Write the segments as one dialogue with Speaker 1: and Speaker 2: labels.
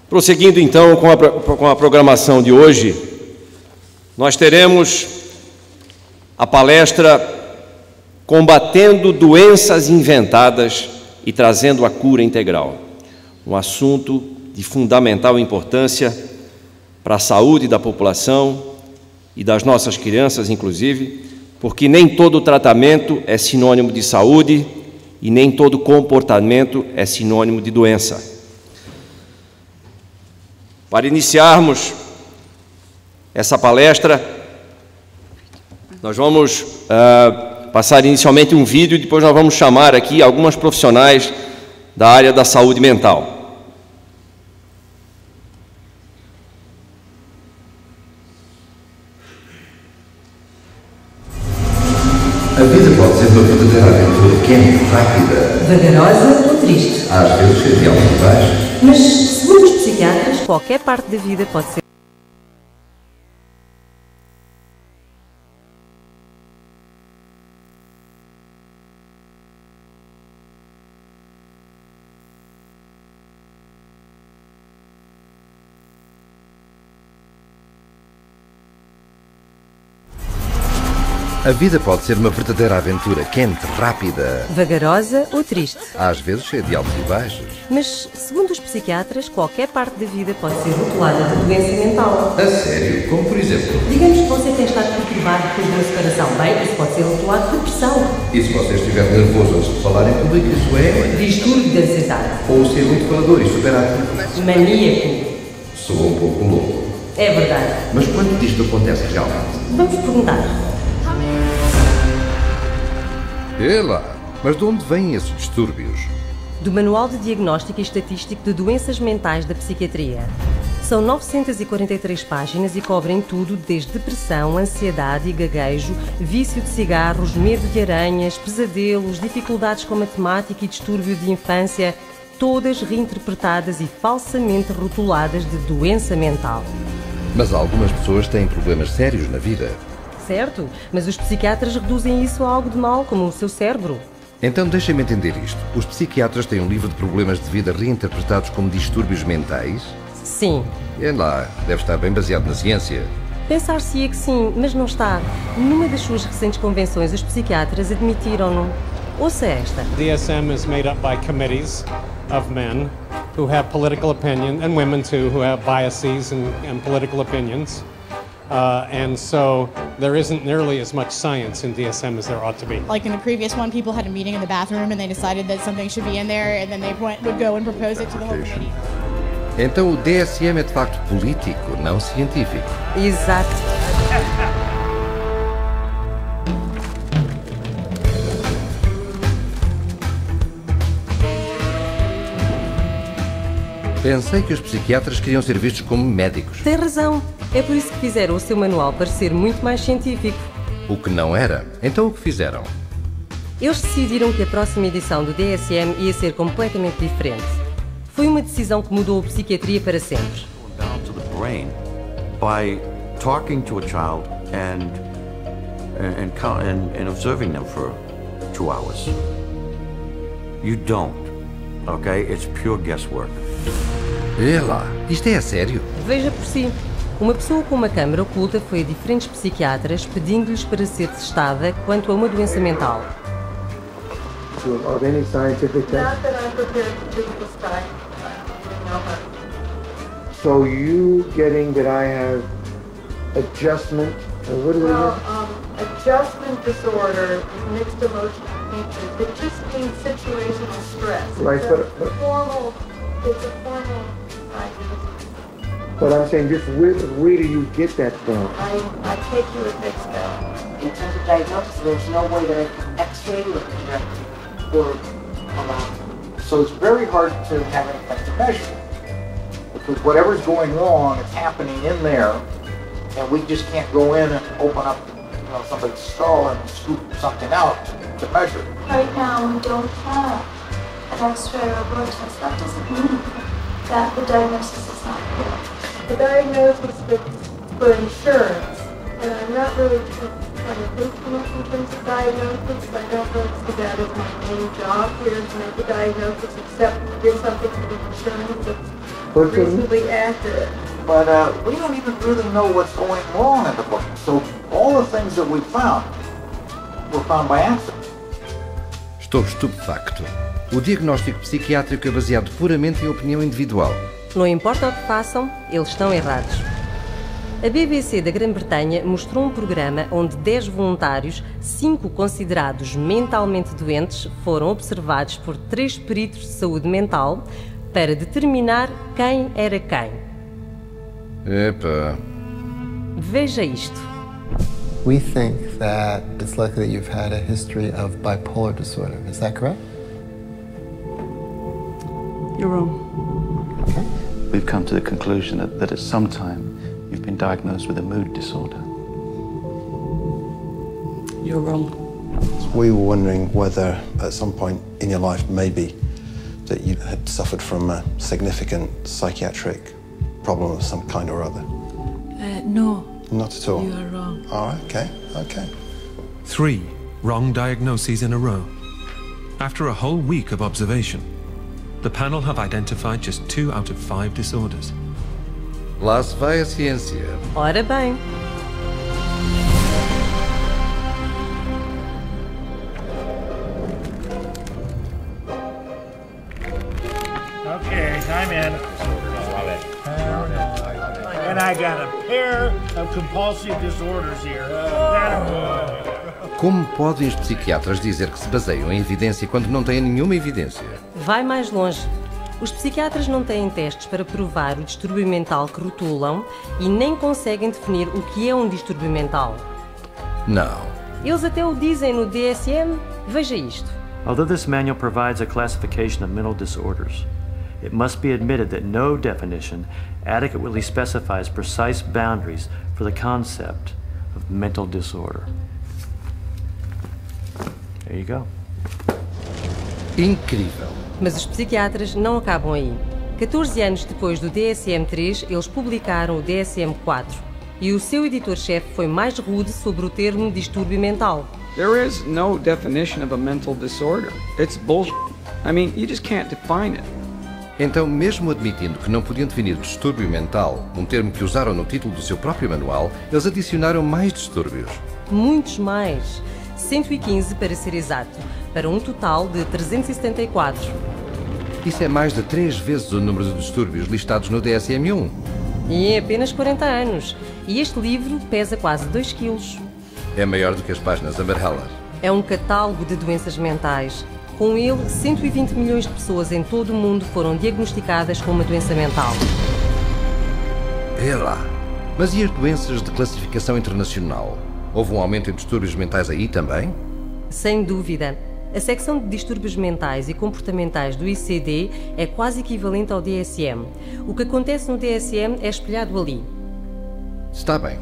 Speaker 1: Prosseguindo então com a programação de hoje, nós teremos a palestra Combatendo Doenças Inventadas e Trazendo a Cura Integral, um assunto de fundamental importância para a saúde da população e das nossas crianças, inclusive, porque nem todo tratamento é sinônimo de saúde e nem todo comportamento é sinônimo de doença. Para iniciarmos essa palestra, nós vamos passar inicialmente um vídeo e depois nós vamos chamar aqui algumas profissionais da área da saúde mental.
Speaker 2: A vida pode ser uma verdadeira aventura quente, rápida,
Speaker 3: vagarosa ou triste,
Speaker 2: às vezes cheia de altos e baixos.
Speaker 3: mas, segundo os psiquiatras, qualquer parte da vida pode ser
Speaker 2: A vida pode ser uma verdadeira aventura quente, rápida,
Speaker 3: vagarosa ou triste,
Speaker 2: às vezes cheia de altos e baixos.
Speaker 3: mas, segundo os psiquiatras, qualquer parte da vida pode ser rotulada de doença mental.
Speaker 2: A sério? Como por exemplo?
Speaker 3: Digamos que você tem estado perturbado depois de uma separação. Bem, isso pode ser rotulado de depressão,
Speaker 2: E se você estiver nervoso antes de falar em público, isso é?
Speaker 3: distúrbio de ansiedade,
Speaker 2: Ou ser muito falador e superativo.
Speaker 3: maníaco.
Speaker 2: Sou um pouco louco.
Speaker 3: É verdade.
Speaker 2: Mas quanto disto acontece realmente?
Speaker 3: Vamos perguntar.
Speaker 2: Ela! Mas de onde vêm esses distúrbios?
Speaker 3: Do Manual de Diagnóstico e Estatístico de Doenças Mentais da Psiquiatria. São 943 páginas e cobrem tudo desde depressão, ansiedade e gaguejo, vício de cigarros, medo de aranhas, pesadelos, dificuldades com matemática e distúrbio de infância, todas reinterpretadas e falsamente rotuladas de doença mental.
Speaker 2: Mas algumas pessoas têm problemas sérios na vida.
Speaker 3: Certo? Mas os psiquiatras reduzem isso a algo de mal, como o seu cérebro.
Speaker 2: Então deixem-me entender isto. Os psiquiatras têm um livro de problemas de vida reinterpretados como distúrbios mentais?
Speaker 3: Sim.
Speaker 2: É lá, deve estar bem baseado na ciência.
Speaker 3: Pensar-se-ia que sim, mas não está. Numa das suas recentes convenções, os psiquiatras admitiram-no. Ouça esta.
Speaker 4: DSM is made up by committees of men who have political opinion, and women too, who have biases and political opinions. And so there isn't nearly as much science in DSM as there ought to be.
Speaker 5: Like in the previous one, people had a meeting in the bathroom and they decided that something should be in there, and then they would go and propose it to the whole committee.
Speaker 2: Então o DSM é de facto político, não científico.
Speaker 3: Exato.
Speaker 2: Pensei que os psiquiatras queriam ser vistos como médicos,
Speaker 3: Tem razão. É por isso que fizeram o seu manual parecer muito mais científico.
Speaker 2: o que não era. Então o que fizeram?
Speaker 3: Eles decidiram que a próxima edição do DSM ia ser completamente diferente. Foi uma decisão que mudou a psiquiatria para sempre.
Speaker 6: Down to the brain by talking to a child and observing them for 2 hours. You don't, okay? It's pure guesswork.
Speaker 2: É lá, isto é a sério?
Speaker 3: Veja por si. Uma pessoa com uma câmara oculta foi a diferentes psiquiatras pedindo-lhes para ser testada quanto a uma doença mental.
Speaker 7: Of any scientific test?
Speaker 8: Not that I'm prepared to do this time. No, but
Speaker 7: So you getting that I have adjustment, what do we
Speaker 8: well,
Speaker 7: have?
Speaker 8: adjustment disorder with mixed emotional features. It just means situational stress.
Speaker 7: Right,
Speaker 8: It's
Speaker 7: but-
Speaker 8: a formal diagnosis.
Speaker 7: But I'm saying just where do you get that from?
Speaker 8: I take you at face value.
Speaker 9: In terms of diagnosis, there's no way that I can x-ray or project or
Speaker 10: So it's very hard to have anything to measure. Because whatever's going wrong is happening in there, and we just can't go in and open up, somebody's skull and scoop something out to measure.
Speaker 11: Right now, we don't have an X-ray or blood test. That doesn't mean that the diagnosis is not good.
Speaker 8: The diagnosis is for insurance, and I'm not really trying to think too much in terms of diagnosis. I don't really see that as my main job here to make a diagnosis, except to do something for the insurance. reasonably accurate.
Speaker 10: But we don't even really know what's going wrong in the brain. So all the things that we found were found by accident.
Speaker 2: Estou estupefacto. O diagnóstico psiquiátrico é baseado puramente em opinião individual.
Speaker 3: Não importa o que façam, eles estão errados. A BBC da Grã-Bretanha mostrou um programa onde 10 voluntários, 5 considerados mentalmente doentes, foram observados por 3 peritos de saúde mental para determinar quem era quem.
Speaker 2: Epa.
Speaker 3: Veja isto.
Speaker 12: We think that it's likely that you've had a history of bipolar disorder. Is that correct?
Speaker 13: You're wrong.
Speaker 12: Okay.
Speaker 13: We've come to the conclusion that at some time you've been diagnosed with a mood disorder.
Speaker 14: You're wrong.
Speaker 12: We were wondering whether at some point in your life maybe that you had suffered from a significant psychiatric problem of some kind or other.
Speaker 14: No.
Speaker 12: Not at all.
Speaker 14: You are wrong.
Speaker 12: All right, okay.
Speaker 15: 3 wrong diagnoses in a row. After a whole week of observation, the panel have identified just 2 out of 5 disorders.
Speaker 2: Lá se vai a ciência.
Speaker 3: Ora bem.
Speaker 16: Okay, I'm in. And I got a pair of compulsive disorders here.
Speaker 2: Como podem os psiquiatras dizer que se baseiam em evidência quando não têm nenhuma evidência?
Speaker 3: Vai mais longe. Os psiquiatras não têm testes para provar o distúrbio mental que rotulam e nem conseguem definir o que é um distúrbio mental.
Speaker 2: Não.
Speaker 3: Eles até o dizem no DSM. Veja isto.
Speaker 17: Although this manual provides a classification of mental disorders, it must be admitted that no definition adequately specifies precise boundaries for the concept of mental disorder. There you go.
Speaker 2: Incrível.
Speaker 3: Mas os psiquiatras não acabam aí. 14 anos depois do DSM-3, eles publicaram o DSM-4. E o seu editor-chefe foi mais rude sobre o termo distúrbio mental.
Speaker 18: There is no definition of a mental disorder. It's bullshit. I mean, you just can't define it.
Speaker 2: Então, mesmo admitindo que não podiam definir distúrbio mental, um termo que usaram no título do seu próprio manual, eles adicionaram mais distúrbios.
Speaker 3: Muitos mais. 115 para ser exato, para um total de 374.
Speaker 2: Isso é mais de 3 vezes o número de distúrbios listados no DSM-1.
Speaker 3: E em apenas 40 anos. E este livro pesa quase 2 quilos.
Speaker 2: É maior do que as páginas amarelas.
Speaker 3: É um catálogo de doenças mentais. Com ele, 120 milhões de pessoas em todo o mundo foram diagnosticadas com uma doença mental.
Speaker 2: É lá. Mas e as doenças de classificação internacional? Houve um aumento em distúrbios mentais aí também?
Speaker 3: Sem dúvida. A secção de distúrbios mentais e comportamentais do ICD é quase equivalente ao DSM. O que acontece no DSM é espelhado ali.
Speaker 2: Está bem.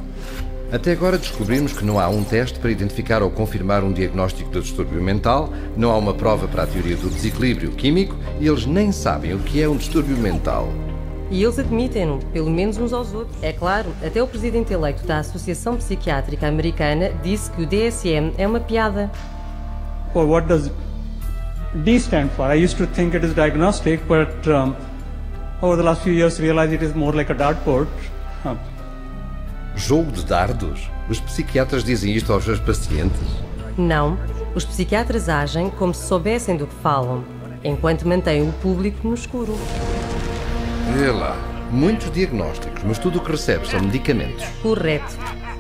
Speaker 2: Até agora descobrimos que não há um teste para identificar ou confirmar um diagnóstico de distúrbio mental, não há uma prova para a teoria do desequilíbrio químico e eles nem sabem o que é um distúrbio mental.
Speaker 3: E eles admitem-no, pelo menos uns aos outros. É claro, até o presidente eleito da Associação Psiquiátrica Americana disse que o DSM é uma piada.
Speaker 19: Well, what does D stand for? I used to think it is diagnostic, but over the last few years realized it is more like a dartboard.
Speaker 2: Jogo de dardos? Os psiquiatras dizem isto aos seus pacientes?
Speaker 3: Não. Os psiquiatras agem como se soubessem do que falam, enquanto mantêm o público no escuro.
Speaker 2: Vê lá. Muitos diagnósticos, mas tudo o que recebes são medicamentos.
Speaker 3: Correto.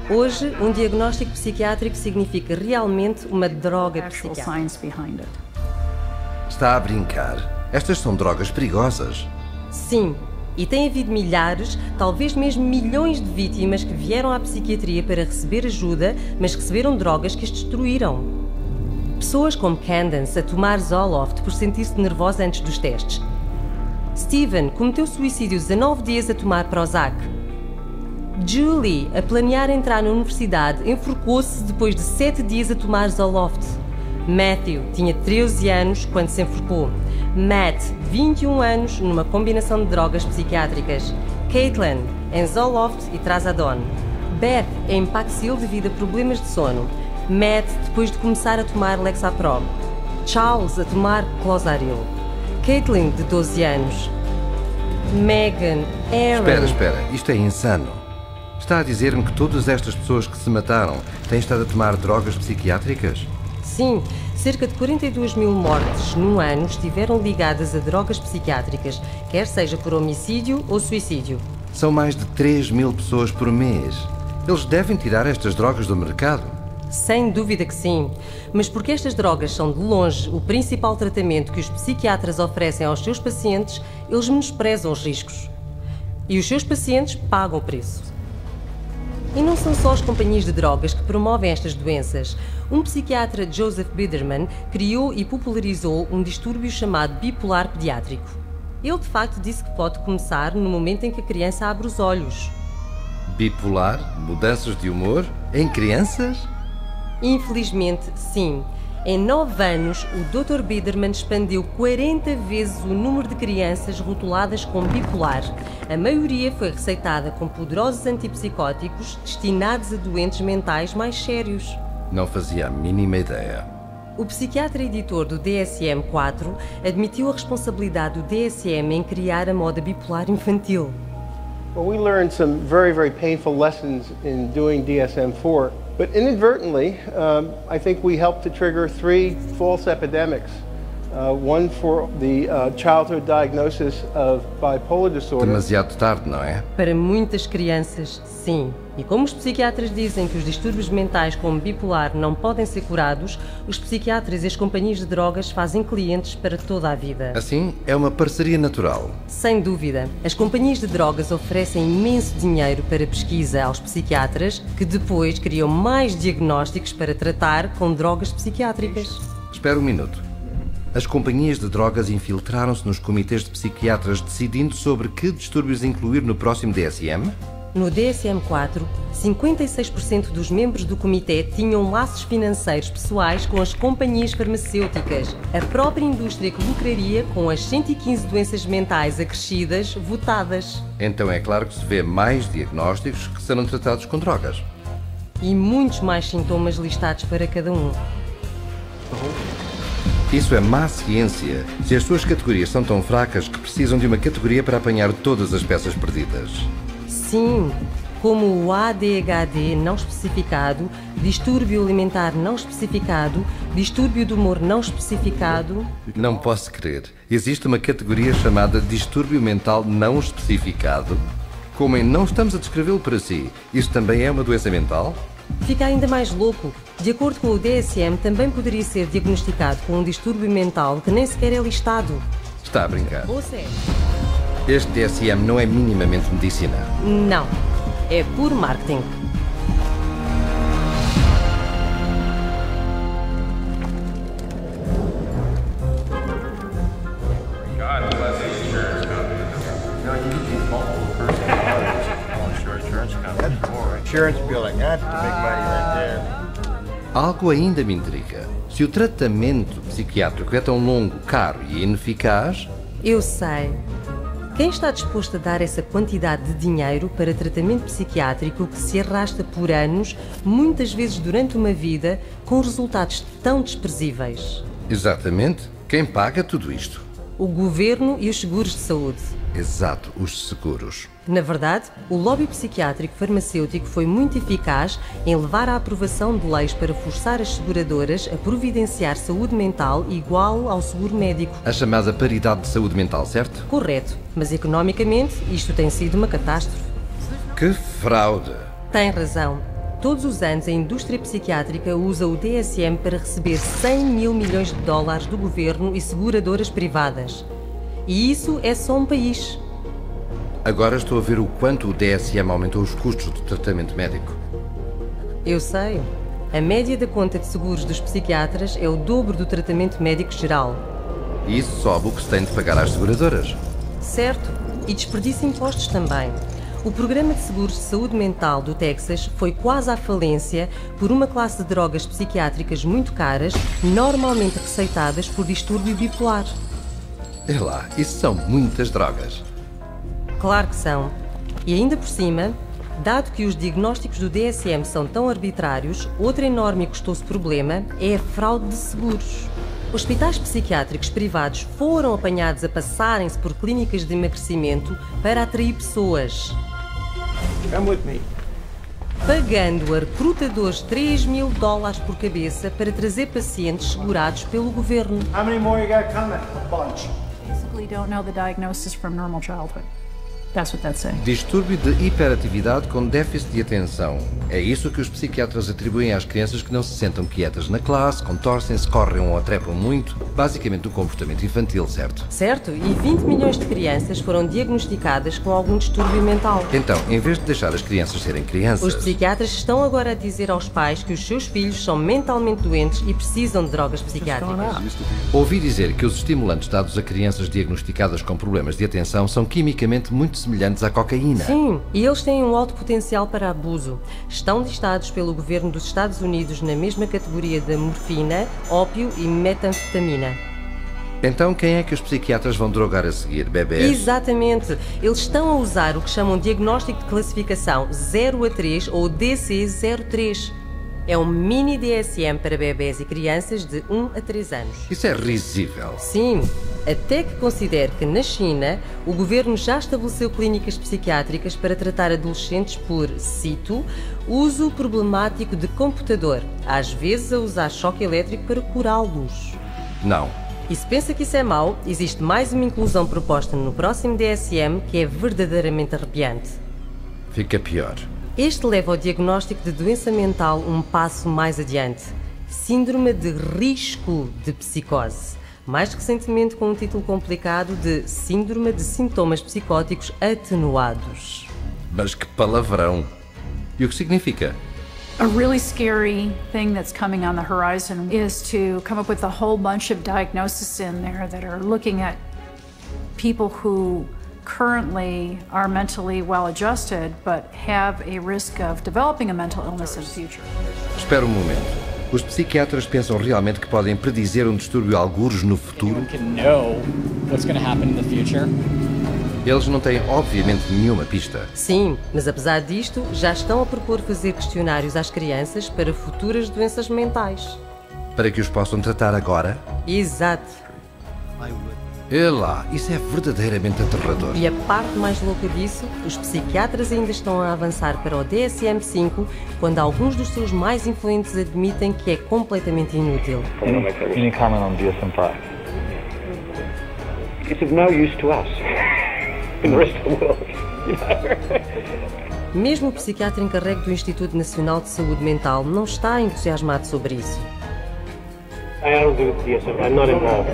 Speaker 3: Hoje, um diagnóstico psiquiátrico significa realmente uma droga psiquiátrica.
Speaker 2: Está a brincar? Estas são drogas perigosas.
Speaker 3: Sim. E tem havido milhares, talvez mesmo milhões de vítimas que vieram à psiquiatria para receber ajuda, mas receberam drogas que as destruíram. Pessoas como Candace a tomar Zoloft por sentir-se nervosa antes dos testes. Steven cometeu suicídio 19 dias a tomar Prozac. Julie, a planear entrar na universidade, enforcou-se depois de 7 dias a tomar Zoloft. Matthew tinha 13 anos quando se enforcou. Matt, 21 anos, numa combinação de drogas psiquiátricas. Caitlin, em Zoloft e Trazodone. Beth, em Paxil devido a problemas de sono. Matt, depois de começar a tomar Lexapro. Charles, a tomar Clozaril. Caitlin, de 12 anos. Megan, Aaron...
Speaker 2: Espera. Isto é insano. Está a dizer-me que todas estas pessoas que se mataram têm estado a tomar drogas psiquiátricas?
Speaker 3: Sim, cerca de 42 mil mortes num ano estiveram ligadas a drogas psiquiátricas, quer seja por homicídio ou suicídio.
Speaker 2: São mais de 3 mil pessoas por mês. Eles devem tirar estas drogas do mercado?
Speaker 3: Sem dúvida que sim, mas porque estas drogas são de longe o principal tratamento que os psiquiatras oferecem aos seus pacientes, eles menosprezam os riscos. E os seus pacientes pagam o preço. E não são só as companhias de drogas que promovem estas doenças. Um psiquiatra, Joseph Biderman, criou e popularizou um distúrbio chamado bipolar pediátrico. Ele, de facto, disse que pode começar no momento em que a criança abre os olhos.
Speaker 2: Bipolar? Mudanças de humor? Em crianças?
Speaker 3: Infelizmente, sim. Em 9 anos, o Dr. Biderman expandiu 40 vezes o número de crianças rotuladas com bipolar. A maioria foi receitada com poderosos antipsicóticos destinados a doentes mentais mais sérios.
Speaker 2: Não fazia a mínima ideia.
Speaker 3: O psiquiatra editor do DSM-4 admitiu a responsabilidade do DSM em criar a moda bipolar infantil.
Speaker 20: Well, we learned some very, very painful lessons in doing DSM-4, but inadvertently, I think we helped to trigger 3 false epidemics. One for the childhood diagnosis of bipolar disorder.
Speaker 2: Demasiado tarde, não é?
Speaker 3: Para muitas crianças, sim. E como os psiquiatras dizem que os distúrbios mentais como bipolar não podem ser curados, os psiquiatras e as companhias de drogas fazem clientes para toda a vida.
Speaker 2: Assim, é uma parceria natural.
Speaker 3: Sem dúvida. As companhias de drogas oferecem imenso dinheiro para pesquisa aos psiquiatras, que depois criam mais diagnósticos para tratar com drogas psiquiátricas.
Speaker 2: Espera um minuto. As companhias de drogas infiltraram-se nos comitês de psiquiatras decidindo sobre que distúrbios incluir no próximo DSM?
Speaker 3: No DSM-4, 56% dos membros do comitê tinham laços financeiros pessoais com as companhias farmacêuticas, a própria indústria que lucraria com as 115 doenças mentais acrescidas votadas.
Speaker 2: Então é claro que se vê mais diagnósticos que serão tratados com drogas.
Speaker 3: E muitos mais sintomas listados para cada um.
Speaker 2: Isso é má ciência, se as suas categorias são tão fracas que precisam de uma categoria para apanhar todas as peças perdidas.
Speaker 3: Sim, como o ADHD não especificado, distúrbio alimentar não especificado, distúrbio do humor não especificado...
Speaker 2: Não posso crer. Existe uma categoria chamada distúrbio mental não especificado? Como em não estamos a descrevê-lo para si, isso também é uma doença mental?
Speaker 3: Fica ainda mais louco. De acordo com o DSM, também poderia ser diagnosticado com um distúrbio mental que nem sequer é listado.
Speaker 2: Está a brincar.
Speaker 3: Ou sério?
Speaker 2: Este DSM não é minimamente medicina.
Speaker 3: Não. É puro marketing.
Speaker 21: Insurance billing, that's the big money right there.
Speaker 2: Algo ainda me intriga. Se o tratamento psiquiátrico é tão longo, caro e ineficaz...
Speaker 3: Eu sei. Quem está disposto a dar essa quantidade de dinheiro para tratamento psiquiátrico que se arrasta por anos, muitas vezes durante uma vida, com resultados tão desprezíveis?
Speaker 2: Exatamente. Quem paga tudo isto?
Speaker 3: O governo e os seguros de saúde.
Speaker 2: Exato, os seguros.
Speaker 3: Na verdade, o lobby psiquiátrico farmacêutico foi muito eficaz em levar à aprovação de leis para forçar as seguradoras a providenciar saúde mental igual ao seguro médico.
Speaker 2: A chamada paridade de saúde mental, certo?
Speaker 3: Correto, mas economicamente isto tem sido uma catástrofe.
Speaker 2: Que fraude!
Speaker 3: Tem razão. Todos os anos a indústria psiquiátrica usa o DSM para receber 100 mil milhões de dólares do governo e seguradoras privadas. E isso é só um país.
Speaker 2: Agora estou a ver o quanto o DSM aumentou os custos do tratamento médico.
Speaker 3: Eu sei. A média da conta de seguros dos psiquiatras é o dobro do tratamento médico geral.
Speaker 2: E isso sobe o que se tem de pagar às seguradoras.
Speaker 3: Certo. E desperdiça impostos também. O programa de seguros de saúde mental do Texas foi quase à falência por uma classe de drogas psiquiátricas muito caras, normalmente receitadas por distúrbio bipolar.
Speaker 2: É lá, isso são muitas drogas.
Speaker 3: Claro que são. E ainda por cima, dado que os diagnósticos do DSM são tão arbitrários, outro enorme e custoso problema é a fraude de seguros. Hospitais psiquiátricos privados foram apanhados a passarem-se por clínicas de emagrecimento para atrair pessoas.
Speaker 16: Come with me.
Speaker 3: Pagando a recrutadores $3.000 por cabeça para trazer pacientes segurados pelo governo.
Speaker 16: How many more you got coming? A bunch.
Speaker 1: Basically don't know the diagnosis from normal childhood. That's what that's saying.
Speaker 2: Distúrbio de hiperatividade com déficit de atenção. É isso que os psiquiatras atribuem às crianças que não se sentam quietas na classe, contorcem-se, correm ou trepam muito. Basicamente um comportamento infantil, certo?
Speaker 3: Certo, e 20 milhões de crianças foram diagnosticadas com algum distúrbio mental.
Speaker 2: Então, em vez de deixar as crianças serem crianças...
Speaker 3: Os psiquiatras estão agora a dizer aos pais que os seus filhos são mentalmente doentes e precisam de drogas psiquiátricas.
Speaker 2: Ouvi dizer que os estimulantes dados a crianças diagnosticadas com problemas de atenção são quimicamente muito semelhantes à cocaína.
Speaker 3: Sim, e eles têm um alto potencial para abuso. Estão listados pelo governo dos Estados Unidos na mesma categoria da morfina, ópio e metanfetamina.
Speaker 2: Então quem é que os psiquiatras vão drogar a seguir? Bebés?
Speaker 3: Exatamente. Eles estão a usar o que chamam de diagnóstico de classificação 0 a 3 ou DC-03. É um mini DSM para bebés e crianças de 1 a 3 anos.
Speaker 2: Isso é risível.
Speaker 3: Sim, até que considere que na China o governo já estabeleceu clínicas psiquiátricas para tratar adolescentes por, cito, uso problemático de computador, às vezes a usar choque elétrico para curá-los.
Speaker 2: Não.
Speaker 3: E se pensa que isso é mau, existe mais uma inclusão proposta no próximo DSM que é verdadeiramente arrepiante.
Speaker 2: Fica pior.
Speaker 3: Este leva ao diagnóstico de doença mental um passo mais adiante. Síndrome de risco de psicose. Mais recentemente com um título complicado de Síndrome de sintomas psicóticos atenuados.
Speaker 2: Mas que palavrão! E o que significa?
Speaker 1: A really scary thing that's coming on the horizon is to come up with a whole bunch of diagnoses in there that are looking at people who currently are mentally well-adjusted, but have a risk of developing a mental illness in the future.
Speaker 2: Espera um momento. Os psiquiatras pensam realmente que podem predizer um distúrbio algures no futuro? Eles não têm, obviamente, nenhuma pista.
Speaker 3: Sim, mas apesar disto, já estão a propor fazer questionários às crianças para futuras doenças mentais.
Speaker 2: Para que os possam tratar agora?
Speaker 3: Exato.
Speaker 2: Lá, isso é verdadeiramente aterrador.
Speaker 3: E a parte mais louca disso, os psiquiatras ainda estão a avançar para o DSM-5 quando alguns dos seus mais influentes admitem que é completamente inútil.
Speaker 22: Any comment on DSM-5? It's of no use to us in the rest of the world.
Speaker 3: Mesmo o psiquiatra encarregue do Instituto Nacional de Saúde Mental não está entusiasmado sobre isso.
Speaker 4: I don't do DSM. I'm not involved.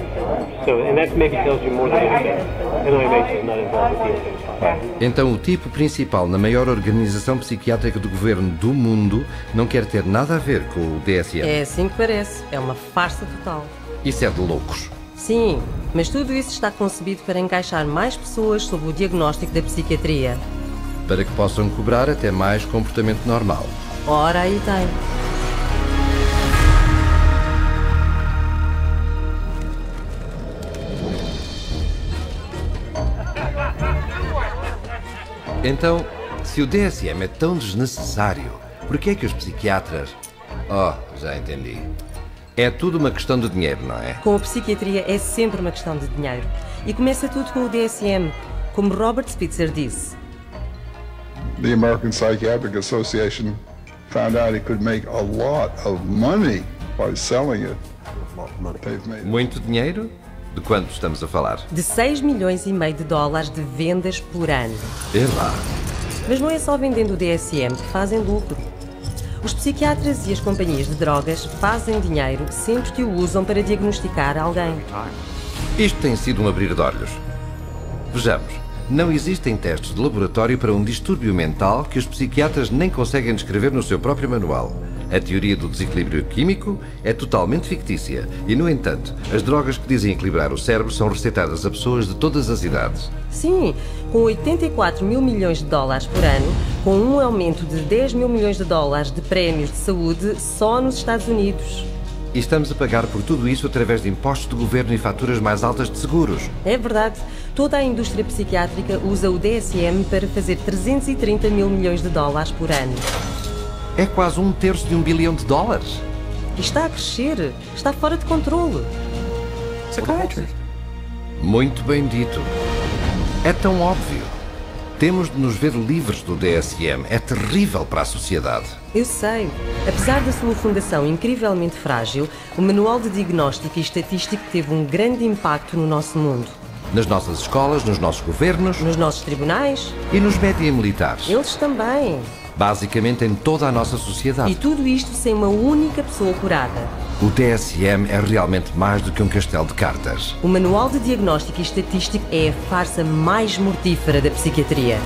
Speaker 4: So, and that maybe tells you more than anything. NIMH is not involved with DSM-5.
Speaker 2: Então o tipo principal na maior organização psiquiátrica do governo do mundo não quer ter nada a ver com o DSM.
Speaker 3: É assim que parece. É uma farsa total.
Speaker 2: Isso é de loucos.
Speaker 3: Sim, mas tudo isso está concebido para encaixar mais pessoas sob o diagnóstico da psiquiatria.
Speaker 2: Para que possam cobrar até mais comportamento normal.
Speaker 3: Ora, aí tem.
Speaker 2: Então, se o DSM é tão desnecessário, por que é que os psiquiatras... Oh, já entendi. É tudo uma questão de dinheiro, não é?
Speaker 3: Com a psiquiatria é sempre uma questão de dinheiro. E começa tudo com o DSM, como Robert Spitzer disse.
Speaker 23: The American Psychiatric Association found out it could make a lot of money by selling it.
Speaker 2: Muito dinheiro? De quanto estamos a falar?
Speaker 3: De 6,5 milhões de vendas por ano.
Speaker 2: Lá.
Speaker 3: Mas não é só vendendo o DSM que fazem lucro. Os psiquiatras e as companhias de drogas fazem dinheiro sempre que o usam para diagnosticar alguém.
Speaker 2: Isto tem sido um abrir de olhos. Vejamos, não existem testes de laboratório para um distúrbio mental que os psiquiatras nem conseguem descrever no seu próprio manual. A teoria do desequilíbrio químico é totalmente fictícia e, no entanto, as drogas que dizem equilibrar o cérebro são receitadas a pessoas de todas as idades.
Speaker 3: Sim, com 84 mil milhões de dólares por ano, com um aumento de 10 mil milhões de dólares de prémios de saúde só nos Estados Unidos.
Speaker 2: E estamos a pagar por tudo isso através de impostos do governo e faturas mais altas de seguros.
Speaker 3: É verdade. Toda a indústria psiquiátrica usa o DSM para fazer 330 mil milhões de dólares por ano.
Speaker 2: É quase 1/3 de $1 bilhão.
Speaker 3: E está a crescer. Está fora de controle.
Speaker 18: Psychiatrist.
Speaker 2: Muito bem dito. É tão óbvio. Temos de nos ver livres do DSM. É terrível para a sociedade.
Speaker 3: Eu sei. Apesar da sua fundação incrivelmente frágil, o Manual de Diagnóstico e Estatístico teve um grande impacto no nosso mundo.
Speaker 2: Nas nossas escolas, nos nossos governos...
Speaker 3: Nos nossos tribunais.
Speaker 2: E nos média militares.
Speaker 3: Eles também.
Speaker 2: Basicamente em toda a nossa sociedade.
Speaker 3: E tudo isto sem uma única pessoa curada.
Speaker 2: O DSM é realmente mais do que um castelo de cartas.
Speaker 3: O Manual de Diagnóstico e Estatístico é a farsa mais mortífera da psiquiatria.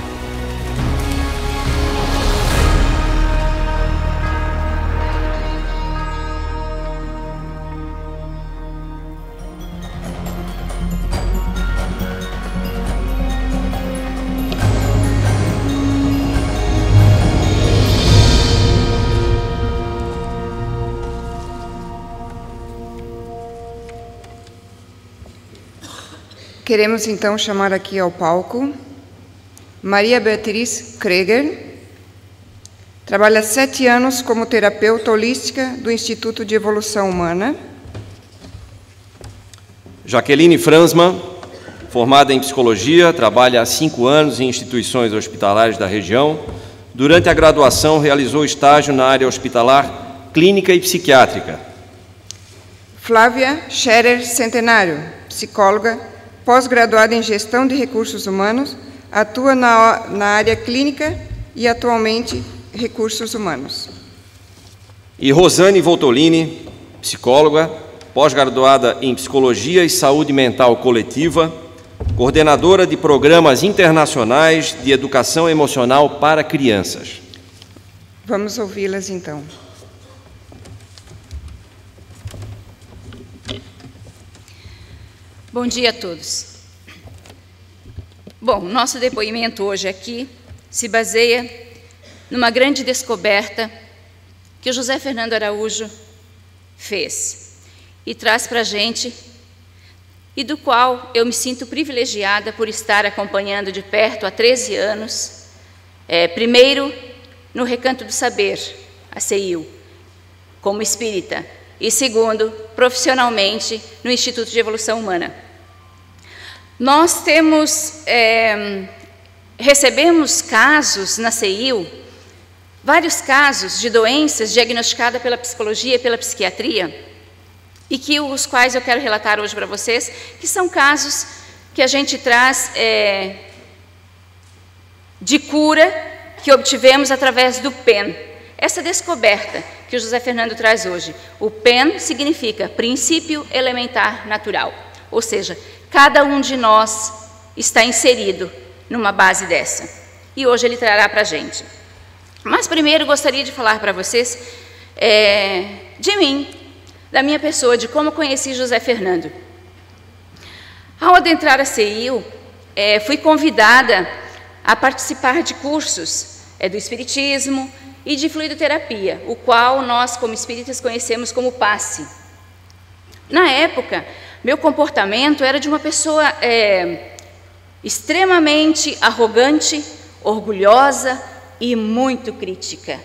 Speaker 5: Queremos então chamar aqui ao palco Maria Beatriz Kreger. Trabalha 7 anos como terapeuta holística do Instituto de Evolução Humana.
Speaker 6: Jaqueline Fransman, formada em psicologia, trabalha há 5 anos em instituições hospitalares da região. Durante a graduação, realizou estágio na área hospitalar clínica e psiquiátrica.
Speaker 5: Flávia Scherer Centenário, psicóloga, pós-graduada em Gestão de Recursos Humanos, atua na área clínica e atualmente Recursos Humanos.
Speaker 6: E Rosane Voltolini, psicóloga, pós-graduada em Psicologia e Saúde Mental Coletiva, coordenadora de programas internacionais de educação emocional para crianças.
Speaker 5: Vamos ouvi-las então.
Speaker 7: Bom dia a todos. Bom, nosso depoimento hoje aqui se baseia numa grande descoberta que o José Fernando Araújo fez e traz para a gente, e do qual eu me sinto privilegiada por estar acompanhando de perto há 13 anos, primeiro no Recanto do Saber, a CEIU, como espírita, e segundo, profissionalmente, no Instituto de Evolução Humana. Nós recebemos casos na CEIU, vários casos de doenças diagnosticadas pela psicologia e pela psiquiatria, e os quais eu quero relatar hoje para vocês, que são casos que a gente traz de cura que obtivemos através do PEN. Essa descoberta que o José Fernando traz hoje. O PEN significa Princípio Elementar Natural, ou seja, cada um de nós está inserido numa base dessa. E hoje ele trará para a gente. Mas primeiro gostaria de falar para vocês de mim, da minha pessoa, de como conheci José Fernando. Ao adentrar a CEIU, fui convidada a participar de cursos do Espiritismo e de fluidoterapia, o qual nós, como espíritas, conhecemos como passe. Na época, meu comportamento era de uma pessoa extremamente arrogante, orgulhosa e muito crítica.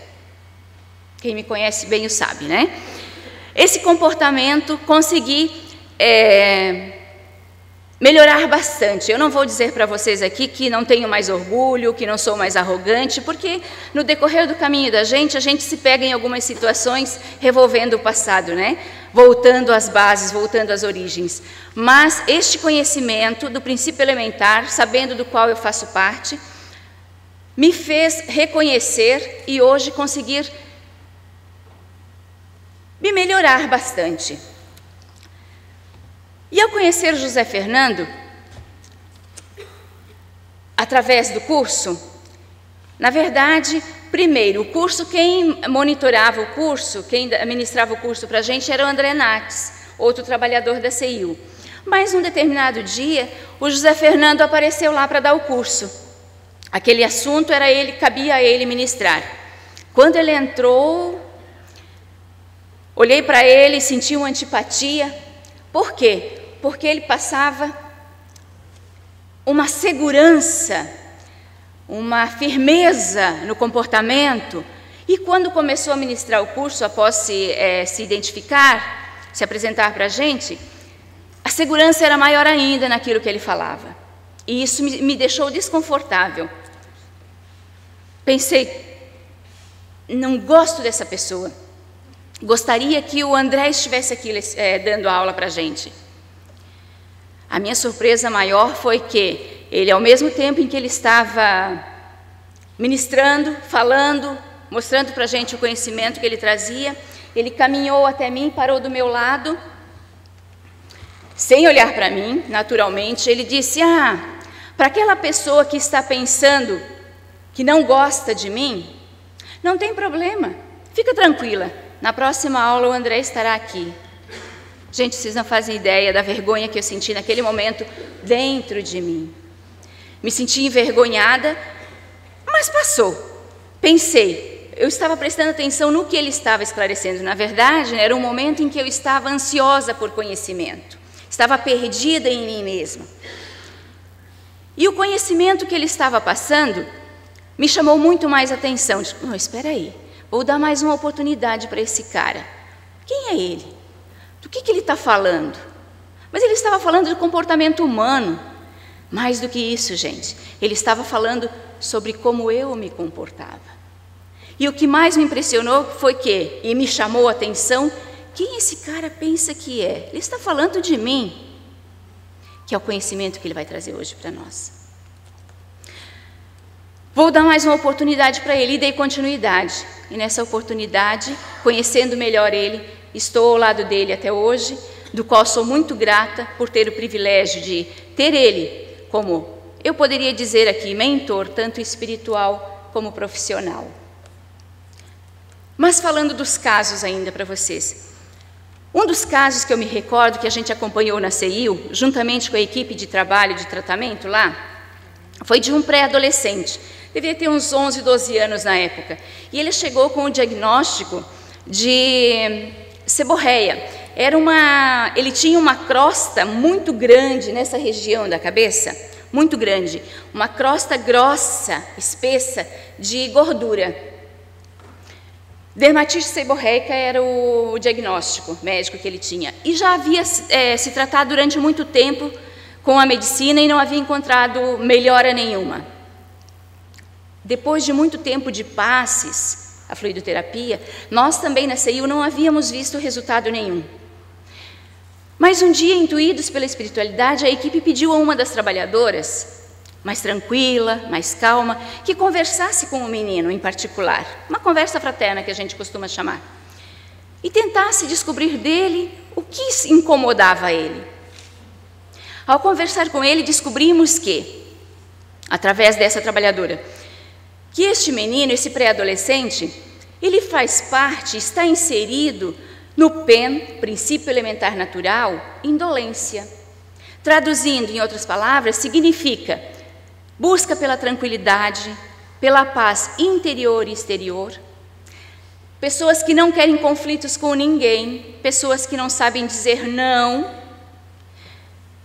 Speaker 7: Quem me conhece bem o sabe, né? Esse comportamento consegui melhorar bastante. Eu não vou dizer para vocês aqui que não tenho mais orgulho, que não sou mais arrogante, porque no decorrer do caminho da gente, a gente se pega em algumas situações revolvendo o passado, né? Voltando às bases, voltando às origens. Mas este conhecimento do princípio elementar, sabendo do qual eu faço parte, me fez reconhecer e hoje conseguir me melhorar bastante. E ao conhecer José Fernando, através do curso, na verdade, primeiro, o curso, quem monitorava o curso, quem administrava o curso para a gente era o André Nates, outro trabalhador da CEIU. Mas, num determinado dia, o José Fernando apareceu lá para dar o curso. Aquele assunto cabia a ele ministrar. Quando ele entrou, olhei para ele e senti uma antipatia. Por quê? Porque ele passava uma segurança, uma firmeza no comportamento, e quando começou a ministrar o curso, após se identificar, se apresentar para a gente, a segurança era maior ainda naquilo que ele falava. E isso me deixou desconfortável. Pensei, não gosto dessa pessoa. Gostaria que o André estivesse aqui dando aula para a gente. A minha surpresa maior foi que ele, ao mesmo tempo em que ele estava ministrando, falando, mostrando para a gente o conhecimento que ele trazia, ele caminhou até mim, parou do meu lado, sem olhar para mim, naturalmente. Ele disse, para aquela pessoa que está pensando que não gosta de mim, não tem problema, fica tranquila, na próxima aula o André estará aqui. Gente, vocês não fazem ideia da vergonha que eu senti naquele momento dentro de mim. Me senti envergonhada, mas passou. Pensei, eu estava prestando atenção no que ele estava esclarecendo. Na verdade, era um momento em que eu estava ansiosa por conhecimento. Estava perdida em mim mesma. E o conhecimento que ele estava passando me chamou muito mais atenção. Não, espera aí, vou dar mais uma oportunidade para esse cara. Quem é ele? Do que ele está falando? Mas ele estava falando do comportamento humano. Mais do que isso, gente, ele estava falando sobre como eu me comportava. E o que mais me impressionou foi e me chamou a atenção, quem esse cara pensa que é? Ele está falando de mim, que é o conhecimento que ele vai trazer hoje para nós. Vou dar mais uma oportunidade para ele e dei continuidade. E nessa oportunidade, conhecendo melhor ele, estou ao lado dele até hoje, do qual sou muito grata por ter o privilégio de ter ele como, eu poderia dizer aqui, mentor, tanto espiritual como profissional. Mas falando dos casos ainda para vocês. Um dos casos que eu me recordo que a gente acompanhou na CEIU, juntamente com a equipe de trabalho de tratamento lá, foi de um pré-adolescente. Devia ter uns 11, 12 anos na época. E ele chegou com o diagnóstico de seborreia. Ele tinha uma crosta muito grande nessa região da cabeça, muito grande. Uma crosta grossa, espessa, de gordura. Dermatite seborreica era o diagnóstico médico que ele tinha. E já havia se tratado durante muito tempo com a medicina e não havia encontrado melhora nenhuma. Depois de muito tempo de passes, a fluidoterapia, nós também na CEIU não havíamos visto resultado nenhum. Mas um dia, intuídos pela espiritualidade, a equipe pediu a uma das trabalhadoras, mais tranquila, mais calma, que conversasse com o menino em particular, uma conversa fraterna que a gente costuma chamar, e tentasse descobrir dele o que incomodava ele. Ao conversar com ele, descobrimos que, através dessa trabalhadora, que este menino, esse pré-adolescente, ele faz parte, está inserido no PEN, Princípio Elementar Natural, indolência. Traduzindo, em outras palavras, significa busca pela tranquilidade, pela paz interior e exterior, pessoas que não querem conflitos com ninguém, pessoas que não sabem dizer não,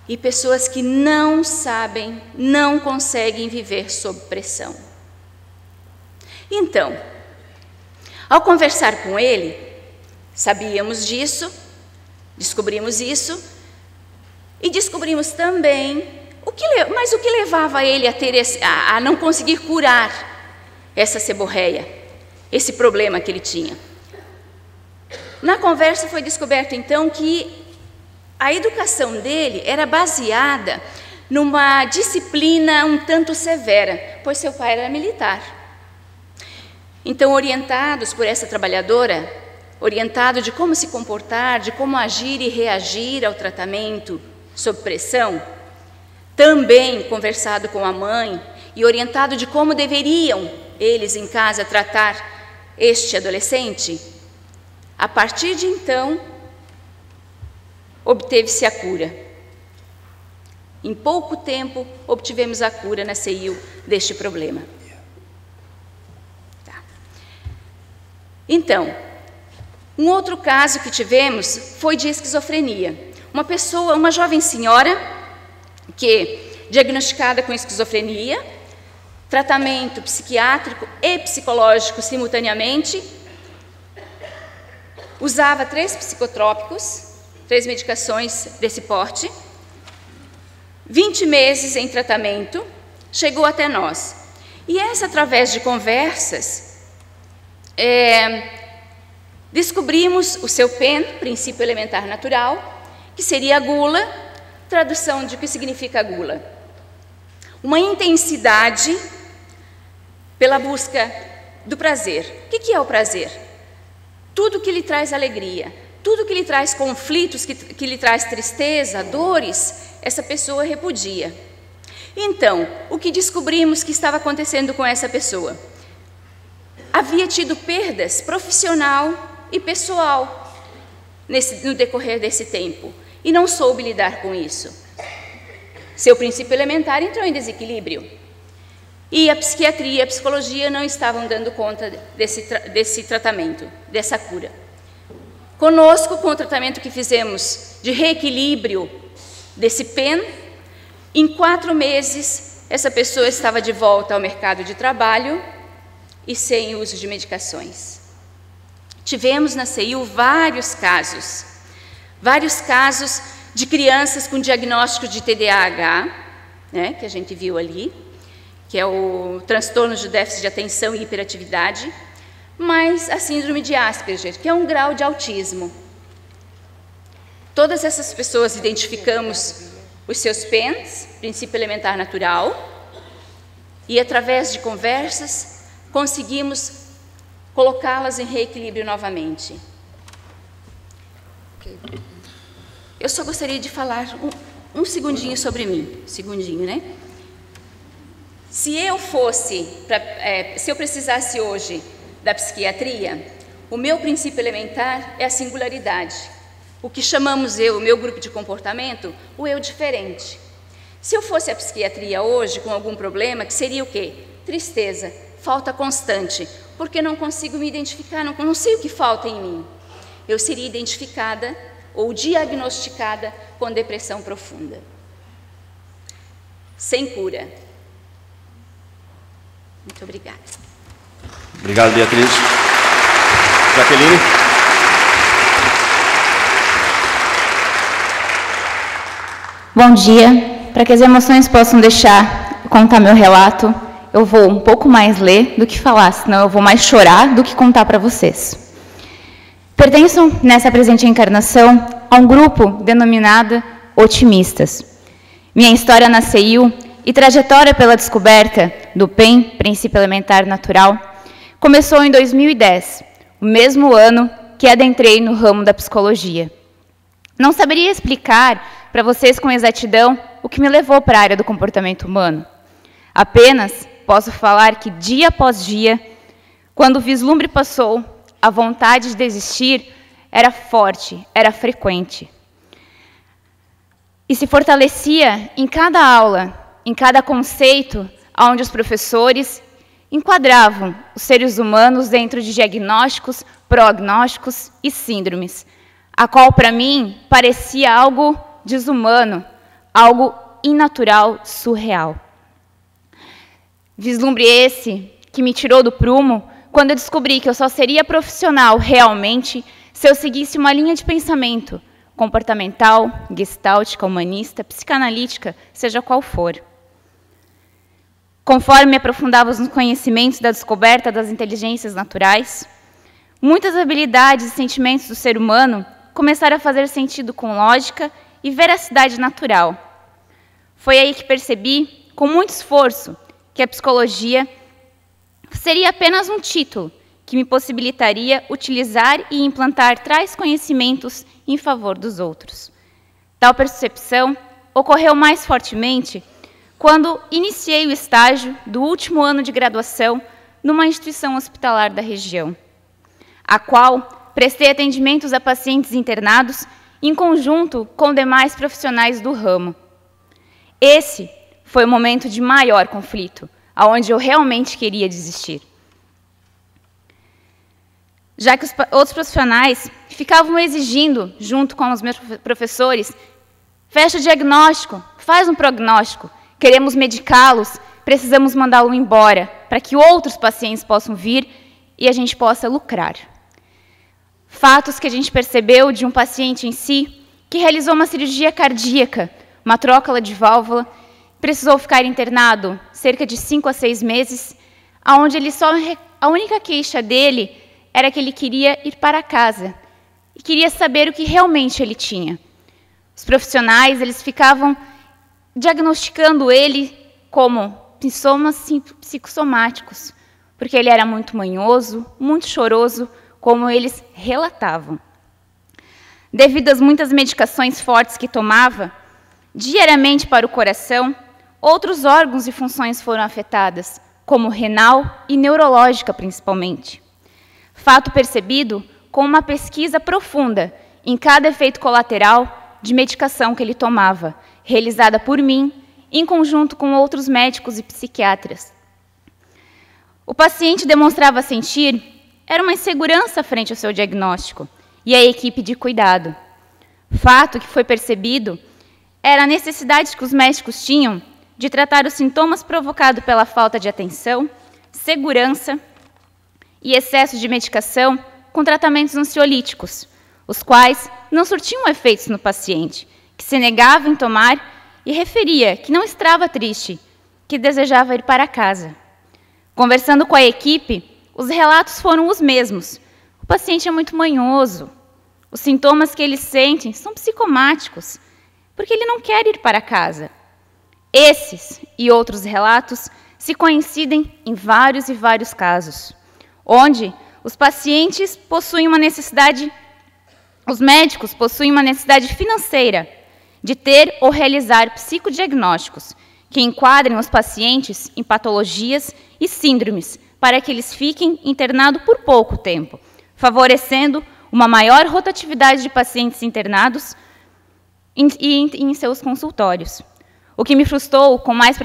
Speaker 7: e pessoas que não sabem, não conseguem viver sob pressão. Então, ao conversar com ele, sabíamos disso, descobrimos isso, e descobrimos também o que levava ele a não conseguir curar essa seborreia, esse problema que ele tinha. Na conversa foi descoberto então que a educação dele era baseada numa disciplina um tanto severa, pois seu pai era militar. Então, orientados por essa trabalhadora, orientado de como se comportar, de como agir e reagir ao tratamento sob pressão, também conversado com a mãe e orientado de como deveriam eles em casa tratar este adolescente, a partir de então, obteve-se a cura. Em pouco tempo, obtivemos a cura na CEIU deste problema. Tá. Então, um outro caso que tivemos foi de esquizofrenia. Uma jovem senhora que, diagnosticada com esquizofrenia, tratamento psiquiátrico e psicológico simultaneamente, usava 3 psicotrópicos 3 medicações desse porte, 20 meses em tratamento, chegou até nós. E essa, através de conversas, descobrimos o seu PEN, princípio elementar natural, que seria a gula, tradução de o que significa gula. Uma intensidade pela busca do prazer. O que é o prazer? Tudo que lhe traz alegria, tudo que lhe traz conflitos, que lhe traz tristeza, dores, essa pessoa repudia. Então, o que descobrimos que estava acontecendo com essa pessoa? Havia tido perdas profissional e pessoal no decorrer desse tempo e não soube lidar com isso. Seu princípio elementar entrou em desequilíbrio e a psiquiatria e a psicologia não estavam dando conta desse tratamento, dessa cura. Conosco, com o tratamento que fizemos de reequilíbrio desse PEN, em 4 meses, essa pessoa estava de volta ao mercado de trabalho e sem uso de medicações. Tivemos na CEIU vários casos de crianças com diagnóstico de TDAH, né, que a gente viu ali, que é o transtorno de déficit de atenção e hiperatividade, mas a síndrome de Asperger, que é um grau de autismo. Todas essas pessoas identificamos os seus PENs, princípio elementar natural, e através de conversas conseguimos colocá-las em reequilíbrio novamente. Eu só gostaria de falar um segundinho sobre mim, né? Se eu precisasse hoje da psiquiatria, o meu princípio elementar é a singularidade. O que chamamos o meu grupo de comportamento, o eu diferente. Se eu fosse a psiquiatria hoje com algum problema, que seria o quê? Tristeza, falta constante, porque não consigo me identificar, não sei o que falta em mim. Eu seria identificada ou diagnosticada com depressão profunda. Sem cura. Muito obrigada.
Speaker 6: Obrigado, Beatriz. Jaqueline.
Speaker 8: Bom dia. Para que as emoções possam deixar contar meu relato, eu vou um pouco mais ler do que falar, senão eu vou mais chorar do que contar para vocês. Pertenço, nessa presente encarnação, a um grupo denominado Otimistas. Minha história na CEIU e trajetória pela descoberta do PEN, princípio elementar natural, começou em 2010, o mesmo ano que adentrei no ramo da psicologia. Não saberia explicar para vocês com exatidão o que me levou para a área do comportamento humano. Apenas posso falar que, dia após dia, quando o vislumbre passou, a vontade de desistir era forte, era frequente. E se fortalecia em cada aula, em cada conceito, onde os professores enquadravam os seres humanos dentro de diagnósticos, prognósticos e síndromes, a qual, para mim, parecia algo desumano, algo inatural, surreal. Vislumbre esse que me tirou do prumo quando eu descobri que eu só seria profissional realmente se eu seguisse uma linha de pensamento comportamental, gestáltica, humanista, psicanalítica, seja qual for. Conforme me aprofundava nos conhecimentos da descoberta das inteligências naturais, muitas habilidades e sentimentos do ser humano começaram a fazer sentido com lógica e veracidade natural. Foi aí que percebi, com muito esforço, que a psicologia seria apenas um título que me possibilitaria utilizar e implantar tais conhecimentos em favor dos outros. Tal percepção ocorreu mais fortemente quando iniciei o estágio do último ano de graduação numa instituição hospitalar da região, a qual prestei atendimentos a pacientes internados em conjunto com demais profissionais do ramo. Esse foi o momento de maior conflito, onde eu realmente queria desistir. Já que os outros profissionais ficavam exigindo, junto com os meus professores, fecha o diagnóstico, faz um prognóstico, queremos medicá-los, precisamos mandá-lo embora, para que outros pacientes possam vir e a gente possa lucrar. Fatos que a gente percebeu de um paciente em si, que realizou uma cirurgia cardíaca, uma trócula de válvula, precisou ficar internado cerca de 5 a 6 meses, onde a única queixa dele era que ele queria ir para casa e queria saber o que realmente ele tinha. Os profissionais, eles ficavam diagnosticando ele como sintomas psicossomáticos, porque ele era muito manhoso, muito choroso, como eles relatavam. Devido às muitas medicações fortes que tomava, diariamente para o coração, outros órgãos e funções foram afetadas, como renal e neurológica principalmente. Fato percebido com uma pesquisa profunda em cada efeito colateral de medicação que ele tomava, realizada por mim, em conjunto com outros médicos e psiquiatras. O paciente demonstrava sentir era uma insegurança frente ao seu diagnóstico e à equipe de cuidado. Fato que foi percebido era a necessidade que os médicos tinham de tratar os sintomas provocados pela falta de atenção, segurança e excesso de medicação com tratamentos ansiolíticos, os quais não surtiam efeitos no paciente, que se negava em tomar e referia que não estava triste, que desejava ir para casa. Conversando com a equipe, os relatos foram os mesmos. O paciente é muito manhoso. Os sintomas que ele sente são psicomáticos, porque ele não quer ir para casa. Esses e outros relatos se coincidem em vários e vários casos, onde os pacientes possuem uma necessidade, os médicos possuem uma necessidade financeira de ter ou realizar psicodiagnósticos que enquadrem os pacientes em patologias e síndromes para que eles fiquem internados por pouco tempo, favorecendo uma maior rotatividade de pacientes internados em seus consultórios. O que me frustrou com mais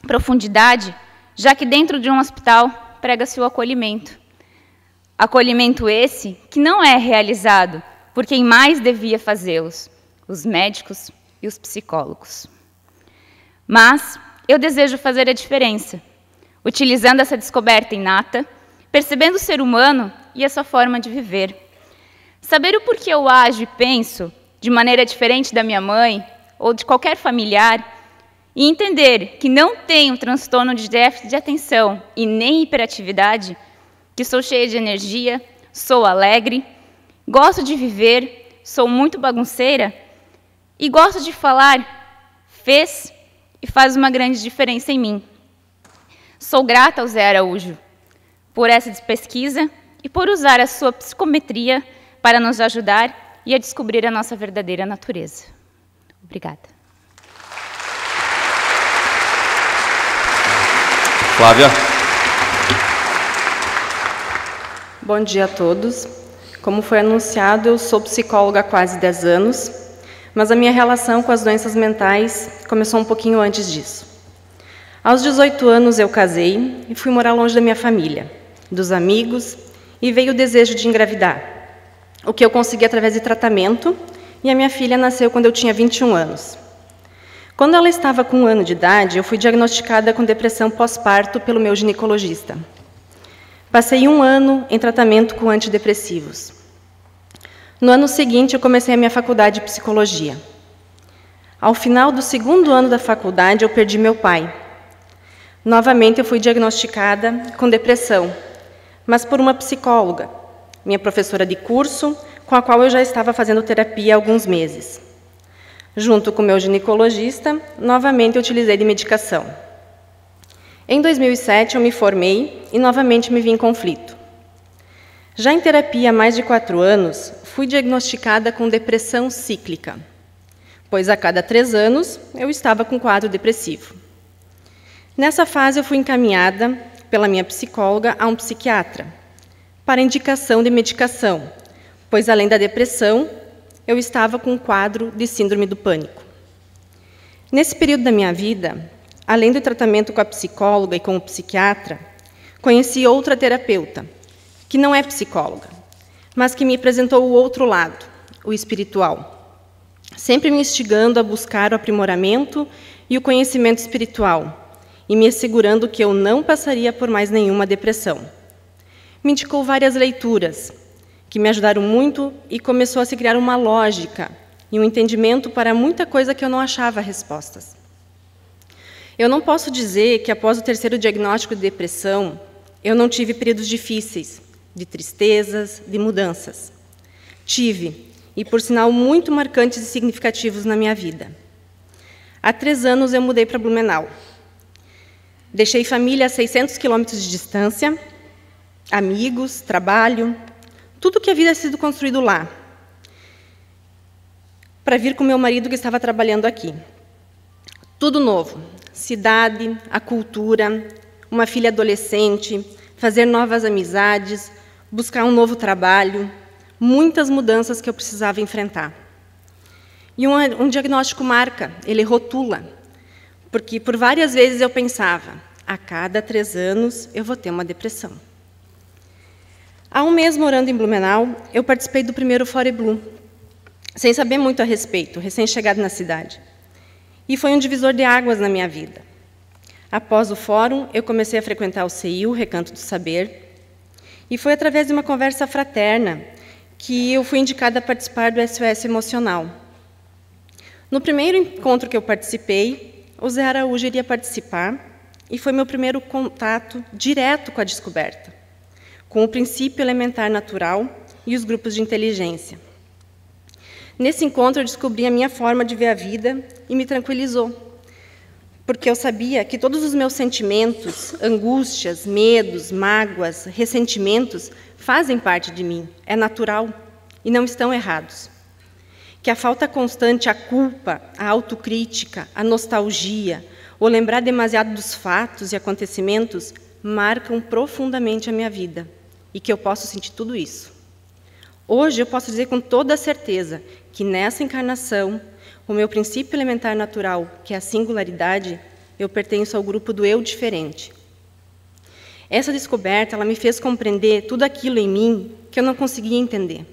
Speaker 8: profundidade, já que dentro de um hospital prega-se o acolhimento. Acolhimento esse que não é realizado por quem mais devia fazê-los, os médicos e os psicólogos. Mas eu desejo fazer a diferença, utilizando essa descoberta inata, percebendo o ser humano e a sua forma de viver. Saber o porquê eu ajo e penso de maneira diferente da minha mãe ou de qualquer familiar, e entender que não tenho transtorno de déficit de atenção e nem hiperatividade, que sou cheia de energia, sou alegre, gosto de viver, sou muito bagunceira e gosto de falar, fez e faz uma grande diferença em mim. Sou grata ao Zé Araújo por essa pesquisa e por usar a sua psicometria para nos ajudar e a descobrir a nossa verdadeira natureza. Obrigada.
Speaker 6: Flávia.
Speaker 9: Bom dia a todos. Como foi anunciado, eu sou psicóloga há quase 10 anos, mas a minha relação com as doenças mentais começou um pouquinho antes disso. Aos 18 anos eu casei e fui morar longe da minha família, dos amigos, e veio o desejo de engravidar, o que eu consegui através de tratamento, e a minha filha nasceu quando eu tinha 21 anos. Quando ela estava com 1 ano de idade, eu fui diagnosticada com depressão pós-parto pelo meu ginecologista. Passei 1 ano em tratamento com antidepressivos. No ano seguinte, eu comecei a minha faculdade de psicologia. Ao final do 2º ano da faculdade, eu perdi meu pai. Novamente, eu fui diagnosticada com depressão, mas por uma psicóloga, minha professora de curso, com a qual eu já estava fazendo terapia há alguns meses. Junto com meu ginecologista, novamente eu utilizei de medicação. Em 2007, eu me formei e novamente me vi em conflito. Já em terapia há mais de 4 anos, fui diagnosticada com depressão cíclica, pois a cada 3 anos eu estava com quadro depressivo. Nessa fase, eu fui encaminhada pela minha psicóloga a um psiquiatra, para indicação de medicação, pois além da depressão, eu estava com um quadro de síndrome do pânico. Nesse período da minha vida, além do tratamento com a psicóloga e com o psiquiatra, conheci outra terapeuta, que não é psicóloga, mas que me apresentou o outro lado, o espiritual, sempre me instigando a buscar o aprimoramento e o conhecimento espiritual, e me assegurando que eu não passaria por mais nenhuma depressão. Me indicou várias leituras, que me ajudaram muito e começou a se criar uma lógica e um entendimento para muita coisa que eu não achava respostas. Eu não posso dizer que, após o terceiro diagnóstico de depressão, eu não tive períodos difíceis, de tristezas, de mudanças. Tive, e por sinal muito marcantes e significativos na minha vida. Há 3 anos eu mudei para Blumenau. Deixei família a 600 quilômetros de distância, amigos, trabalho, tudo que havia sido construído lá, para vir com meu marido que estava trabalhando aqui. Tudo novo, cidade, a cultura, uma filha adolescente, fazer novas amizades, buscar um novo trabalho, muitas mudanças que eu precisava enfrentar. E um diagnóstico marca, ele rotula, porque por várias vezes eu pensava, a cada 3 anos eu vou ter uma depressão. Há um mês morando em Blumenau, eu participei do primeiro Fore Blu, sem saber muito a respeito, recém-chegado na cidade. E foi um divisor de águas na minha vida. Após o fórum, eu comecei a frequentar o CEIU, Recanto do Saber, e foi através de uma conversa fraterna que eu fui indicada a participar do SOS Emocional. No primeiro encontro que eu participei, o Zé Araújo iria participar, e foi meu primeiro contato direto com a descoberta, com o princípio elementar natural e os grupos de inteligência. Nesse encontro, eu descobri a minha forma de ver a vida e me tranquilizou, porque eu sabia que todos os meus sentimentos, angústias, medos, mágoas, ressentimentos, fazem parte de mim, é natural e não estão errados. Que a falta constante, a culpa, a autocrítica, a nostalgia, ou lembrar demasiado dos fatos e acontecimentos, marcam profundamente a minha vida, e que eu posso sentir tudo isso. Hoje eu posso dizer com toda a certeza que nessa encarnação, o meu princípio elementar natural, que é a singularidade, eu pertenço ao grupo do eu diferente. Essa descoberta, ela me fez compreender tudo aquilo em mim que eu não conseguia entender.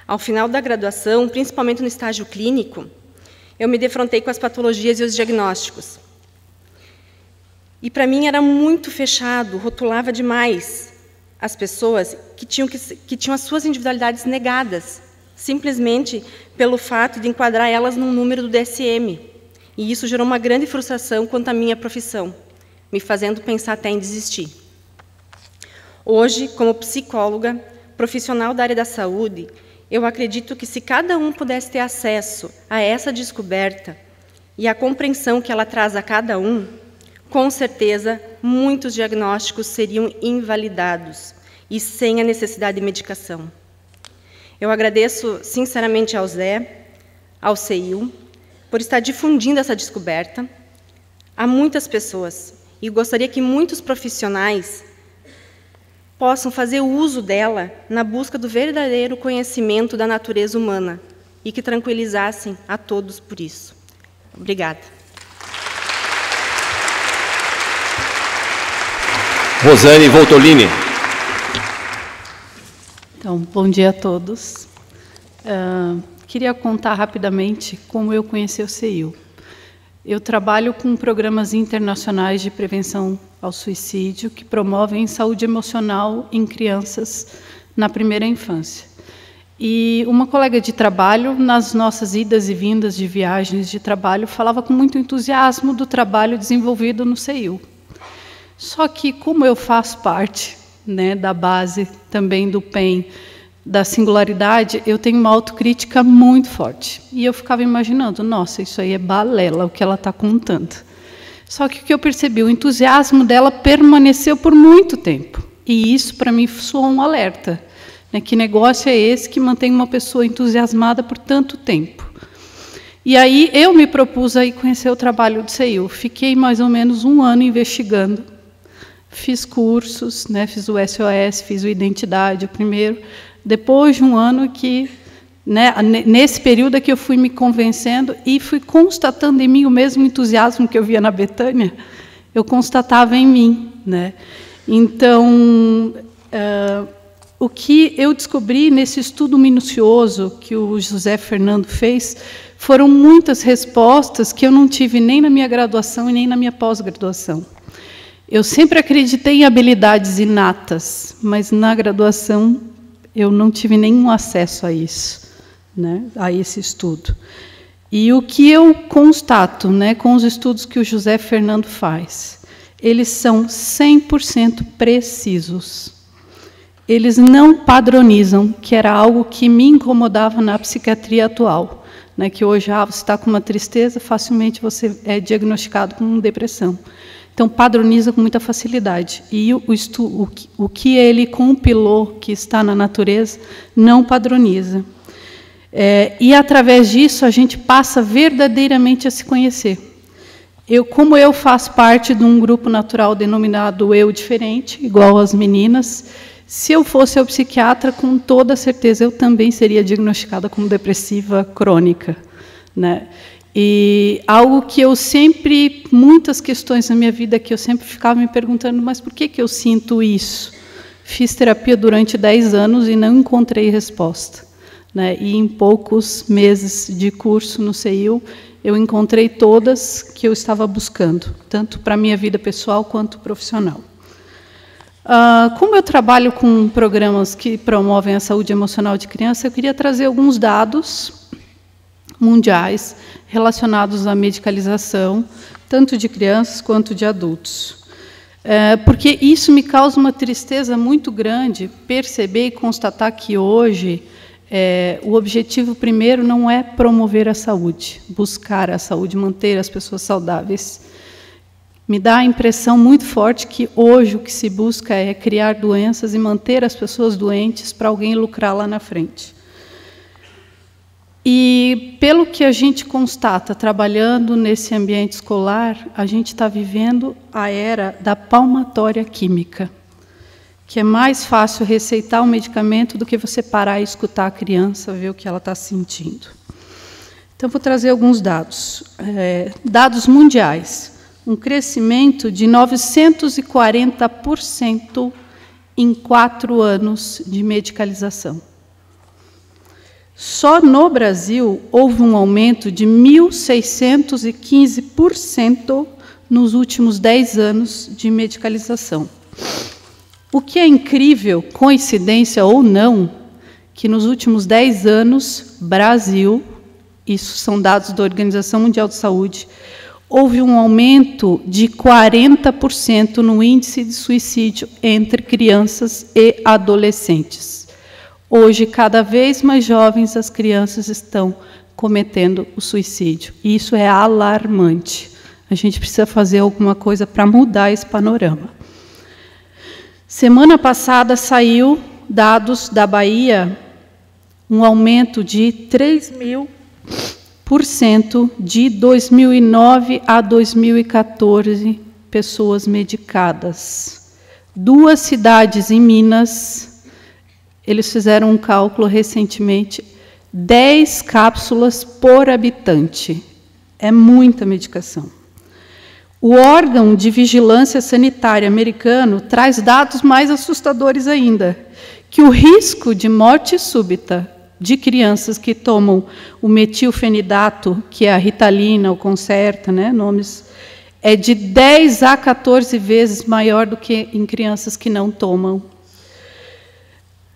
Speaker 9: Ao final da graduação, principalmente no estágio clínico, eu me defrontei com as patologias e os diagnósticos. E para mim era muito fechado, rotulava demais as pessoas que tinham as suas individualidades negadas, simplesmente pelo fato de enquadrar elas num número do DSM. E isso gerou uma grande frustração quanto à minha profissão, me fazendo pensar até em desistir. Hoje, como psicóloga, profissional da área da saúde, eu acredito que se cada um pudesse ter acesso a essa descoberta e a compreensão que ela traz a cada um, com certeza, muitos diagnósticos seriam invalidados e sem a necessidade de medicação. Eu agradeço sinceramente ao Zé, ao CEIU, por estar difundindo essa descoberta a muitas pessoas, e gostaria que muitos profissionais possam fazer uso dela na busca do verdadeiro conhecimento da natureza humana e que tranquilizassem a todos por isso. Obrigada.
Speaker 6: Rosane Voltolini.
Speaker 14: Então, bom dia a todos. Queria contar rapidamente como eu conheci o CEIU. Eu trabalho com programas internacionais de prevenção ao suicídio que promovem saúde emocional em crianças na primeira infância. E uma colega de trabalho, nas nossas idas e vindas de viagens de trabalho, falava com muito entusiasmo do trabalho desenvolvido no CEIU. Só que, como eu faço parte, né, da base também do PEN, da singularidade, eu tenho uma autocrítica muito forte. E eu ficava imaginando, nossa, isso aí é balela, o que ela está contando. Só que o que eu percebi, o entusiasmo dela permaneceu por muito tempo. E isso, para mim, soou um alerta. Né? Que negócio é esse que mantém uma pessoa entusiasmada por tanto tempo? E aí eu me propus a ir conhecer o trabalho do CEIU. Fiquei mais ou menos 1 ano investigando. Fiz cursos, né? Fiz o SOS, fiz o Identidade, o primeiro. Depois de 1 ano que, né, nesse período é que eu fui me convencendo e fui constatando em mim o mesmo entusiasmo que eu via na Betânia, eu constatava em mim, né? Então, o que eu descobri nesse estudo minucioso que o José Fernando fez foram muitas respostas que eu não tive nem na minha graduação e nem na minha pós-graduação. Eu sempre acreditei em habilidades inatas, mas na graduação eu não tive nenhum acesso a isso. né, a esse estudo. E o que eu constato, né, com os estudos que o José Fernando faz, eles são 100% precisos. Eles não padronizam, que era algo que me incomodava na psiquiatria atual, né, que hoje você está com uma tristeza, facilmente você é diagnosticado com depressão. Então, padroniza com muita facilidade. E o que ele compilou, que está na natureza, não padroniza. E, através disso, a gente passa verdadeiramente a se conhecer. Como eu faço parte de um grupo natural denominado Eu Diferente, igual as meninas, se eu fosse o psiquiatra, com toda certeza, eu também seria diagnosticada como depressiva crônica, né? E algo que eu sempre, muitas questões na minha vida que eu sempre ficava me perguntando, mas por que eu sinto isso? Fiz terapia durante 10 anos e não encontrei resposta, né? E em poucos meses de curso no CEIU, eu encontrei todas que eu estava buscando, tanto para a minha vida pessoal quanto profissional. Como eu trabalho com programas que promovem a saúde emocional de criança, eu queria trazer alguns dados mundiais relacionados à medicalização, tanto de crianças quanto de adultos. Porque isso me causa uma tristeza muito grande, perceber e constatar que hoje o objetivo primeiro não é promover a saúde, buscar a saúde, manter as pessoas saudáveis. Me dá a impressão muito forte que hoje o que se busca é criar doenças e manter as pessoas doentes para alguém lucrar lá na frente. E, pelo que a gente constata, trabalhando nesse ambiente escolar, a gente está vivendo a era da palmatória química, que é mais fácil receitar um medicamento do que você parar e escutar a criança, ver o que ela está sentindo. Então, vou trazer alguns dados. Dados mundiais. Um crescimento de 940% em 4 anos de medicalização. Só no Brasil houve um aumento de 1.615% nos últimos 10 anos de medicalização. O que é incrível, coincidência ou não, que nos últimos 10 anos, Brasil, isso são dados da Organização Mundial de Saúde, houve um aumento de 40% no índice de suicídio entre crianças e adolescentes. Hoje, cada vez mais jovens, as crianças estão cometendo o suicídio. E isso é alarmante. A gente precisa fazer alguma coisa para mudar esse panorama. Semana passada saiu dados da Bahia, um aumento de 3.000% de 2009 a 2014 pessoas medicadas. 2 cidades em Minas, eles fizeram um cálculo recentemente, 10 cápsulas por habitante. É muita medicação. O órgão de vigilância sanitária americano traz dados mais assustadores ainda, que o risco de morte súbita de crianças que tomam o metilfenidato, que é a Ritalina, o Concerta, né, nomes, é de 10 a 14 vezes maior do que em crianças que não tomam.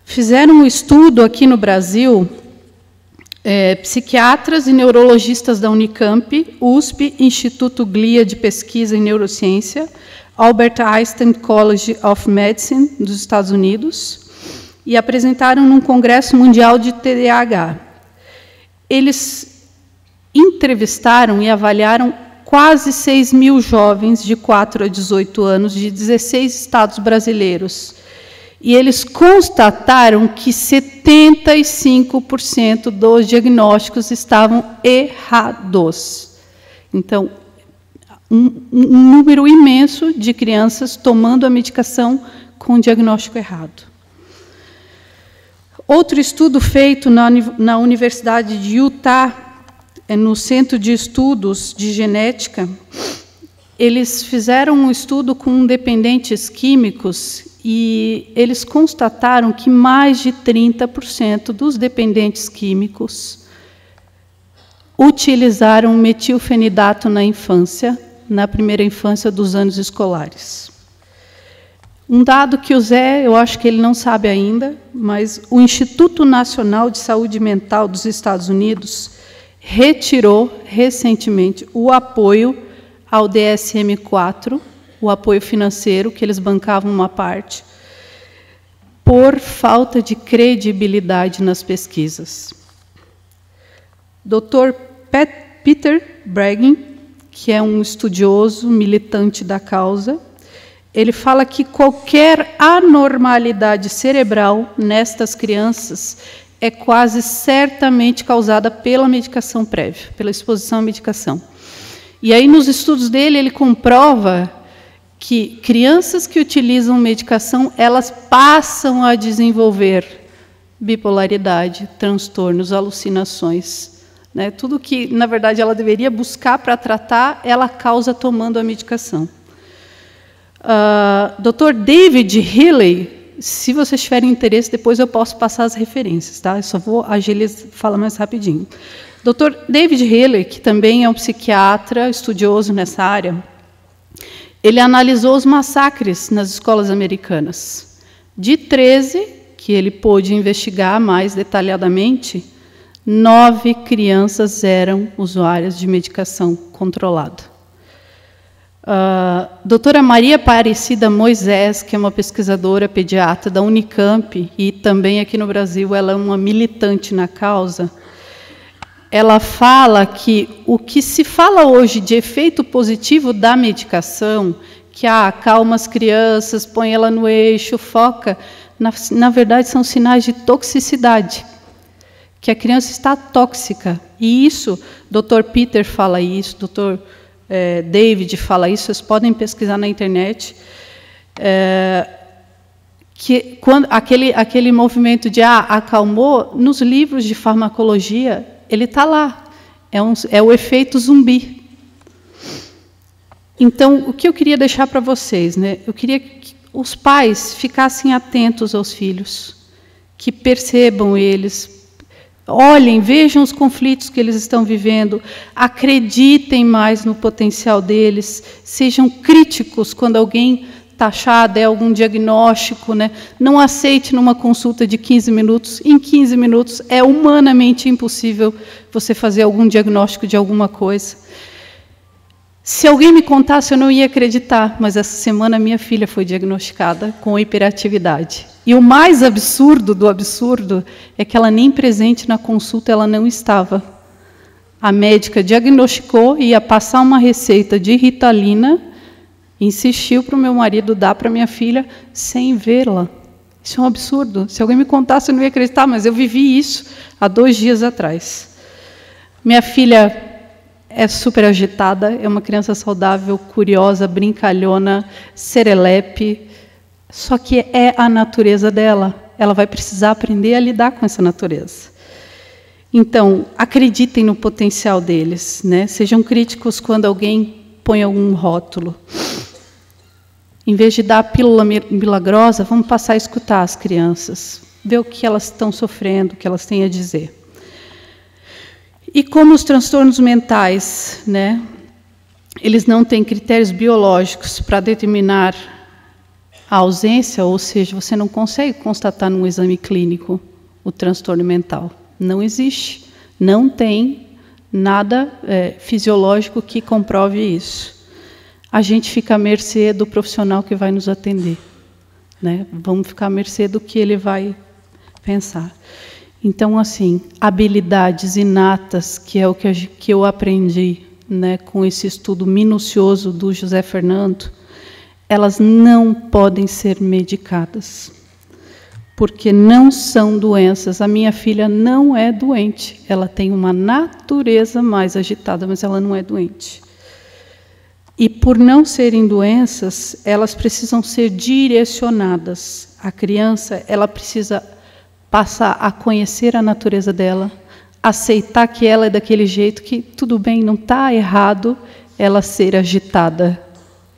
Speaker 14: Fizeram um estudo aqui no Brasil, psiquiatras e neurologistas da Unicamp, USP, Instituto Glia de Pesquisa em Neurociência, Albert Einstein College of Medicine, dos Estados Unidos, e apresentaram num Congresso Mundial de TDAH. Eles entrevistaram e avaliaram quase 6.000 jovens de 4 a 18 anos de 16 estados brasileiros. E eles constataram que 75% dos diagnósticos estavam errados. Então, um número imenso de crianças tomando a medicação com diagnóstico errado. Outro estudo feito na Universidade de Utah, no Centro de Estudos de Genética, eles fizeram um estudo com dependentes químicos e eles constataram que mais de 30% dos dependentes químicos utilizaram metilfenidato na infância, na primeira infância dos anos escolares. Um dado que o Zé, eu acho que ele não sabe ainda, mas o Instituto Nacional de Saúde Mental dos Estados Unidos retirou recentemente o apoio ao DSM-4, o apoio financeiro, que eles bancavam uma parte, por falta de credibilidade nas pesquisas. Dr. Peter Breggin, que é um estudioso, militante da causa, ele fala que qualquer anormalidade cerebral nestas crianças é quase certamente causada pela medicação prévia, pela exposição à medicação. E aí, nos estudos dele, ele comprova que crianças que utilizam medicação, elas passam a desenvolver bipolaridade, transtornos, alucinações. Né? Tudo que, na verdade, ela deveria buscar para tratar, ela causa tomando a medicação. Dr. David Healy, se vocês tiverem interesse, depois eu posso passar as referências, tá? Eu só vou falar mais rapidinho. Dr. David Healy, que também é um psiquiatra estudioso nessa área, ele analisou os massacres nas escolas americanas. De 13, que ele pôde investigar mais detalhadamente, 9 crianças eram usuárias de medicação controlada. Doutora Maria Aparecida Moisés, que é uma pesquisadora pediatra da Unicamp e também aqui no Brasil, ela é uma militante na causa, ela fala que o que se fala hoje de efeito positivo da medicação, que acalma as crianças, põe ela no eixo, foca, na verdade são sinais de toxicidade, que a criança está tóxica. E isso, Dr. Peter fala isso, Dr. David fala isso, vocês podem pesquisar na internet, que quando aquele movimento de acalmou, nos livros de farmacologia, ele está lá, é o efeito zumbi. Então, o que eu queria deixar para vocês, né? Eu queria que os pais ficassem atentos aos filhos, que percebam eles, olhem, vejam os conflitos que eles estão vivendo, acreditem mais no potencial deles, sejam críticos quando alguém taxar, der algum diagnóstico, né? Não aceite numa consulta de 15 minutos. Em 15 minutos é humanamente impossível você fazer algum diagnóstico de alguma coisa. Se alguém me contasse, eu não ia acreditar, mas essa semana minha filha foi diagnosticada com hiperatividade. E o mais absurdo do absurdo é que ela nem presente na consulta ela não estava. A médica diagnosticou e ia passar uma receita de Ritalina, insistiu para o meu marido dar para minha filha sem vê-la. Isso é um absurdo. Se alguém me contasse, eu não ia acreditar, mas eu vivi isso há 2 dias atrás. Minha filha é super agitada, é uma criança saudável, curiosa, brincalhona, serelepe, só que é a natureza dela. Ela vai precisar aprender a lidar com essa natureza. Então, acreditem no potencial deles, né? Sejam críticos quando alguém põe algum rótulo. Em vez de dar a pílula milagrosa, vamos passar a escutar as crianças, ver o que elas estão sofrendo, o que elas têm a dizer. E como os transtornos mentais, né, eles não têm critérios biológicos para determinar a ausência, ou seja, você não consegue constatar num exame clínico o transtorno mental. Não existe. Não tem nada fisiológico que comprove isso. A gente fica à mercê do profissional que vai nos atender, né? Vamos ficar à mercê do que ele vai pensar. Então, assim, habilidades inatas, que é o que eu aprendi, né, com esse estudo minucioso do José Fernando, elas não podem ser medicadas, porque não são doenças. A minha filha não é doente, ela tem uma natureza mais agitada, mas ela não é doente. E por não serem doenças, elas precisam ser direcionadas. A criança, ela precisa passar a conhecer a natureza dela, aceitar que ela é daquele jeito, que tudo bem, não está errado ela ser agitada.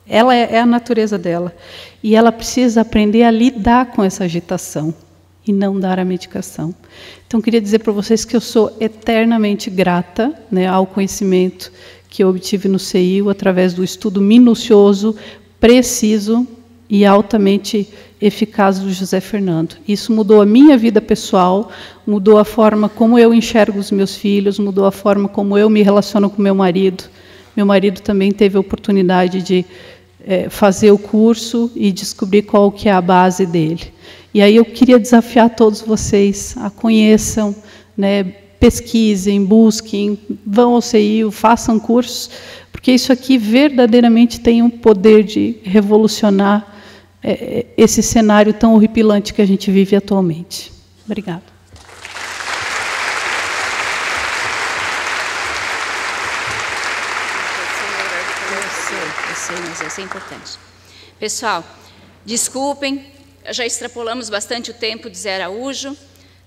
Speaker 14: Ela é a natureza dela. E ela precisa aprender a lidar com essa agitação e não dar a medicação. Então, queria dizer para vocês que eu sou eternamente grata, né, ao conhecimento que eu obtive no CEIU através do estudo minucioso, preciso, e altamente eficaz do José Fernando. Isso mudou a minha vida pessoal, mudou a forma como eu enxergo os meus filhos, mudou a forma como eu me relaciono com meu marido. Meu marido também teve a oportunidade de fazer o curso e descobrir qual que é a base dele. E aí eu queria desafiar todos vocês a conheçam, né, pesquisem, busquem, vão ao CEIU, façam cursos, porque isso aqui verdadeiramente tem um poder de revolucionar esse cenário tão horripilante que a gente vive atualmente. Obrigada.
Speaker 7: Eu sei, mas isso é importante. Pessoal, desculpem, já extrapolamos bastante o tempo de Zé Araújo,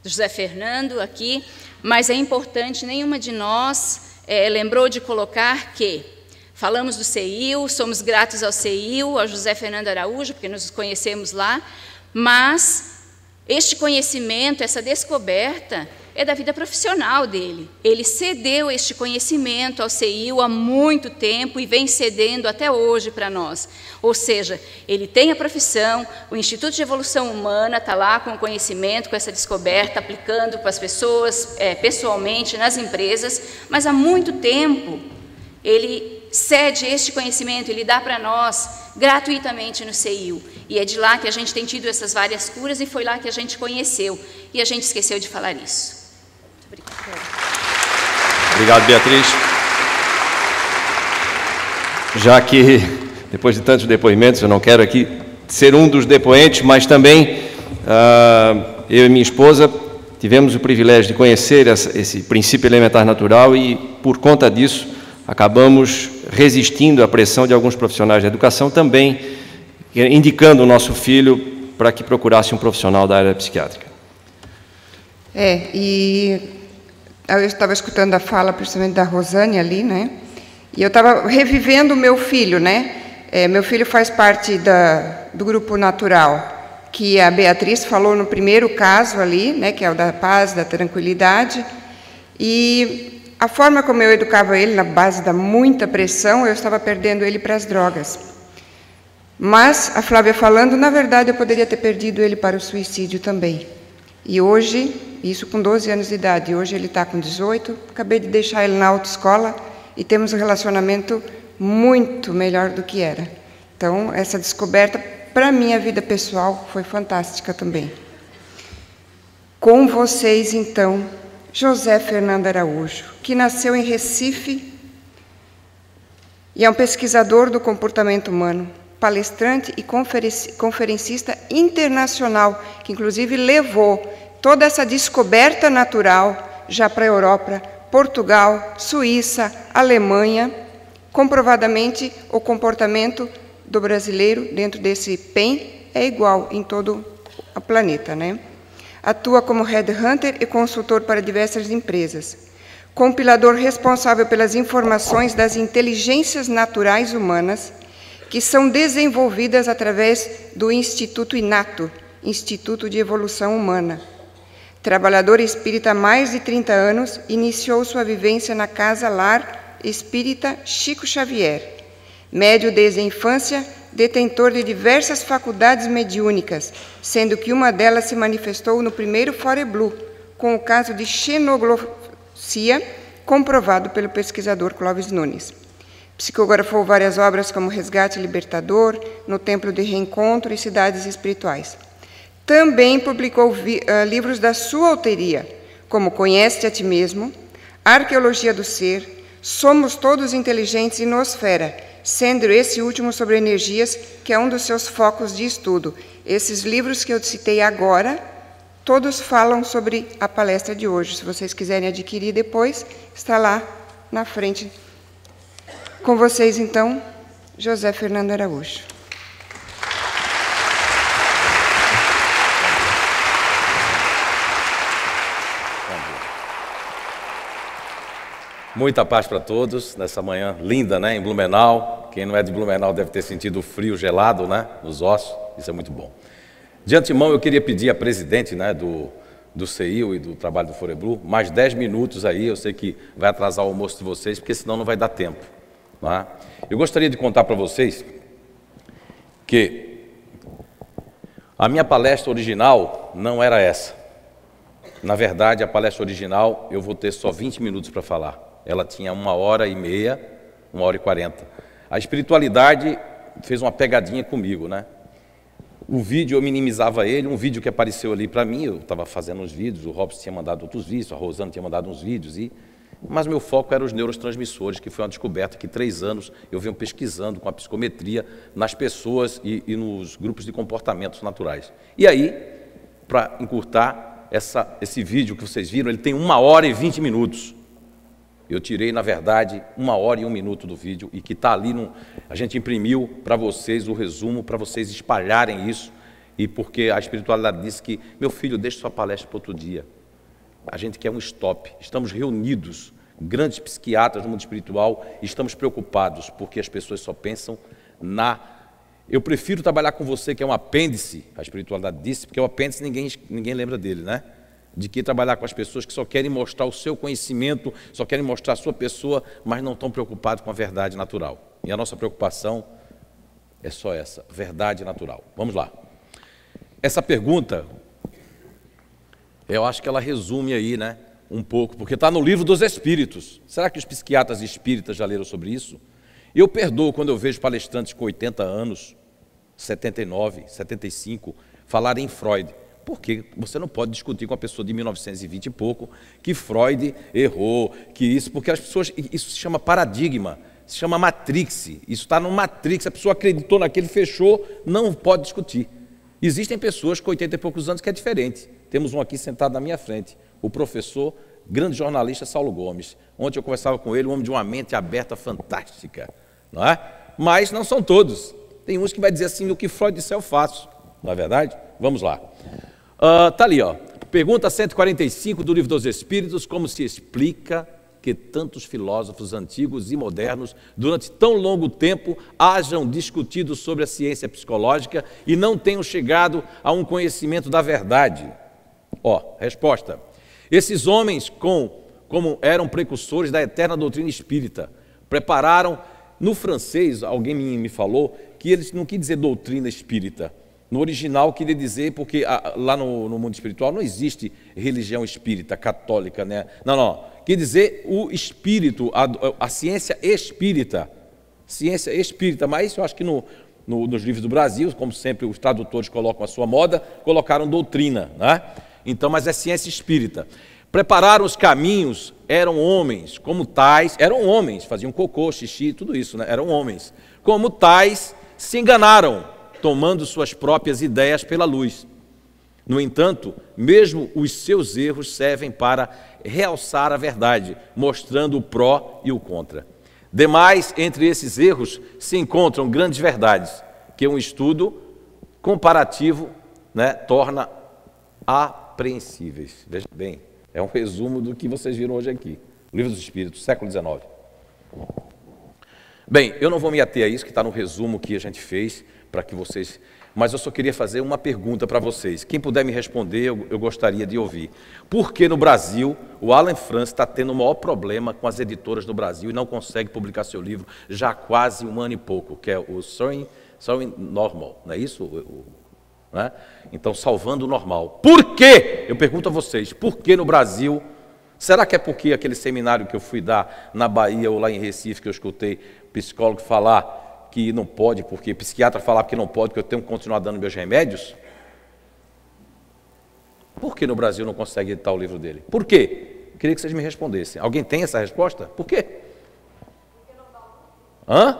Speaker 7: do José Fernando aqui, mas é importante, nenhuma de nós lembrou de colocar que falamos do CEIU, somos gratos ao CEIU, ao José Fernando Araújo, porque nos conhecemos lá, mas este conhecimento, essa descoberta, é da vida profissional dele. Ele cedeu este conhecimento ao CEIU há muito tempo e vem cedendo até hoje para nós. Ou seja, ele tem a profissão, o Instituto de Evolução Humana está lá com o conhecimento, com essa descoberta, aplicando para as pessoas, pessoalmente, nas empresas, mas há muito tempo ele cede este conhecimento, ele dá para nós gratuitamente no CEIU. E é de lá que a gente tem tido essas várias curas e foi lá que a gente conheceu. E a gente esqueceu de falar isso. Muito obrigada.
Speaker 6: Obrigado, Beatriz. Já que, depois de tantos depoimentos, eu não quero aqui ser um dos depoentes, mas também eu e minha esposa tivemos o privilégio de conhecer esse princípio elementar natural e, por conta disso, acabamos resistindo à pressão de alguns profissionais da educação, também indicando o nosso filho para que procurasse um profissional da área psiquiátrica.
Speaker 5: E eu estava escutando a fala, principalmente da Rosane ali, né? E eu estava revivendo o meu filho, né? Meu filho faz parte do grupo natural, que a Beatriz falou no primeiro caso ali, né? Que é o da paz, da tranquilidade. E a forma como eu educava ele, na base da muita pressão, eu estava perdendo ele para as drogas. Mas, a Flávia falando, na verdade, eu poderia ter perdido ele para o suicídio também. E hoje, isso com 12 anos de idade, hoje ele está com 18, acabei de deixar ele na autoescola e temos um relacionamento muito melhor do que era. Então, essa descoberta, para a minha vida pessoal, foi fantástica também. Com vocês, então, José Fernando Araújo, que nasceu em Recife e é um pesquisador do comportamento humano, palestrante e conferencista internacional, que inclusive levou toda essa descoberta natural já para a Europa, Portugal, Suíça, Alemanha. Comprovadamente, o comportamento do brasileiro dentro desse PEN é igual em todo o planeta, né? Atua como headhunter e consultor para diversas empresas. Compilador responsável pelas informações das inteligências naturais humanas que são desenvolvidas através do Instituto Inato, Instituto de Evolução Humana. Trabalhador espírita há mais de 30 anos, iniciou sua vivência na Casa Lar Espírita Chico Xavier. Médio desde a infância, detentor de diversas faculdades mediúnicas, sendo que uma delas se manifestou no primeiro Foreblu, com o caso de xenoglossia, comprovado pelo pesquisador Clóvis Nunes. Psicografou várias obras como Resgate Libertador, No Templo de Reencontro e Cidades Espirituais. Também publicou livros da sua autoria, como Conhece-te a ti mesmo, Arqueologia do Ser, Somos Todos Inteligentes e Nosfera, sendo esse último sobre energias, que é um dos seus focos de estudo. Esses livros que eu citei agora, todos falam sobre a palestra de hoje. Se vocês quiserem adquirir depois, está lá na frente. Com vocês, então, José Fernando Araújo.
Speaker 10: Muita paz para todos nessa manhã linda, né, em Blumenau. Quem não é de Blumenau deve ter sentido o frio gelado, né, nos ossos. Isso é muito bom. De antemão, eu queria pedir à presidente, né, do CEIU e do trabalho do Foreblu, mais 10 minutos aí. Eu sei que vai atrasar o almoço de vocês, porque senão não vai dar tempo. Não é? Eu gostaria de contar para vocês que A minha palestra original não era essa. Na verdade, a palestra original eu vou ter só 20 minutos para falar. Ela tinha 1h30, 1h40. A espiritualidade fez uma pegadinha comigo, né? O vídeo eu minimizava ele, um vídeo que apareceu ali para mim, eu estava fazendo uns vídeos, o Robson tinha mandado outros vídeos, a Rosana tinha mandado uns vídeos, mas meu foco era os neurotransmissores, que foi uma descoberta que 3 anos eu venho pesquisando com a psicometria nas pessoas e nos grupos de comportamentos naturais. E aí, para encurtar, esse vídeo que vocês viram, ele tem 1h20 minutos. Eu tirei, na verdade, 1h01 do vídeo e que está ali, a gente imprimiu para vocês o resumo, para vocês espalharem isso, e porque a espiritualidade disse que, meu filho, deixe sua palestra para outro dia. A gente quer um stop. Estamos reunidos, grandes psiquiatras do mundo espiritual, e estamos preocupados, porque as pessoas só pensam Eu prefiro trabalhar com você, que é um apêndice, a espiritualidade disse, porque o apêndice ninguém lembra dele, né? De que trabalhar com as pessoas que só querem mostrar o seu conhecimento, só querem mostrar a sua pessoa, mas não estão preocupados com a verdade natural. E a nossa preocupação é só essa, verdade natural. Vamos lá. Essa pergunta, eu acho que ela resume aí, né, um pouco, porque está no livro dos Espíritos. Será que os psiquiatras espíritas já leram sobre isso? Eu perdoo quando eu vejo palestrantes com 80 anos, 79, 75, falarem em Freud. Porque você não pode discutir com uma pessoa de 1920 e pouco que Freud errou, que isso, porque as pessoas, isso se chama paradigma, se chama matrix, isso está no matrix, a pessoa acreditou naquele, fechou, não pode discutir. Existem pessoas com 80 e poucos anos que é diferente. Temos um aqui sentado na minha frente, o professor, grande jornalista Saulo Gomes. Ontem eu conversava com ele, um homem de uma mente aberta fantástica, não é? Mas não são todos. Tem uns que vai dizer assim, o que Freud disse eu faço, não é verdade? Vamos lá. Está ali, ó. Pergunta 145 do Livro dos Espíritos, como se explica que tantos filósofos antigos e modernos, durante tão longo tempo, hajam discutido sobre a ciência psicológica e não tenham chegado a um conhecimento da verdade? Ó, resposta. Esses homens, como eram precursores da eterna doutrina espírita, prepararam, no francês, alguém me falou, que eles não quis dizer doutrina espírita. No original, queria dizer, porque lá no mundo espiritual não existe religião espírita, católica, né? Não. Quer dizer o espírito, a ciência espírita. Ciência espírita, mas eu acho que nos livros do Brasil, como sempre os tradutores colocam a sua moda, colocaram doutrina, né? Então, mas é ciência espírita. Prepararam os caminhos, eram homens, como tais, eram homens, faziam cocô, xixi, tudo isso, né? Eram homens. Como tais, se enganaram, tomando suas próprias ideias pela luz. No entanto, mesmo os seus erros servem para realçar a verdade, mostrando o pró e o contra. Demais, entre esses erros, se encontram grandes verdades, que um estudo comparativo, né, torna apreensíveis. Veja bem, é um resumo do que vocês viram hoje aqui. Livro dos Espíritos, século XIX. Bem, eu não vou me ater a isso, que está no resumo que a gente fez, para que vocês... Mas eu só queria fazer uma pergunta para vocês. Quem puder me responder, eu gostaria de ouvir. Por que no Brasil o Alan France está tendo o maior problema com as editoras do Brasil e não consegue publicar seu livro já há quase 1 ano e pouco, que é o Sowing Normal, não é isso? Né? Então, Salvando o Normal. Por quê? Eu pergunto a vocês, por que no Brasil... Será que é porque aquele seminário que eu fui dar na Bahia ou lá em Recife, que eu escutei psicólogo falar que não pode, porque psiquiatra falar que não pode, que eu tenho que continuar dando meus remédios? Por que no Brasil não consegue editar o livro dele? Por quê? Eu queria que vocês me respondessem. Alguém tem essa resposta? Por quê? Hã?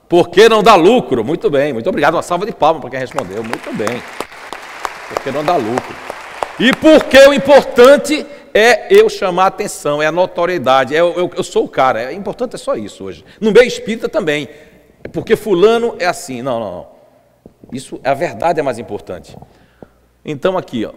Speaker 10: Porque não dá lucro. Muito bem, muito obrigado. Uma salva de palmas para quem respondeu. Muito bem. Porque não dá lucro. E porque o importante é eu chamar a atenção, é a notoriedade, eu sou o cara. É importante, é só isso hoje. No meio espírita também. Porque fulano é assim. Não. Isso, a verdade é mais importante. Então aqui, ó.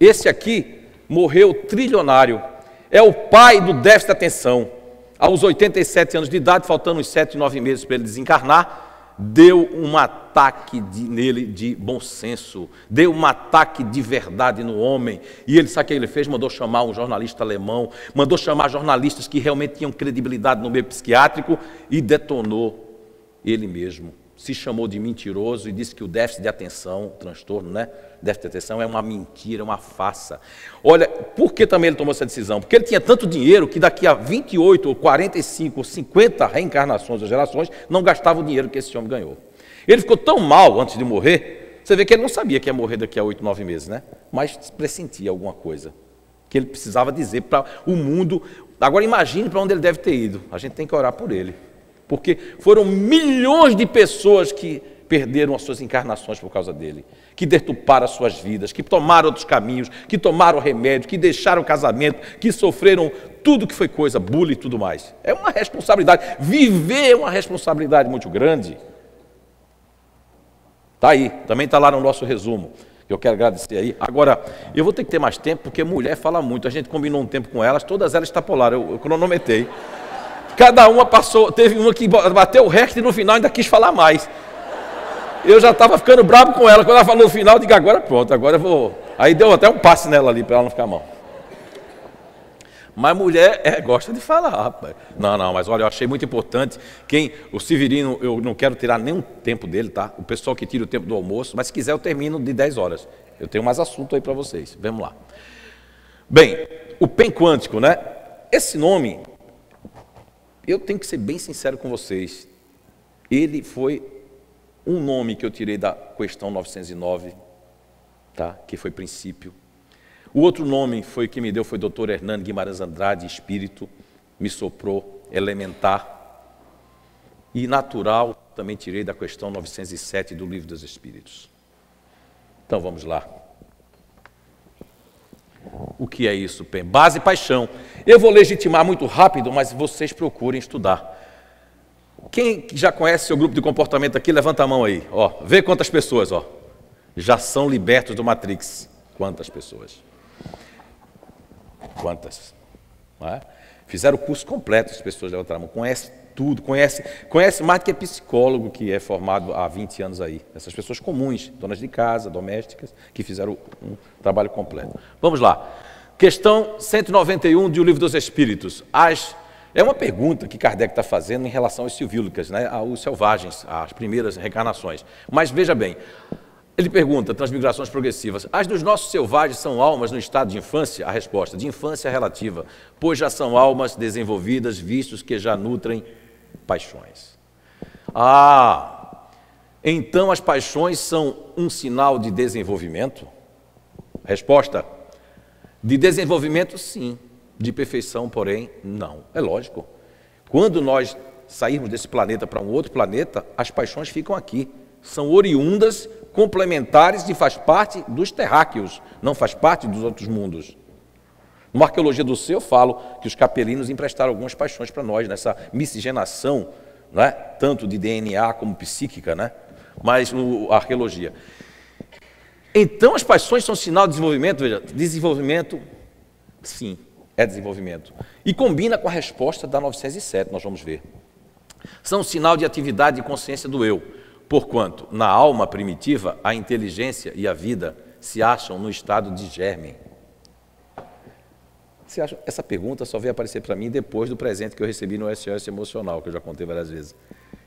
Speaker 10: Esse aqui morreu trilionário. É o pai do déficit de atenção. Aos 87 anos de idade, faltando uns 7, 9 meses para ele desencarnar, deu um ataque nele de bom senso, deu um ataque de verdade no homem. E ele, sabe o que ele fez? Mandou chamar um jornalista alemão, mandou chamar jornalistas que realmente tinham credibilidade no meio psiquiátrico e detonou ele mesmo, se chamou de mentiroso e disse que o déficit de atenção, o transtorno, né? Déficit de atenção é uma mentira, uma farsa. Olha, por que também ele tomou essa decisão? Porque ele tinha tanto dinheiro que daqui a 28, ou 45, ou 50 reencarnações ou gerações, não gastava o dinheiro que esse homem ganhou. Ele ficou tão mal antes de morrer, você vê que ele não sabia que ia morrer daqui a 8, 9 meses, né? Mas pressentia alguma coisa que ele precisava dizer para o mundo. Agora imagine para onde ele deve ter ido. A gente tem que orar por ele. Porque foram milhões de pessoas que perderam as suas encarnações por causa dele, que deturparam as suas vidas, que tomaram outros caminhos, que tomaram remédio, que deixaram o casamento, que sofreram tudo que foi coisa, bullying e tudo mais. É uma responsabilidade. Viver é uma responsabilidade muito grande. Está aí, também está lá no nosso resumo. Eu quero agradecer aí. Agora, eu vou ter que ter mais tempo, porque mulher fala muito. A gente combinou um tempo com elas, todas elas extrapolaram, eu cronometrei. Cada uma passou, teve uma que bateu o recorde e no final ainda quis falar mais. Eu já estava ficando bravo com ela. Quando ela falou no final, eu digo, agora pronto, agora eu vou. Aí deu até um passe nela ali, para ela não ficar mal. Mas mulher gosta de falar, rapaz. Não, mas olha, eu achei muito importante. O Severino, eu não quero tirar nenhum tempo dele, tá? O pessoal que tira o tempo do almoço, mas se quiser eu termino de 10 horas. Eu tenho mais assunto aí para vocês. Vamos lá. Bem, o PEN quântico, né? Esse nome, eu tenho que ser bem sincero com vocês. Ele foi um nome que eu tirei da questão 909, tá? Que foi princípio. O outro nome que me deu foi Dr. Hernando Guimarães Andrade, espírito, me soprou, elementar. E natural, também tirei da questão 907 do Livro dos Espíritos. Então vamos lá. O que é isso, PEN? Base e paixão. Eu vou legitimar muito rápido, mas vocês procurem estudar. Quem já conhece seu grupo de comportamento aqui, levanta a mão aí. Ó, vê quantas pessoas, ó, já são libertos do Matrix. Quantas pessoas? Quantas? Não é? Fizeram o curso completo, as pessoas levantaram a mão. Conhece tudo, conhece mais do que psicólogo que é formado há 20 anos aí. Essas pessoas comuns, donas de casa, domésticas, que fizeram um trabalho completo. Vamos lá. Questão 191 do Livro dos Espíritos. É uma pergunta que Kardec está fazendo em relação aos silvílicas, né, aos selvagens, às primeiras reencarnações. Mas veja bem, ele pergunta, transmigrações progressivas, as dos nossos selvagens são almas no estado de infância? A resposta, de infância relativa, pois já são almas desenvolvidas, vistos que já nutrem paixões. Então as paixões são um sinal de desenvolvimento? Resposta, de desenvolvimento sim, de perfeição, porém, não. É lógico. Quando nós sairmos desse planeta para um outro planeta, as paixões ficam aqui. São oriundas, complementares e faz parte dos terráqueos, não faz parte dos outros mundos. Na Arqueologia do Ser eu falo que os capelinos emprestaram algumas paixões para nós, nessa miscigenação, né? Tanto de DNA como psíquica, né? Mas na arqueologia. Então as paixões são sinal de desenvolvimento, veja, desenvolvimento, sim, é desenvolvimento. E combina com a resposta da 907, nós vamos ver. São sinal de atividade e consciência do eu. Porquanto, na alma primitiva, a inteligência e a vida se acham no estado de germe. Essa pergunta só veio aparecer para mim depois do presente que eu recebi no SOS Emocional, que eu já contei várias vezes.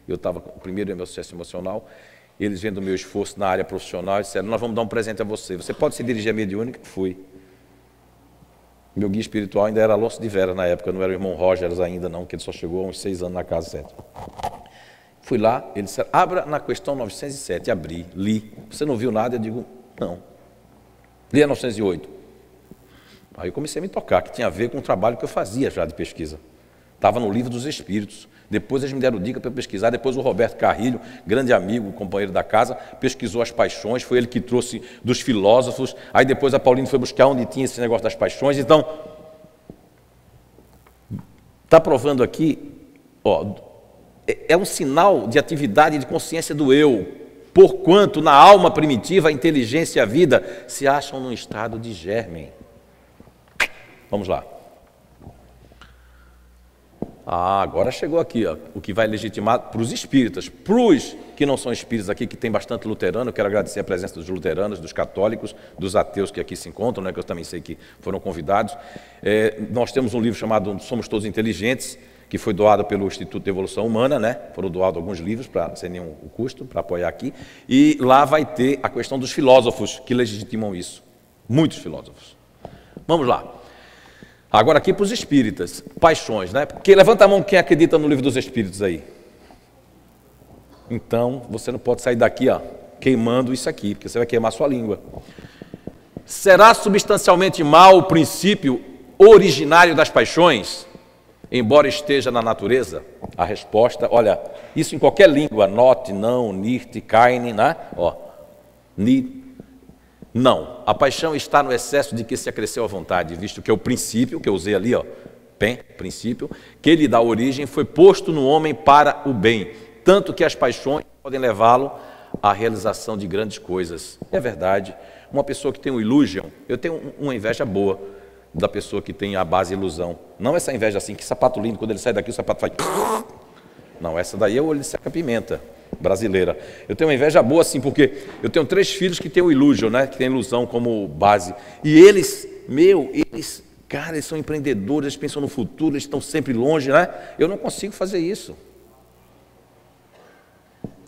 Speaker 10: Eu estava primeiro no meu SOS Emocional, eles vendo o meu esforço na área profissional, disseram, nós vamos dar um presente a você. Você pode se dirigir à mediúnica? Fui. Meu guia espiritual ainda era Alonso de Vera na época, não era o irmão Rogers ainda não, que ele só chegou há uns 6 anos na casa, certo? Fui lá, ele disse, abra na questão 907, abri, li. Você não viu nada? Eu digo, não. Li a 908. Aí eu comecei a me tocar, que tinha a ver com o trabalho que eu fazia já de pesquisa. Estava no Livro dos Espíritos. Depois eles me deram dica para pesquisar. Depois o Roberto Carrilho, grande amigo, companheiro da casa, pesquisou as paixões. Foi ele que trouxe dos filósofos. Aí depois a Paulina foi buscar onde tinha esse negócio das paixões. Então, está provando aqui, ó, é um sinal de atividade e de consciência do eu, porquanto na alma primitiva a inteligência e a vida se acham num estado de germe. Vamos lá. Agora chegou aqui, ó, o que vai legitimar para os espíritas. Para os que não são espíritas aqui, que tem bastante luterano, eu quero agradecer a presença dos luteranos, dos católicos, dos ateus que aqui se encontram, né, que eu também sei que foram convidados. Nós temos um livro chamado Somos Todos Inteligentes, que foi doado pelo Instituto de Evolução Humana, né? Foram doados alguns livros sem nenhum custo, para apoiar aqui. E lá vai ter a questão dos filósofos que legitimam isso. Muitos filósofos. Vamos lá. Agora aqui para os espíritas. Paixões, né? Porque levanta a mão quem acredita no livro dos espíritos aí. Então, você não pode sair daqui, ó, queimando isso aqui, porque você vai queimar sua língua. Será substancialmente mal o princípio originário das paixões, embora esteja na natureza? A resposta, olha, isso em qualquer língua, not, não, nicht, keine, né? Ó, ni, não. A paixão está no excesso de que se acresceu à vontade, visto que é o princípio, que eu usei ali, ó, pen, princípio, que lhe dá origem, foi posto no homem para o bem, tanto que as paixões podem levá-lo à realização de grandes coisas. É verdade. Uma pessoa que tem um illusion, eu tenho uma inveja boa da pessoa que tem a base ilusão. Não essa inveja assim, que sapato lindo, quando ele sai daqui o sapato faz... Não, essa daí é o olho seca pimenta brasileira. Eu tenho uma inveja boa assim, porque eu tenho 3 filhos que têm o illusion, né? Que tem ilusão como base. E eles, cara, eles são empreendedores, eles pensam no futuro, eles estão sempre longe, né? Eu não consigo fazer isso.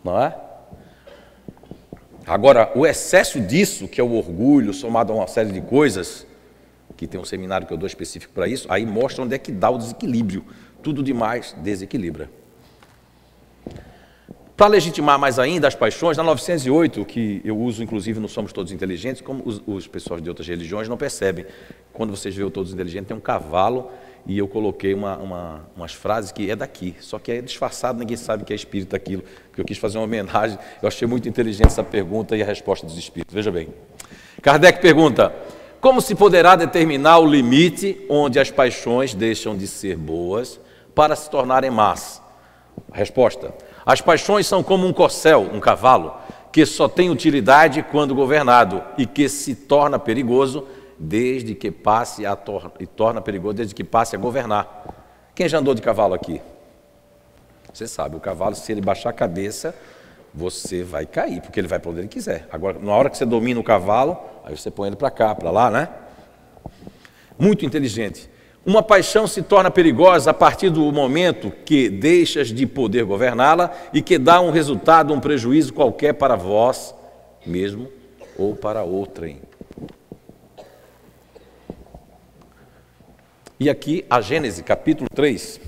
Speaker 10: Não é? Agora, o excesso disso, que é o orgulho, somado a uma série de coisas, que tem um seminário que eu dou específico para isso, aí mostra onde é que dá o desequilíbrio. Tudo demais desequilibra. Para legitimar mais ainda as paixões, na 908, que eu uso inclusive no Somos Todos Inteligentes, como os pessoas de outras religiões não percebem. Quando vocês veem o Todos Inteligentes, tem um cavalo, e eu coloquei umas frases que é daqui, só que é disfarçado, ninguém sabe que é espírito aquilo, porque eu quis fazer uma homenagem. Eu achei muito inteligente essa pergunta e a resposta dos espíritos. Veja bem. Kardec pergunta: como se poderá determinar o limite onde as paixões deixam de ser boas para se tornarem más? A resposta: as paixões são como um corcel, um cavalo, que só tem utilidade quando governado e que se torna perigoso desde que passe a torna perigoso desde que passe a governar. Quem já andou de cavalo aqui? Você sabe, o cavalo, se ele baixar a cabeça, você vai cair, porque ele vai para onde ele quiser. Agora, na hora que você domina o cavalo, aí você põe ele para cá, para lá, né? Muito inteligente. Uma paixão se torna perigosa a partir do momento que deixas de poder governá-la e que dá um resultado, um prejuízo qualquer para vós mesmo ou para outrem. E aqui a Gênesis, capítulo 3,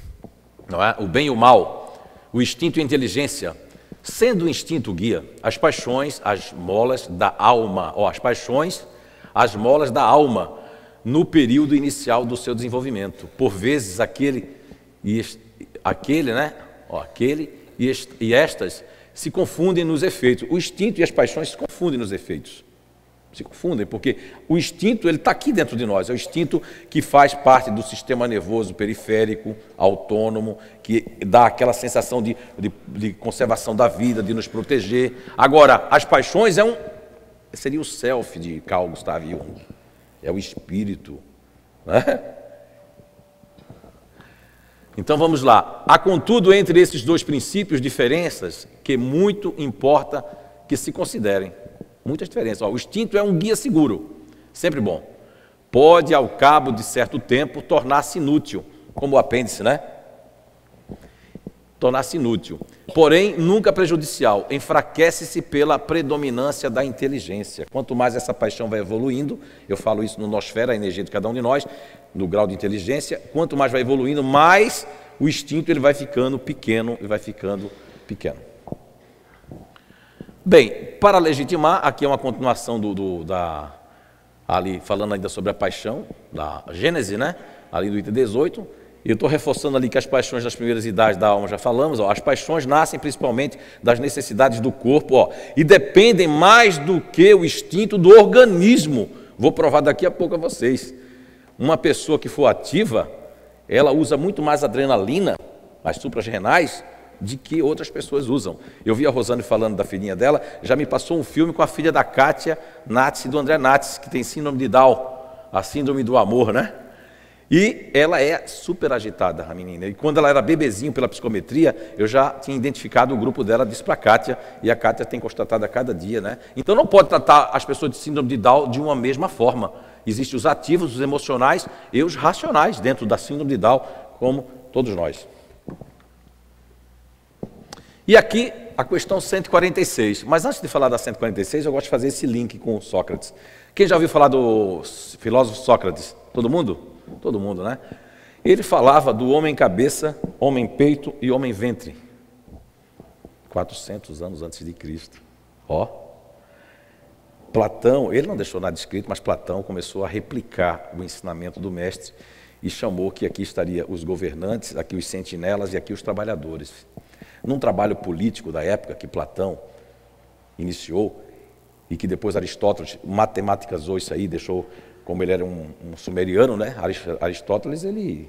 Speaker 10: não é? O bem e o mal, o instinto e a inteligência. Sendo o instinto guia, as paixões, as molas da alma, as paixões, as molas da alma, no período inicial do seu desenvolvimento. Por vezes aquele e estas se confundem nos efeitos. O instinto e as paixões se confundem nos efeitos. Se confundem, porque o instinto ele está aqui dentro de nós, é o instinto que faz parte do sistema nervoso periférico, autônomo, que dá aquela sensação de conservação da vida, de nos proteger. Agora, as paixões seria o self de Carl Gustav Jung, é o espírito, né? Então vamos lá. Há, contudo, entre esses dois princípios diferenças que muito importa que se considerem. Muitas diferenças. O instinto é um guia seguro, sempre bom. Pode, ao cabo de certo tempo, tornar-se inútil, como o apêndice, né? Tornar-se inútil. Porém, nunca prejudicial. Enfraquece-se pela predominância da inteligência. Quanto mais essa paixão vai evoluindo, eu falo isso no nosfera, a energia de cada um de nós, no grau de inteligência, quanto mais vai evoluindo, mais o instinto ele vai ficando pequeno e vai ficando pequeno. Bem, para legitimar, aqui é uma continuação ali falando ainda sobre a paixão, da Gênesis, né? Ali do item 18, e eu estou reforçando ali que as paixões das primeiras idades da alma, já falamos, as paixões nascem principalmente das necessidades do corpo, e dependem mais do que o instinto do organismo. Vou provar daqui a pouco a vocês. Uma pessoa que for ativa, ela usa muito mais adrenalina, as suprarrenais, de que outras pessoas usam. Eu vi a Rosane falando da filhinha dela, já me passou um filme com a filha da Kátia Natz e do André Natz, que tem síndrome de Down, a síndrome do amor, né? E ela é super agitada, a menina. E quando ela era bebezinho pela psicometria, eu já tinha identificado o grupo dela, disse para a Kátia, e a Kátia tem constatado a cada dia, né? Então não pode tratar as pessoas de síndrome de Down de uma mesma forma. Existem os ativos, os emocionais e os racionais dentro da síndrome de Down, como todos nós. E aqui a questão 146. Mas antes de falar da 146, eu gosto de fazer esse link com Sócrates. Quem já ouviu falar do filósofo Sócrates? Todo mundo? Todo mundo, né? Ele falava do homem cabeça, homem peito e homem ventre. 400 anos antes de Cristo. Ó. Platão, ele não deixou nada escrito, mas Platão começou a replicar o ensinamento do mestre e chamou que aqui estaria os governantes, aqui os sentinelas e aqui os trabalhadores. Num trabalho político da época que Platão iniciou e que depois Aristóteles matematizou isso aí, deixou, como ele era um sumeriano, né? Aristóteles, ele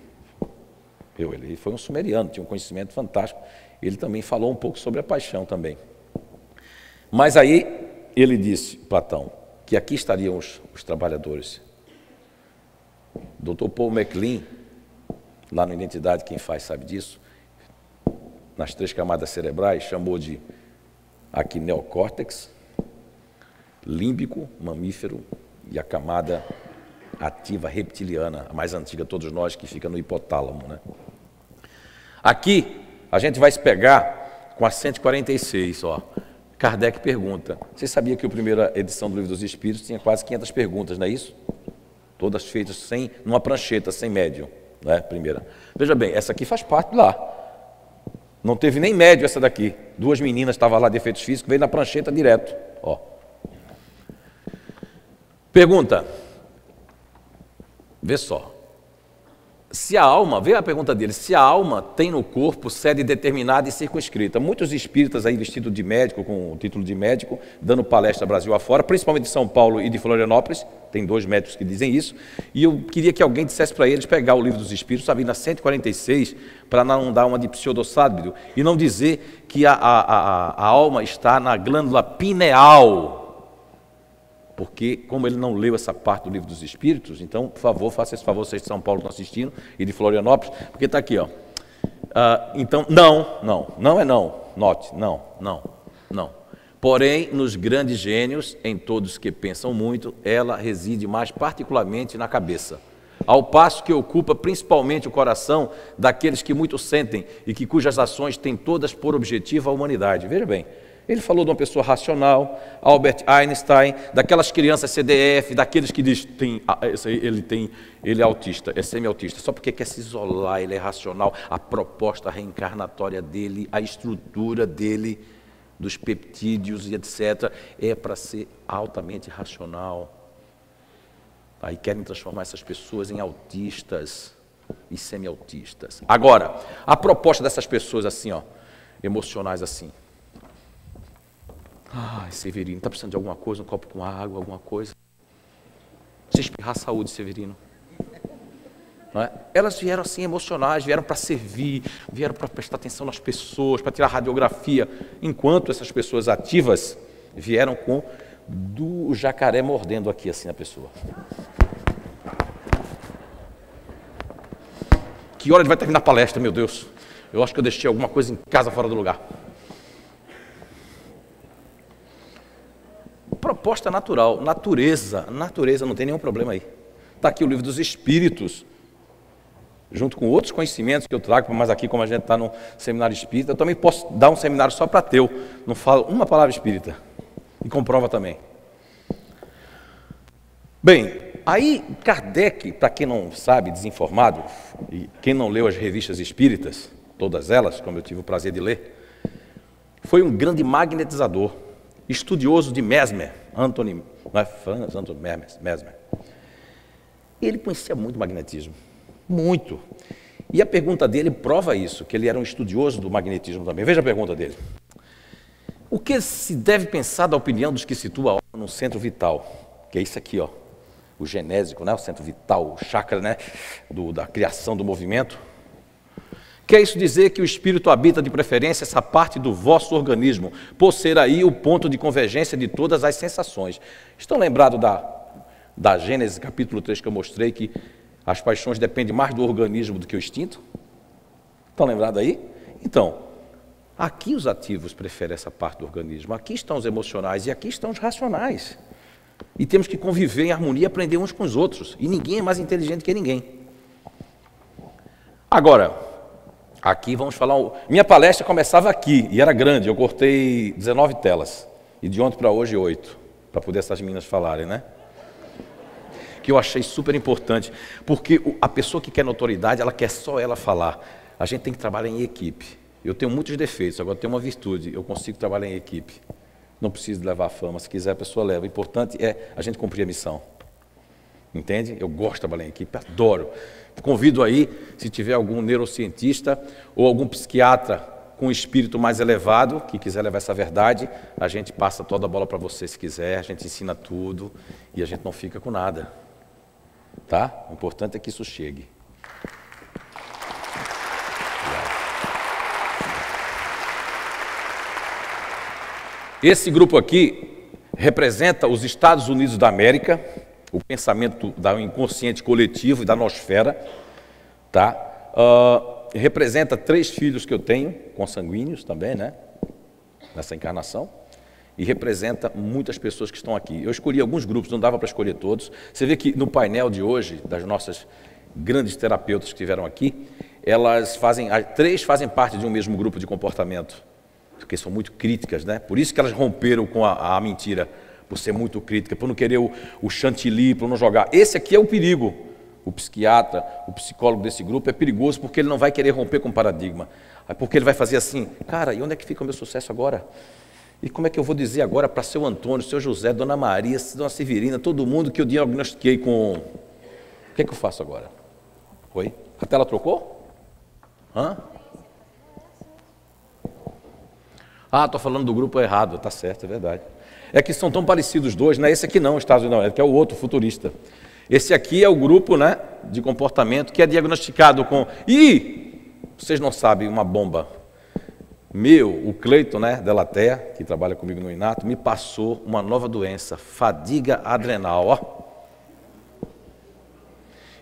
Speaker 10: foi um sumeriano, tinha um conhecimento fantástico. Ele também falou um pouco sobre a paixão também. Mas aí ele disse, Platão, que aqui estariam os trabalhadores. Dr. Paul MacLean, lá no Identidade, quem faz sabe disso, nas 3 camadas cerebrais, chamou de aqui neocórtex, límbico, mamífero, e a camada ativa reptiliana, a mais antiga de todos nós, que fica no hipotálamo, né? Aqui, a gente vai se pegar com a 146, ó. Kardec pergunta, você sabia que a primeira edição do Livro dos Espíritos tinha quase 500 perguntas, não é isso? Todas feitas numa prancheta, sem médium, né? Primeira. Veja bem, essa aqui faz parte lá. Não teve nem médio essa daqui. 2 meninas estavam lá de efeitos físicos, veio na prancheta direto. Ó. Pergunta. Vê só. Se a alma, vê a pergunta dele, se a alma tem no corpo sede determinada e circunscrita. Muitos espíritas aí vestidos de médico, com o título de médico, dando palestra Brasil afora, principalmente de São Paulo e de Florianópolis, tem 2 médicos que dizem isso, e eu queria que alguém dissesse para eles pegar o Livro dos Espíritos, sabe, na 146, para não dar uma de pseudosábido, e não dizer que a alma está na glândula pineal, porque, como ele não leu essa parte do Livro dos Espíritos, então, por favor, faça esse favor, vocês de São Paulo que estão assistindo, e de Florianópolis, porque está aqui, ó. Então, não é não, note, não. Porém, nos grandes gênios, em todos que pensam muito, ela reside mais particularmente na cabeça, ao passo que ocupa principalmente o coração daqueles que muito sentem e que cujas ações têm todas por objetivo a humanidade. Veja bem, ele falou de uma pessoa racional, Albert Einstein, daquelas crianças CDF, daqueles que diz ele é autista, é semi-autista, só porque quer se isolar, ele é racional. A proposta reencarnatória dele, a estrutura dele, dos peptídeos e etc., é para ser altamente racional. Aí querem transformar essas pessoas em autistas e semi-autistas. Agora, a proposta dessas pessoas assim, ó, emocionais assim. Ai, Severino, está precisando de alguma coisa, um copo com água, alguma coisa? Você espirrar saúde, Severino. Não é? Elas vieram assim emocionais, vieram para servir, vieram para prestar atenção nas pessoas, para tirar radiografia, enquanto essas pessoas ativas vieram com do jacaré mordendo aqui assim a pessoa. Que hora ele vai terminar a palestra, meu Deus? Eu acho que eu deixei alguma coisa em casa fora do lugar. Proposta natural, natureza não tem nenhum problema aí. Está aqui o Livro dos Espíritos, junto com outros conhecimentos que eu trago, mas aqui como a gente está no seminário espírita, eu também posso dar um seminário só para ateu, não falo uma palavra espírita, e comprova também. Bem, aí Kardec, para quem não sabe, desinformado, e quem não leu as revistas espíritas, todas elas, como eu tive o prazer de ler, foi um grande magnetizador, estudioso de Mesmer, Anthony Mesmer. Ele conhecia muito magnetismo, muito. E a pergunta dele prova isso, que ele era um estudioso do magnetismo também. Veja a pergunta dele. O que se deve pensar da opinião dos que situam a alma no centro vital? Que é isso aqui, ó, o genésico, né? O centro vital, o chakra, né? Da criação do movimento. Quer isso dizer que o espírito habita de preferência essa parte do vosso organismo, por ser aí o ponto de convergência de todas as sensações. Estão lembrados da Gênesis, capítulo 3, que eu mostrei, que as paixões dependem mais do organismo do que o instinto? Estão lembrados aí? Então, aqui os ativos preferem essa parte do organismo, aqui estão os emocionais e aqui estão os racionais. E temos que conviver em harmonia e aprender uns com os outros. E ninguém é mais inteligente que ninguém. Agora, Aqui vamos falar... Minha palestra começava aqui, e era grande, eu cortei 19 telas. E de ontem para hoje, 8, para poder essas meninas falarem, né? Que eu achei super importante, porque a pessoa que quer notoriedade, ela quer só ela falar. A gente tem que trabalhar em equipe. Eu tenho muitos defeitos, agora tenho uma virtude, eu consigo trabalhar em equipe. Não preciso levar a fama, se quiser a pessoa leva. O importante é a gente cumprir a missão. Entende? Eu gosto de trabalhar em equipe, adoro. Convido aí, se tiver algum neurocientista ou algum psiquiatra com um espírito mais elevado, que quiser levar essa verdade, a gente passa toda a bola para você se quiser, a gente ensina tudo e a gente não fica com nada. Tá? O importante é que isso chegue. Esse grupo aqui representa os Estados Unidos da América, o pensamento do inconsciente coletivo e da nosfera, tá? Representa 3 filhos que eu tenho, consanguíneos também, né? Nessa encarnação, e representa muitas pessoas que estão aqui. Eu escolhi alguns grupos, não dava para escolher todos. Você vê que no painel de hoje, das nossas grandes terapeutas que estiveram aqui, elas fazem, 3 fazem parte de um mesmo grupo de comportamento, porque são muito críticas, né? Por isso que elas romperam com a mentira, por ser muito crítica, por não querer o chantilly, por não jogar. Esse aqui é o perigo. O psiquiatra, o psicólogo desse grupo é perigoso porque ele não vai querer romper com o paradigma. Porque ele vai fazer assim, cara, e onde é que fica o meu sucesso agora? E como é que eu vou dizer agora para seu Antônio, seu José, Dona Maria, Dona Severina, todo mundo que eu diagnostiquei com... O que é que eu faço agora? Oi? A tela trocou? Hã? Ah, estou falando do grupo errado, tá certo, é verdade. É que são tão parecidos os dois, não é esse aqui não, Estados Unidos, é que é o outro, futurista. Esse aqui é o grupo, né, de comportamento que é diagnosticado com... Ih, vocês não sabem, uma bomba. O Cleiton, né, Delatea, que trabalha comigo no Inato, me passou uma nova doença, fadiga adrenal, ó.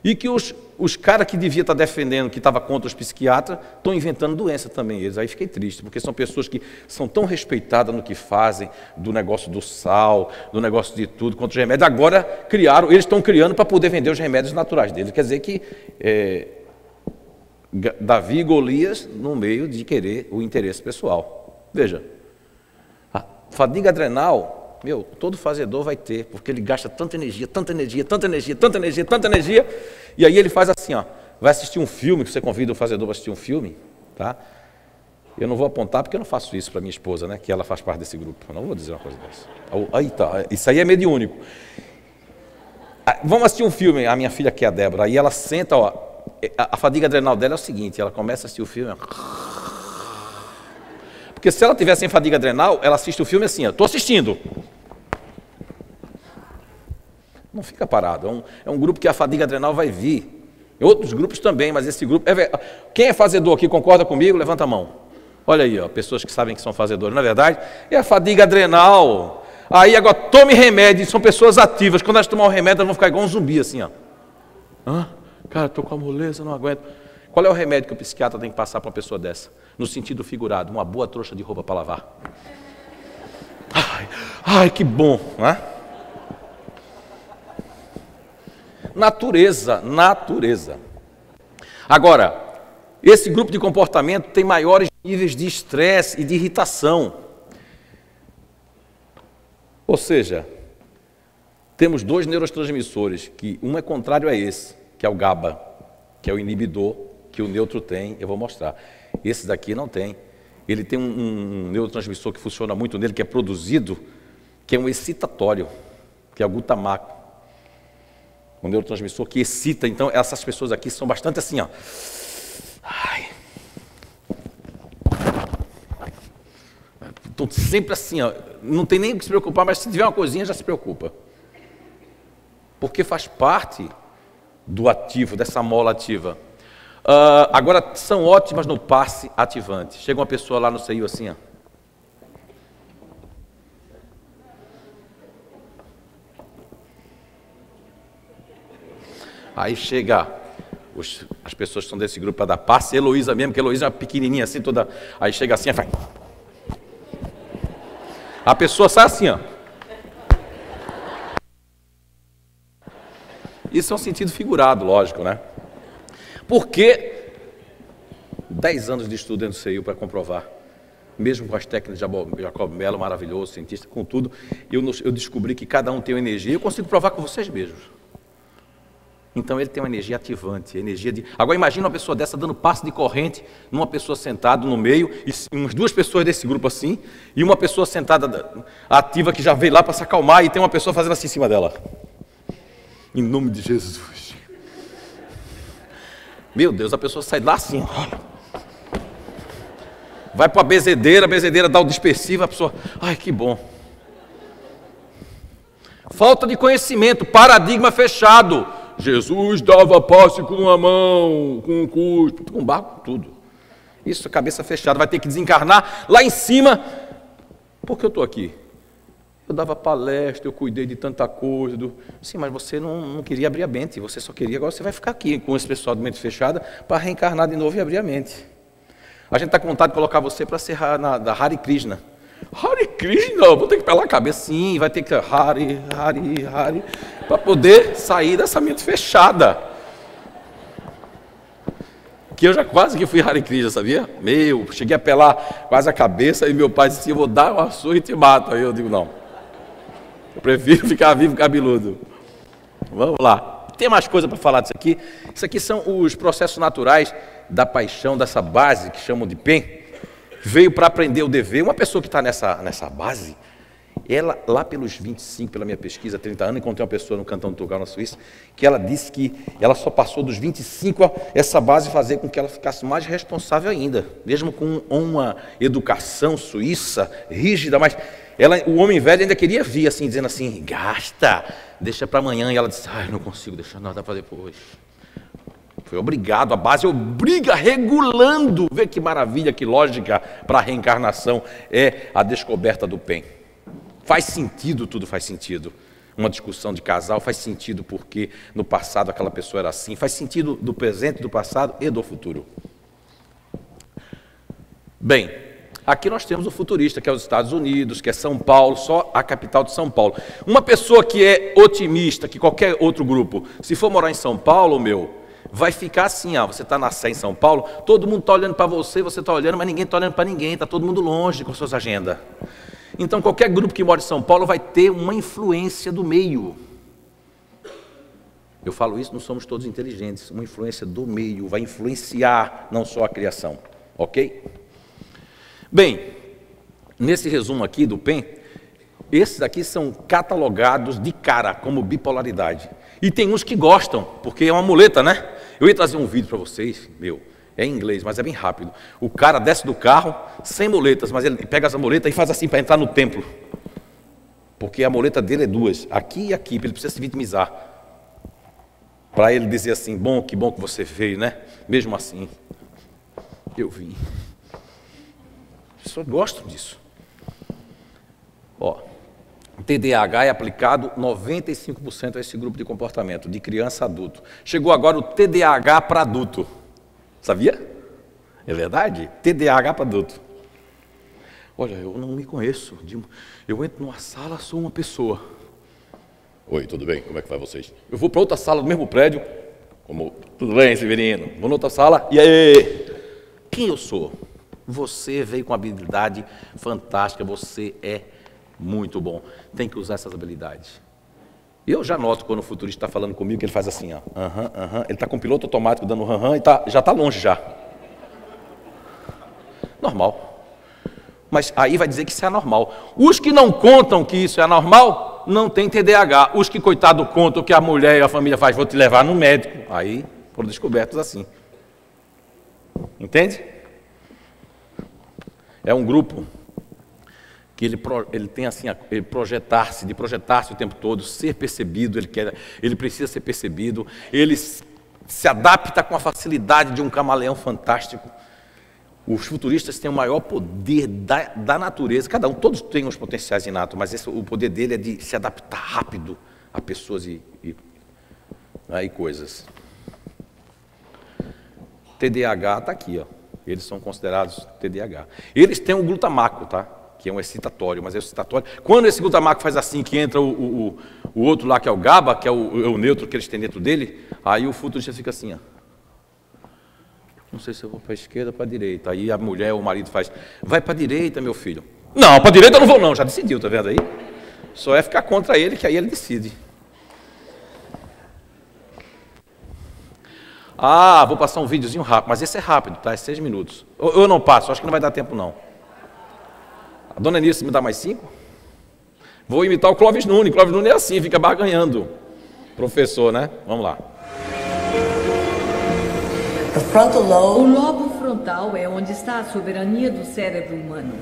Speaker 10: E que os caras que devia estar defendendo, que estava contra os psiquiatras, estão inventando doença também eles. Aí fiquei triste, porque são pessoas que são tão respeitadas no que fazem, do negócio do sal, do negócio de tudo, contra os remédios. Agora eles estão criando para poder vender os remédios naturais deles. Quer dizer que Davi e Golias no meio de querer o interesse pessoal. Veja, a fadiga adrenal... todo fazedor vai ter, porque ele gasta tanta energia, tanta energia, tanta energia, tanta energia, tanta energia, e aí ele faz assim, ó, vai assistir um filme, que você convida o fazedor para assistir um filme, tá? Eu não vou apontar porque eu não faço isso para minha esposa, né, que ela faz parte desse grupo, eu não vou dizer uma coisa dessa. Aí tá, isso aí é mediúnico. Vamos assistir um filme, a minha filha que é a Débora, aí ela senta, ó, a fadiga adrenal dela é o seguinte, ela começa a assistir o filme, ó, porque se ela tiver sem fadiga adrenal, ela assiste o filme assim, ó, estou assistindo. Não fica parado, é um grupo que a fadiga adrenal vai vir. Em outros grupos também, mas esse grupo... Quem é fazedor aqui, concorda comigo? Levanta a mão. Olha aí, ó, pessoas que sabem que são fazedores, na verdade, é a fadiga adrenal. Aí agora, tome remédio, são pessoas ativas. Quando elas tomar o remédio, elas vão ficar igual um zumbi, assim, ó. Cara, estou com a moleza, não aguento. Qual é o remédio que o psiquiatra tem que passar para uma pessoa dessa? No sentido figurado, uma boa trouxa de roupa para lavar. Ai, que bom, né? Natureza. Agora, esse grupo de comportamento tem maiores níveis de estresse e de irritação. Ou seja, temos 2 neurotransmissores, que um é contrário a esse, que é o GABA, que é o inibidor, que o neutro tem, eu vou mostrar. Esse daqui não tem. Ele tem um neurotransmissor que funciona muito nele, que é produzido, que é um excitatório, que é o glutamato. Um neurotransmissor que excita. Então, essas pessoas aqui são bastante assim, ó. Estão sempre assim, ó. Não tem nem o que se preocupar, mas se tiver uma coisinha, já se preocupa. Porque faz parte do ativo, dessa mola ativa. Agora, são ótimas no passe ativante. Chega uma pessoa lá no CIU assim, ó. Aí chega as pessoas que são desse grupo para dar passe, Heloísa mesmo, que Heloísa é uma pequenininha assim, toda... Aí chega assim, vai. A pessoa sai assim, ó. Isso é um sentido figurado, lógico, né? Porque 10 anos de estudo dentro do CEIU para comprovar. Mesmo com as técnicas de Jacob Mello, maravilhoso, cientista, com tudo, eu descobri que cada um tem uma energia, eu consigo provar com vocês mesmos. Então ele tem uma energia ativante, energia de... Agora imagina uma pessoa dessa dando passo de corrente numa pessoa sentada no meio, e umas 2 pessoas desse grupo assim, e uma pessoa sentada ativa que já veio lá para se acalmar, e tem uma pessoa fazendo assim em cima dela. Em nome de Jesus. Meu Deus, a pessoa sai lá assim, vai para a bezedeira dá o dispersivo, a pessoa, ai que bom. Falta de conhecimento, paradigma fechado. Jesus dava passe com uma mão, com um cuspo, com barco, com tudo. Isso, cabeça fechada, vai ter que desencarnar lá em cima. Por que eu estou aqui? Eu dava palestra, eu cuidei de tanta coisa. Sim, mas você não queria abrir a mente, você só queria, agora você vai ficar aqui com esse pessoal de mente fechada para reencarnar de novo e abrir a mente. A gente está com vontade de colocar você para ser da Hare Krishna. Hare Krishna, vou ter que pelar a cabeça, sim, vai ter que Hare, para poder sair dessa mente fechada. Que eu já quase que fui Hare Krishna, sabia? Cheguei a pelar quase a cabeça e meu pai disse, eu vou dar uma surra e te mato. Aí eu digo, não, eu prefiro ficar vivo cabeludo. Vamos lá, tem mais coisa para falar disso aqui. Isso aqui são os processos naturais da paixão, dessa base que chamam de PEN. Veio para aprender o dever. Uma pessoa que está nessa base, ela, lá pelos 25, pela minha pesquisa, 30 anos, encontrei uma pessoa no Cantão do Turgal, na Suíça, que ela disse que ela só passou dos 25 a essa base fazer com que ela ficasse mais responsável ainda, mesmo com uma educação suíça rígida, mas o homem velho ainda queria vir assim, dizendo assim, gasta, deixa para amanhã, e ela disse, ai, não consigo deixar nada para depois. Foi obrigado, a base obriga, regulando. Vê que maravilha, que lógica para a reencarnação é a descoberta do PEN. Faz sentido, tudo faz sentido. Uma discussão de casal faz sentido porque no passado aquela pessoa era assim. Faz sentido do presente, do passado e do futuro. Bem, aqui nós temos o futurista, que é os Estados Unidos, que é São Paulo, só a capital de São Paulo. Uma pessoa que é otimista, que qualquer outro grupo, se for morar em São Paulo, vai ficar assim, você está na Sé em São Paulo, todo mundo está olhando para você está olhando, mas ninguém está olhando para ninguém, está todo mundo longe com suas agendas. Então, qualquer grupo que mora em São Paulo vai ter uma influência do meio. Eu falo isso, não somos todos inteligentes, uma influência do meio, vai influenciar não só a criação, ok? Bem, nesse resumo aqui do PEN, esses aqui são catalogados de cara como bipolaridade. E tem uns que gostam, porque é uma muleta, né? Eu ia trazer um vídeo para vocês, é em inglês, mas é bem rápido. O cara desce do carro, sem muletas, mas ele pega essa muleta e faz assim para entrar no templo. Porque a muleta dele é 2, aqui e aqui, ele precisa se vitimizar. Para ele dizer assim, que bom que você veio, né? Mesmo assim, eu vim. As pessoas gostam disso. O TDAH é aplicado 95% a esse grupo de comportamento, de criança a adulto. Chegou agora o TDAH para adulto. Sabia? É verdade? TDAH para adulto. Olha, eu não me conheço. Eu entro numa sala, sou uma pessoa. Oi, tudo bem? Como é que vai vocês? Eu vou para outra sala do mesmo prédio. Tudo bem, Severino? Vou na outra sala. E aí? Quem eu sou? Você veio com uma habilidade fantástica. Você é muito bom. Tem que usar essas habilidades. Eu já noto quando o futurista está falando comigo que ele faz assim, Ele está com o piloto automático dando e já está longe já. Normal. Mas aí vai dizer que isso é anormal. Os que não contam que isso é anormal, não tem TDAH. Os que, coitado, contam que a mulher e a família faz, vou te levar no médico. Aí foram descobertos assim. Entende? É um grupo que ele tem assim, ele projetar-se o tempo todo, ser percebido, ele precisa ser percebido, ele se adapta com a facilidade de um camaleão fantástico. Os futuristas têm o maior poder da natureza, todos têm os potenciais inatos, mas o poder dele é de se adaptar rápido a pessoas e coisas. TDAH está aqui, eles são considerados TDAH. Eles têm um glutamaco, tá? Que é um excitatório, mas é excitatório. Quando esse glutamaco faz assim, que entra o outro lá, que é o GABA, que é o neutro que eles têm dentro dele, aí o futurista fica assim, Não sei se eu vou para a esquerda ou para a direita. Aí a mulher ou o marido faz, vai para a direita, meu filho. Não, para a direita eu não vou não, já decidiu, tá vendo aí? Só é ficar contra ele, que aí ele decide. Ah, vou passar um videozinho rápido, mas esse é rápido, tá? É 6 minutos. Eu não passo, acho que não vai dar tempo não. A dona Nilce me dá mais 5? Vou imitar o Clóvis Nunes. Clóvis Nunes é assim, fica barganhando. Professor, né? Vamos lá.
Speaker 11: O lobo frontal é onde está a soberania do cérebro humano.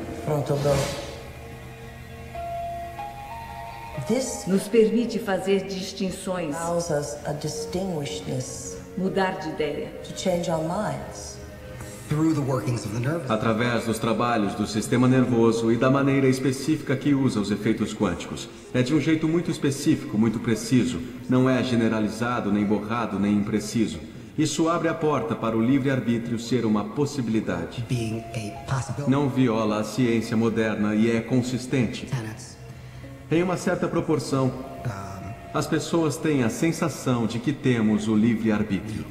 Speaker 11: Nos permite fazer distinções, mudar de ideia.
Speaker 12: Através dos trabalhos do sistema nervoso e da maneira específica que usa os efeitos quânticos. É de um jeito muito específico, muito preciso. Não é generalizado, nem borrado, nem impreciso. Isso abre a porta para o livre-arbítrio ser uma possibilidade. Não viola a ciência moderna e é consistente. Em uma certa proporção, as pessoas têm a sensação de que temos o livre-arbítrio.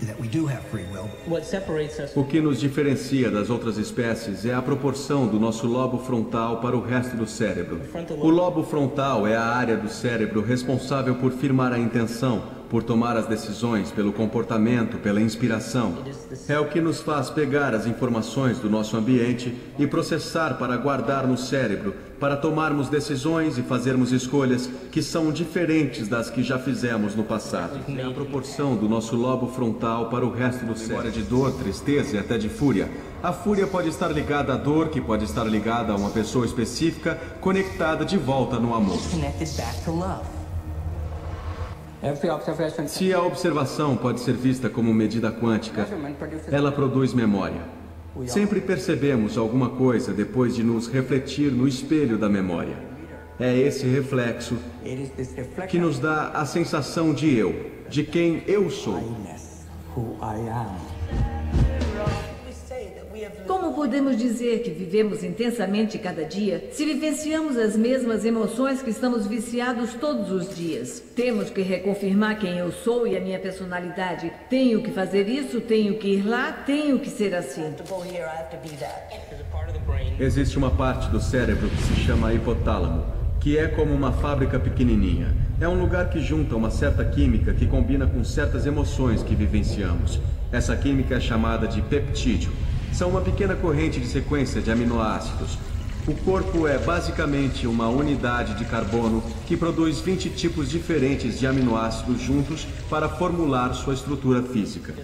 Speaker 12: O que nos diferencia das outras espécies é a proporção do nosso lobo frontal para o resto do cérebro. O lobo frontal é a área do cérebro responsável por firmar a intenção, por tomar as decisões, pelo comportamento, pela inspiração. É o que nos faz pegar as informações do nosso ambiente e processar para guardar no cérebro, para tomarmos decisões e fazermos escolhas que são diferentes das que já fizemos no passado. É a proporção do nosso lobo frontal para o resto do cérebro. De dor, tristeza e até de fúria. A fúria pode estar ligada à dor, que pode estar ligada a uma pessoa específica, conectada de volta no amor. Se a observação pode ser vista como medida quântica, ela produz memória. Sempre percebemos alguma coisa depois de nos refletir no espelho da memória. É esse reflexo que nos dá a sensação de eu, de quem eu sou.
Speaker 11: Como podemos dizer que vivemos intensamente cada dia se vivenciamos as mesmas emoções que estamos viciados todos os dias? Temos que reconfirmar quem eu sou e a minha personalidade. Tenho que fazer isso, tenho que ir lá, tenho que ser assim.
Speaker 12: Existe uma parte do cérebro que se chama hipotálamo, que é como uma fábrica pequenininha. É um lugar que junta uma certa química que combina com certas emoções que vivenciamos. Essa química é chamada de peptídeo. São uma pequena corrente de sequência de aminoácidos. O corpo é basicamente uma unidade de carbono que produz 20 tipos diferentes de aminoácidos juntos para formular sua estrutura física.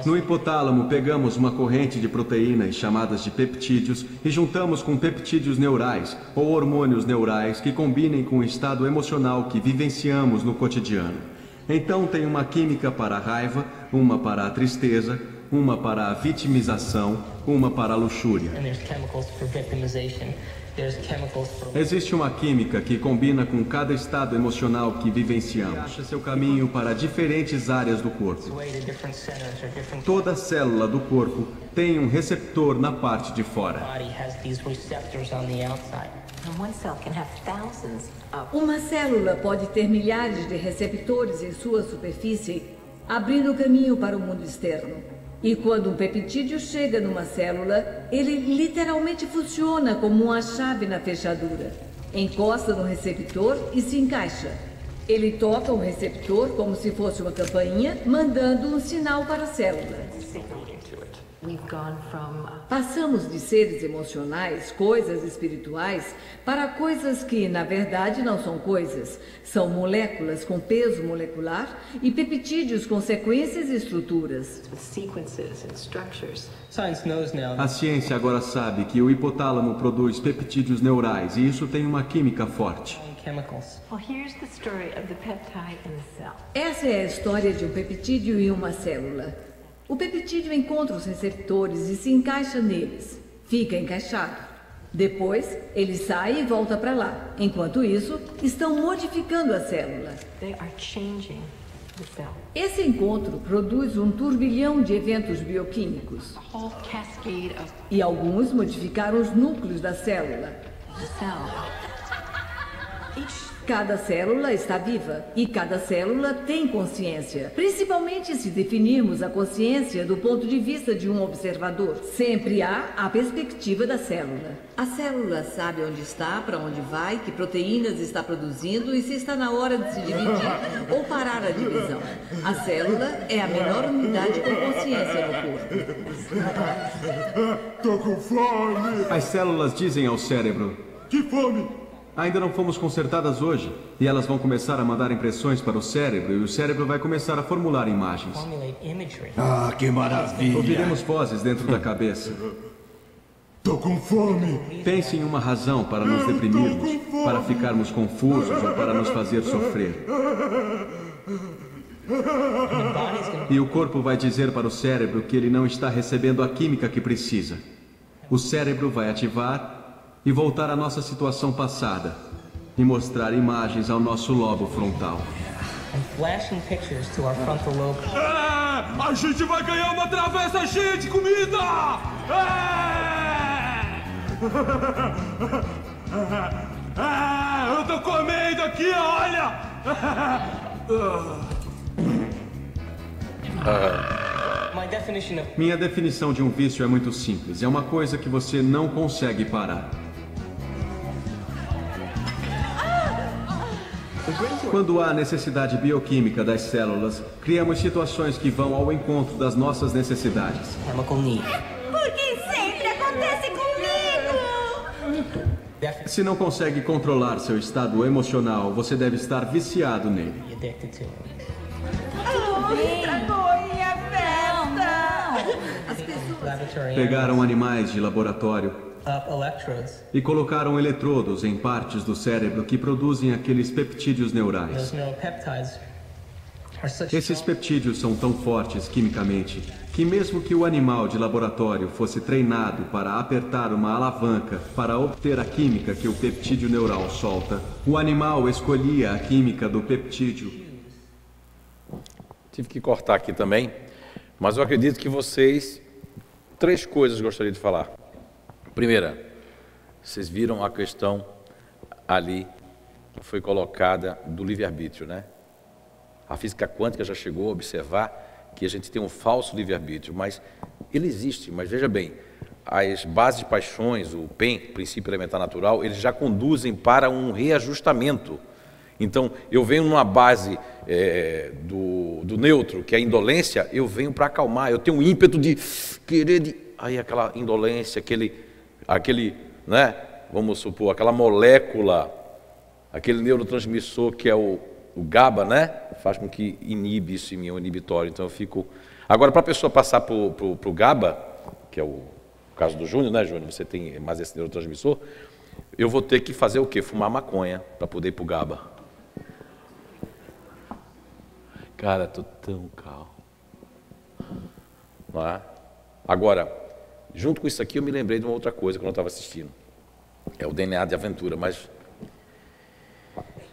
Speaker 12: No hipotálamo, pegamos uma corrente de proteínas chamadas de peptídeos e juntamos com peptídeos neurais ou hormônios neurais que combinem com o estado emocional que vivenciamos no cotidiano. Então tem uma química para a raiva, uma para a tristeza, uma para a vitimização, uma para a luxúria. Existe uma química que combina com cada estado emocional que vivenciamos. Acha seu caminho para diferentes áreas do corpo. Toda célula do corpo tem um receptor na parte de fora.
Speaker 11: Uma célula pode ter milhares de receptores em sua superfície, abrindo caminho para o mundo externo. E quando um peptídeo chega numa célula, ele literalmente funciona como uma chave na fechadura. Encosta no receptor e se encaixa. Ele toca o receptor como se fosse uma campainha, mandando um sinal para a célula. Passamos de seres emocionais, coisas espirituais, para coisas que, na verdade, não são coisas. São moléculas com peso molecular e peptídeos com sequências e estruturas.
Speaker 12: A ciência agora sabe que o hipotálamo produz peptídeos neurais e isso tem uma química forte.
Speaker 11: Essa é a história de um peptídeo em uma célula. O peptídeo encontra os receptores e se encaixa neles. Fica encaixado. Depois, ele sai e volta para lá. Enquanto isso, estão modificando a célula. Esse encontro produz um turbilhão de eventos bioquímicos. E alguns modificaram os núcleos da célula. Cada célula está viva e cada célula tem consciência, principalmente se definirmos a consciência do ponto de vista de um observador. Sempre há a perspectiva da célula. A célula sabe onde está, para onde vai, que proteínas está produzindo e se está na hora de se dividir ou parar a divisão. A célula é a menor unidade com consciência no corpo.
Speaker 12: Tô com fome! As células dizem ao cérebro: que fome! Ainda não fomos consertadas hoje, e elas vão começar a mandar impressões para o cérebro, e o cérebro vai começar a formular imagens.
Speaker 21: Ah, que maravilha!
Speaker 12: Ouviremos vozes dentro da cabeça.
Speaker 21: Tô com fome!
Speaker 12: Pense em uma razão para nos deprimirmos, para ficarmos confusos ou para nos fazer sofrer. E o corpo vai dizer para o cérebro que ele não está recebendo a química que precisa. O cérebro vai ativar e voltar à nossa situação passada e mostrar imagens ao nosso lobo frontal.
Speaker 21: A gente vai ganhar uma travessa cheia de comida! Eu tô comendo aqui, olha!
Speaker 12: Minha definição de um vício é muito simples. É uma coisa que você não consegue parar. Quando há necessidade bioquímica das células, criamos situações que vão ao encontro das nossas necessidades.
Speaker 13: Porque sempre acontece comigo!
Speaker 12: Se não consegue controlar seu estado emocional, você deve estar viciado nele.
Speaker 13: Estragou a festa! As pessoas...
Speaker 12: Pegaram animais de laboratório e colocaram eletrodos em partes do cérebro que produzem aqueles peptídeos neurais. Esses peptídeos são tão fortes quimicamente que mesmo que o animal de laboratório fosse treinado para apertar uma alavanca para obter a química que o peptídeo neural solta, o animal escolhia a química do peptídeo.
Speaker 10: Tive que cortar aqui também, mas eu acredito que vocês... 3 coisas gostaria de falar. Primeira, vocês viram a questão ali que foi colocada do livre-arbítrio, né? A física quântica já chegou a observar que a gente tem um falso livre-arbítrio, mas ele existe. Mas veja bem, as bases de paixões, o PEN, princípio elementar natural, eles já conduzem para um reajustamento. Então, eu venho numa base do neutro, que é a indolência, eu venho para acalmar, eu tenho um ímpeto de querer... Aí aquela indolência, aquele, né, vamos supor, aquela molécula, aquele neurotransmissor que é o GABA, né, faz com que inibe isso em mim, é um inibitório, então eu fico... Agora, para a pessoa passar para o GABA, que é o caso do Júnior, né, Júnior, você tem mais esse neurotransmissor, eu vou ter que fazer o quê? Fumar maconha para poder ir para o GABA. Cara, tô tão calmo. Não é? Agora, junto com isso aqui, eu me lembrei de uma outra coisa quando eu estava assistindo. É o DNA de aventura, mas...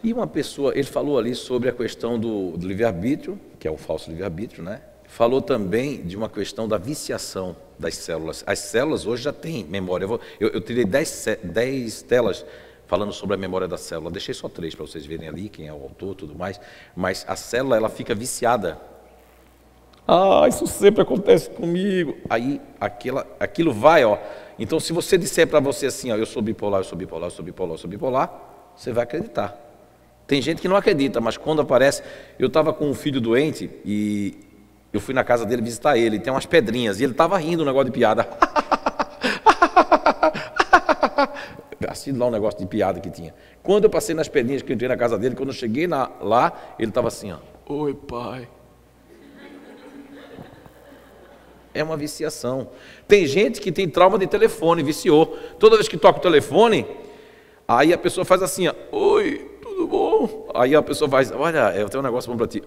Speaker 10: E uma pessoa, ele falou ali sobre a questão do livre-arbítrio, que é o falso livre-arbítrio, né? Falou também de uma questão da viciação das células. As células hoje já têm memória. Eu tirei 10 telas falando sobre a memória da célula. Deixei só 3 para vocês verem ali, quem é o autor e tudo mais. Mas a célula, ela fica viciada. Ah, isso sempre acontece comigo. Aí, aquilo vai, ó. Então, se você disser para você assim, ó, eu sou bipolar, eu sou bipolar, eu sou bipolar, eu sou bipolar, você vai acreditar. Tem gente que não acredita, mas quando aparece... Eu estava com um filho doente e eu fui na casa dele visitar ele, tem umas pedrinhas, e ele estava rindo um negócio de piada. Assim lá um negócio de piada que tinha. Quando eu passei nas pedrinhas que eu entrei na casa dele, quando eu cheguei lá, ele estava assim, ó. Oi, pai. É uma viciação. Tem gente que tem trauma de telefone, viciou. Toda vez que toca o telefone, aí a pessoa faz assim, ó. Oi, tudo bom? Aí a pessoa faz, olha, eu tenho um negócio bom para ti.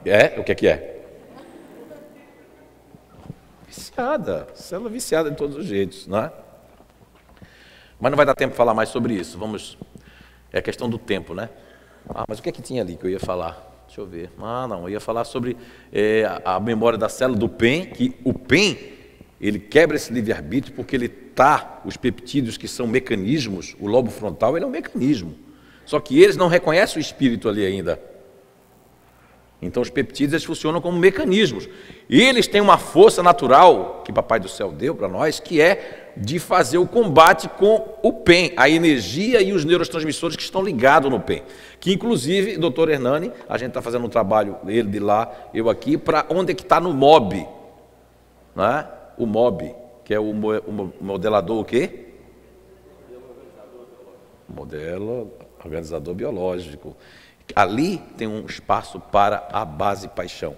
Speaker 10: É? O que é? Viciada. Célula viciada de todos os jeitos, né? Mas não vai dar tempo de falar mais sobre isso. Vamos... É a questão do tempo, né? Ah, mas o que é que tinha ali que eu ia falar? Deixa eu ver. Ah, não, eu ia falar sobre a memória da célula do PEN, que o PEN, ele quebra esse livre-arbítrio porque ele os peptídeos que são mecanismos, o lobo frontal, ele é um mecanismo. Só que eles não reconhecem o espírito ali ainda. Então os peptídeos eles funcionam como mecanismos. E eles têm uma força natural que Papai do Céu deu para nós, que é de fazer o combate com o PEN, a energia e os neurotransmissores que estão ligados no PEN. Que inclusive, doutor Hernani, a gente está fazendo um trabalho, ele de lá, eu aqui, para onde é que está no MOB. Né? O MOB, que é o modelador o quê? Modelo organizador biológico. Ali tem um espaço para a base paixão.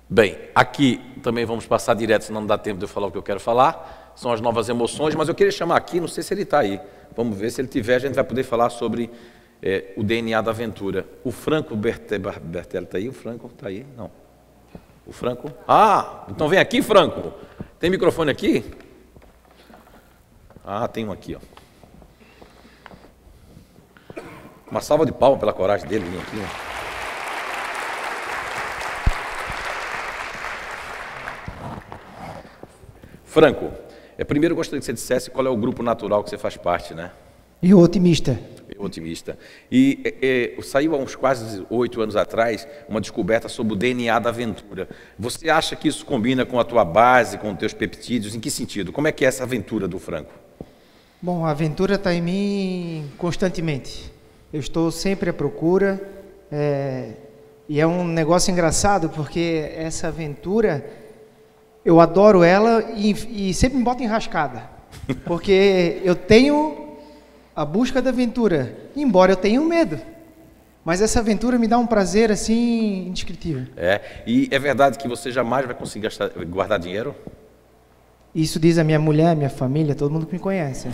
Speaker 10: Bem, aqui também vamos passar direto, senão não dá tempo de eu falar o que eu quero falar. São as novas emoções, mas eu queria chamar aqui, não sei se ele está aí. Vamos ver, se ele tiver, a gente vai poder falar sobre o DNA da aventura. O Franco Bertelli está aí? O Franco está aí? Não. O Franco? Ah, então vem aqui, Franco. Tem microfone aqui? Ah, tem um aqui, ó. Uma salva de palmas pela coragem dele vir aqui, ó. Franco, primeiro eu gostaria que você dissesse qual é o grupo natural que você faz parte, né?
Speaker 15: Eu Otimista.
Speaker 10: Eu Otimista. E saiu há uns quase 8 anos atrás uma descoberta sobre o DNA da aventura. Você acha que isso combina com a tua base, com os teus peptídeos? Em que sentido? Como é que é essa aventura do Franco?
Speaker 15: Bom, a aventura está em mim constantemente. Eu estou sempre à procura. E é um negócio engraçado, porque essa aventura, eu adoro ela e sempre me bota enrascada. Porque eu tenho a busca da aventura, embora eu tenha medo. Mas essa aventura me dá um prazer, assim, indescritível.
Speaker 10: E é verdade que você jamais vai conseguir guardar dinheiro?
Speaker 15: Isso diz a minha mulher, minha família, todo mundo que me conhece.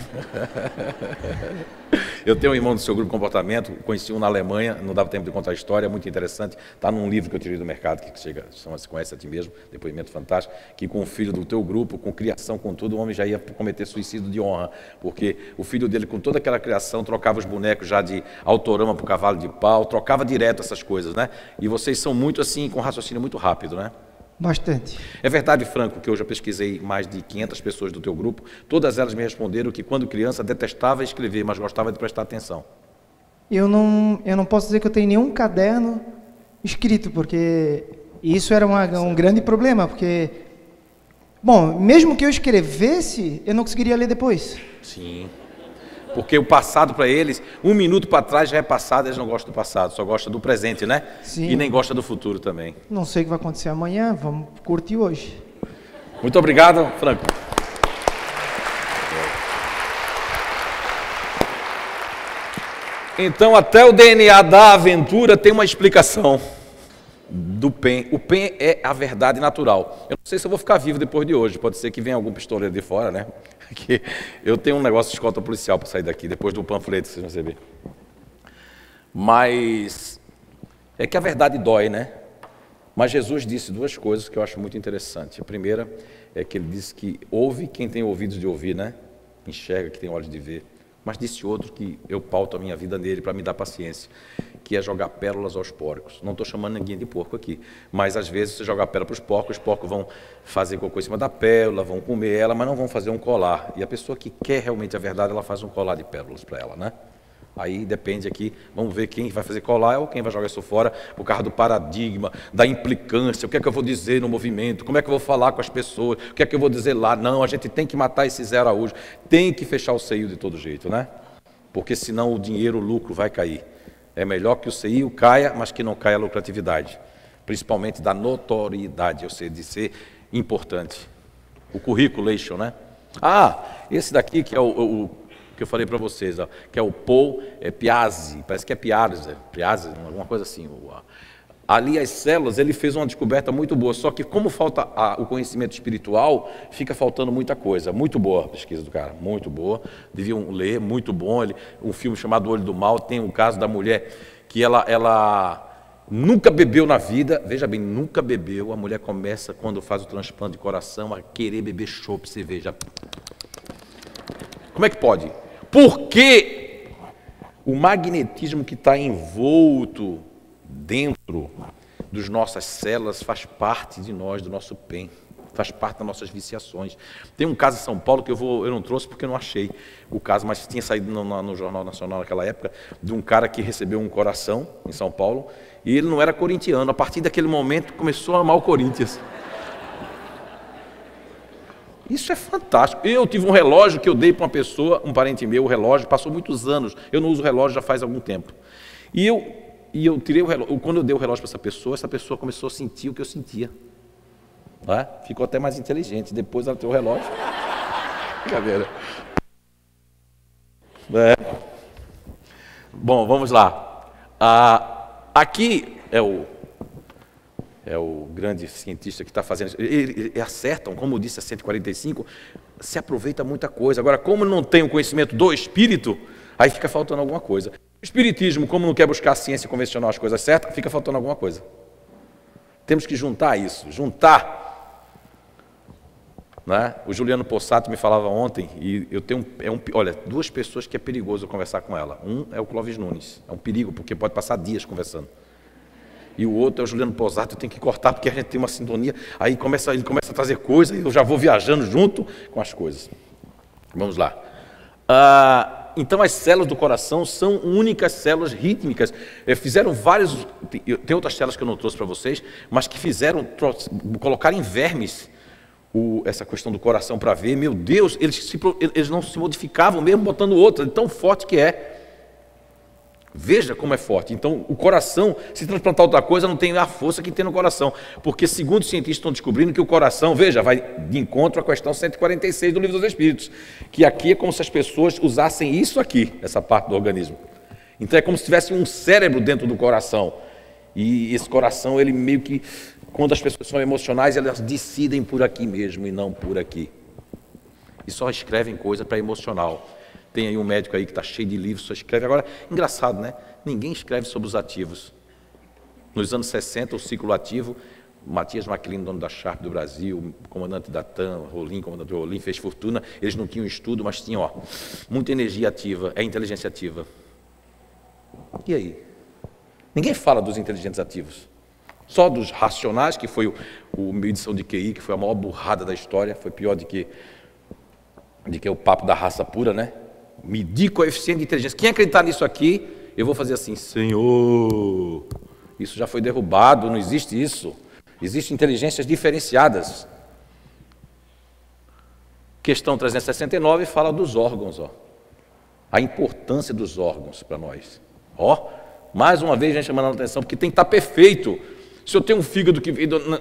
Speaker 10: Eu tenho um irmão do seu grupo de comportamento, conheci um na Alemanha, não dava tempo de contar a história, é muito interessante. Está num livro que eu tirei do mercado, que chama-se Conhece a Ti Mesmo, depoimento fantástico, que com o filho do teu grupo, com criação, com tudo, o homem já ia cometer suicídio de honra, porque o filho dele, com toda aquela criação, trocava os bonecos já de Autorama para o cavalo de pau, trocava direto essas coisas, né? E vocês são muito assim, com raciocínio muito rápido, né?
Speaker 15: Bastante.
Speaker 10: É verdade, Franco, que eu já pesquisei mais de 500 pessoas do teu grupo, todas elas me responderam que quando criança detestava escrever, mas gostava de prestar atenção.
Speaker 15: Eu não posso dizer que eu tenho nenhum caderno escrito, porque isso era um grande problema, porque, bom, mesmo que eu escrevesse, eu não conseguiria ler depois.
Speaker 10: Sim. Porque o passado para eles, 1 minuto para trás já é passado, eles não gostam do passado, só gostam do presente, né?
Speaker 15: Sim.
Speaker 10: E nem gostam do futuro também.
Speaker 15: Não sei o que vai acontecer amanhã, vamos curtir hoje.
Speaker 10: Muito obrigado, Franco. Então, até o DNA da aventura tem uma explicação do PEN. O PEN é a verdade natural. Eu não sei se eu vou ficar vivo depois de hoje, pode ser que venha algum pistoleiro de fora, né? Que eu tenho um negócio de escolta policial para sair daqui, depois do panfleto que vocês vão receber. Mas é que a verdade dói, né? Mas Jesus disse 2 coisas que eu acho muito interessantes. A primeira é que ele disse que ouve quem tem ouvidos de ouvir, né? Enxerga que tem olhos de ver. Mas disse outro que eu pauto a minha vida nele para me dar paciência, que é jogar pérolas aos porcos. Não estou chamando ninguém de porco aqui, mas às vezes você joga a pérola para os porcos vão fazer cocô em cima da pérola, vão comer ela, mas não vão fazer um colar. E a pessoa que quer realmente a verdade, ela faz um colar de pérolas para ela, né? Aí depende aqui, vamos ver quem vai fazer colar ou quem vai jogar isso fora, por causa do paradigma, da implicância, o que é que eu vou dizer no movimento, como é que eu vou falar com as pessoas, o que é que eu vou dizer lá. Não, a gente tem que matar esse Zé Araújo, tem que fechar o CEIU de todo jeito, né? Porque senão o dinheiro, o lucro vai cair. É melhor que o CEIU caia, mas que não caia a lucratividade, principalmente da notoriedade, ou seja, de ser importante. O curriculation, né? Esse daqui que é o que eu falei para vocês, ó, que é o Paul Piazzi, parece que é Piazzi, alguma coisa assim. Ali as células, ele fez uma descoberta muito boa, só que como falta o conhecimento espiritual, fica faltando muita coisa. Muito boa a pesquisa do cara, muito boa, deviam ler, muito bom. Um filme chamado Olho do Mal, tem um caso da mulher que ela nunca bebeu na vida, veja bem, nunca bebeu, a mulher começa, quando faz o transplante de coração, a querer beber chopp, cerveja. Como é que pode? Porque o magnetismo que está envolto dentro das nossas células faz parte de nós, do nosso PEN. faz parte das nossas viciações. Tem um caso em São Paulo que eu não trouxe porque eu não achei o caso, mas tinha saído no Jornal Nacional naquela época, de um cara que recebeu um coração em São Paulo, e ele não era corintiano. A partir daquele momento começou a amar o Corinthians. Isso é fantástico. Eu tive um relógio que eu dei para uma pessoa, um parente meu, o relógio, passou muitos anos. Eu não uso relógio já faz algum tempo. E eu tirei o relógio. Quando eu dei o relógio para essa pessoa começou a sentir o que eu sentia. Né? Ficou até mais inteligente. Depois ela tem o relógio. Brincadeira. Bom, vamos lá. Aqui é o grande cientista que está fazendo isso. Ele acertam, como eu disse, a 145, se aproveita muita coisa. Agora, como não tem o conhecimento do espírito, aí fica faltando alguma coisa. O espiritismo, como não quer buscar a ciência convencional, as coisas certas, fica faltando alguma coisa. Temos que juntar isso, juntar. Né? O Juliano Possato me falava ontem, e eu tenho olha, duas pessoas que é perigoso eu conversar com ela. Um é o Clóvis Nunes, é um perigo, porque pode passar dias conversando. E o outro é o Juliano Possato, eu tenho que cortar porque a gente tem uma sintonia, aí ele começa a trazer coisas e eu já vou viajando junto com as coisas. Vamos lá. Então as células do coração são únicas células rítmicas. Fizeram vários, tem outras células que eu não trouxe para vocês, mas que colocaram em vermes essa questão do coração para ver, meu Deus, eles não se modificavam mesmo botando outra, de tão forte que é. Veja como é forte. Então, o coração, se transplantar outra coisa, não tem a força que tem no coração. Porque, segundo os cientistas, estão descobrindo que o coração, veja, vai de encontro à questão 146 do Livro dos Espíritos, que aqui é como se as pessoas usassem isso aqui, essa parte do organismo. Então, é como se tivesse um cérebro dentro do coração. E esse coração, ele meio que, quando as pessoas são emocionais, elas decidem por aqui mesmo e não por aqui. E só escrevem coisa para emocional. Tem aí um médico aí que está cheio de livros, só escreve. Agora, engraçado, né? Ninguém escreve sobre os ativos. Nos anos 60, o ciclo ativo, Matias Maclin, dono da Sharp do Brasil, comandante da TAM, Rolim, comandante do Rolim, fez fortuna. Eles não tinham estudo, mas tinham muita energia ativa, é inteligência ativa. E aí? Ninguém fala dos inteligentes ativos. Só dos racionais, que foi o medição de QI, que foi a maior burrada da história, foi pior do que o papo da raça pura, né? Medir coeficiente de inteligência. Quem acreditar nisso aqui, eu vou fazer assim, Senhor, isso já foi derrubado, não existe isso. Existem inteligências diferenciadas. Questão 369 fala dos órgãos, a importância dos órgãos para nós. Mais uma vez a gente chamando a atenção, porque tem que estar perfeito. Se eu tenho um fígado que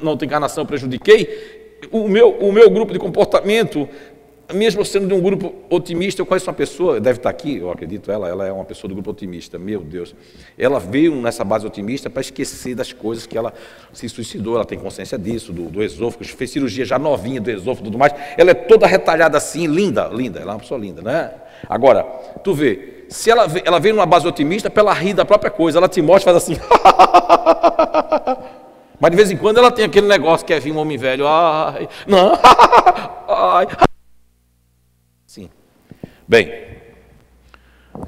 Speaker 10: na outra encarnação prejudiquei, o meu grupo de comportamento, mesmo sendo de um grupo otimista, eu conheço uma pessoa, deve estar aqui, eu acredito, ela é uma pessoa do grupo otimista, meu Deus. Ela veio nessa base otimista para esquecer das coisas que ela se suicidou, ela tem consciência disso, do esôfago, fez cirurgia já novinha do esôfago e tudo mais. Ela é toda retalhada assim, linda, ela é uma pessoa linda, né? Agora, tu vê, se ela veio numa base otimista para ela rir da própria coisa, ela te mostra e faz assim... Mas de vez em quando ela tem aquele negócio que é vir um homem velho, ai, não, ai... Sim. Bem,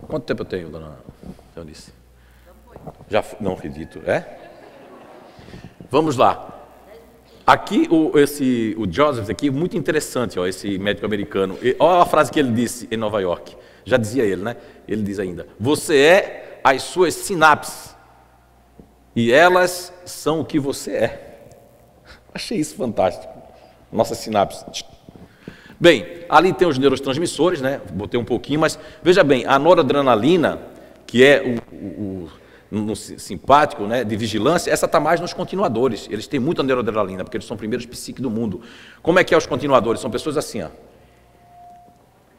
Speaker 10: quanto tempo eu tenho, dona Eunice? Já não acredito, Vamos lá. Aqui, o Joseph aqui, muito interessante, esse médico americano. Olha a frase que ele disse em Nova York. Já dizia ele, né? Ele diz ainda, você é as suas sinapses e elas são o que você é. Achei isso fantástico. Nossas sinapses. Bem, ali tem os neurotransmissores, né? Botei um pouquinho, mas veja bem, a noradrenalina, que é no simpático, né, de vigilância, essa está mais nos continuadores. Eles têm muita noradrenalina, porque eles são primeiros psique do mundo. Como é que é os continuadores? São pessoas assim,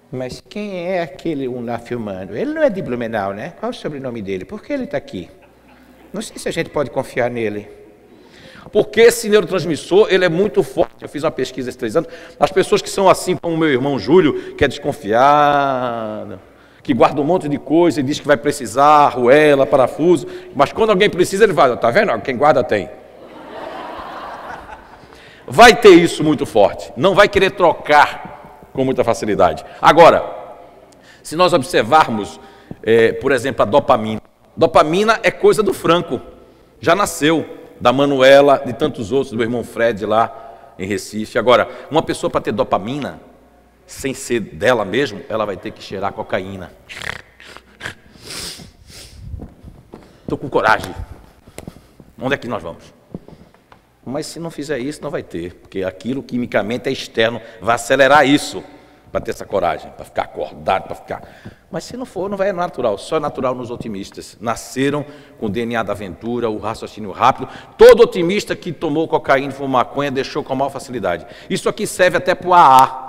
Speaker 10: Mas quem é aquele lá filmando? Ele não é de Blumenau, né? Qual é o sobrenome dele? Por que ele está aqui? Não sei se a gente pode confiar nele. Porque esse neurotransmissor, ele é muito forte. Eu fiz uma pesquisa esses 3 anos. As pessoas que são assim, como o meu irmão Júlio, que é desconfiado, que guarda um monte de coisa e diz que vai precisar, arruela, parafuso, mas quando alguém precisa, ele vai, tá vendo? Quem guarda tem. Vai ter isso muito forte. Não vai querer trocar com muita facilidade. Agora, se nós observarmos, por exemplo, a dopamina. Dopamina é coisa do Franco. Já nasceu. Da Manuela, de tantos outros, do meu irmão Fred lá, em Recife. Agora, uma pessoa para ter dopamina, sem ser dela mesmo, ela vai ter que cheirar cocaína. Estou com coragem. Onde é que nós vamos? Mas se não fizer isso, não vai ter, porque aquilo quimicamente é externo, vai acelerar isso, para ter essa coragem, para ficar acordado, para ficar... Mas se não for, não vai, é natural, só é natural nos otimistas. Nasceram com o DNA da aventura, o raciocínio rápido. Todo otimista que tomou cocaína e fumou maconha deixou com a maior facilidade. Isso aqui serve até para o AA.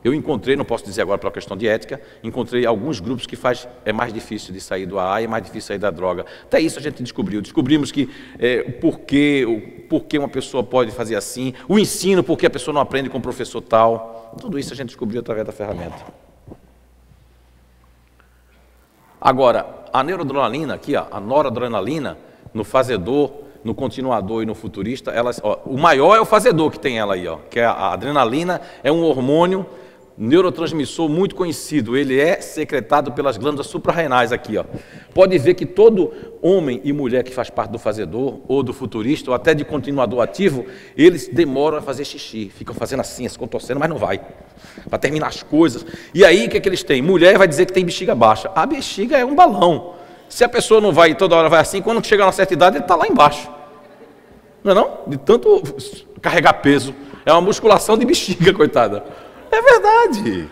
Speaker 10: Eu encontrei, não posso dizer agora por uma questão de ética, encontrei alguns grupos que é mais difícil de sair do AA e é mais difícil de sair da droga. Até isso a gente descobriu. Descobrimos que por que uma pessoa pode fazer assim, o ensino, por que a pessoa não aprende com o professor tal. Tudo isso a gente descobriu através da ferramenta. Agora, a neuroadrenalina aqui, ó, a noradrenalina, no fazedor, no continuador e no futurista, o maior é o fazedor que tem ela aí, ó, que é a adrenalina, é um hormônio neurotransmissor muito conhecido, ele é secretado pelas glândulas suprarrenais aqui, ó. Pode ver que todo homem e mulher que faz parte do fazedor, ou do futurista, ou até de continuador ativo, eles demoram a fazer xixi, ficam fazendo assim, se contorcendo, mas não vai, para terminar as coisas. E aí, o que é que eles têm? Mulher vai dizer que tem bexiga baixa. A bexiga é um balão. Se a pessoa não vai, toda hora vai assim, quando chega a uma certa idade, ele está lá embaixo. Não é não? De tanto carregar peso. É uma musculação de bexiga, coitada. É verdade.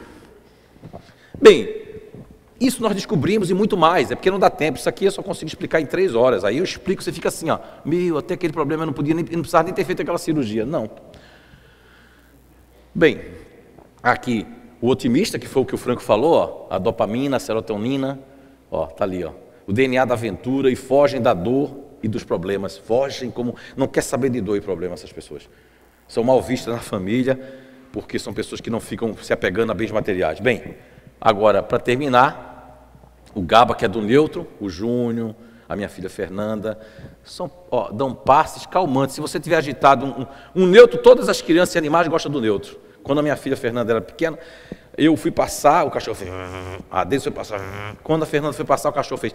Speaker 10: Bem, isso nós descobrimos e muito mais. É porque não dá tempo. Isso aqui eu só consigo explicar em 3 horas. Aí eu explico, você fica assim, ó. Meu, até aquele problema eu não precisava nem ter feito aquela cirurgia. Não. Bem, aqui, o otimista, que foi o que o Franco falou, ó, a dopamina, a serotonina, ó, tá ali, ó. O DNA da aventura e fogem da dor e dos problemas. Fogem como... Não quer saber de dor e problema essas pessoas. São mal vistas na família, porque são pessoas que não ficam se apegando a bens materiais. Bem, agora, para terminar, o GABA, que é do neutro, o Júnior, a minha filha Fernanda, dão passes calmantes. Se você tiver agitado um neutro, todas as crianças e animais gostam do neutro. Quando a minha filha Fernanda era pequena, eu fui passar, o cachorro fez... A Deise foi passar... Quando a Fernanda foi passar, o cachorro fez...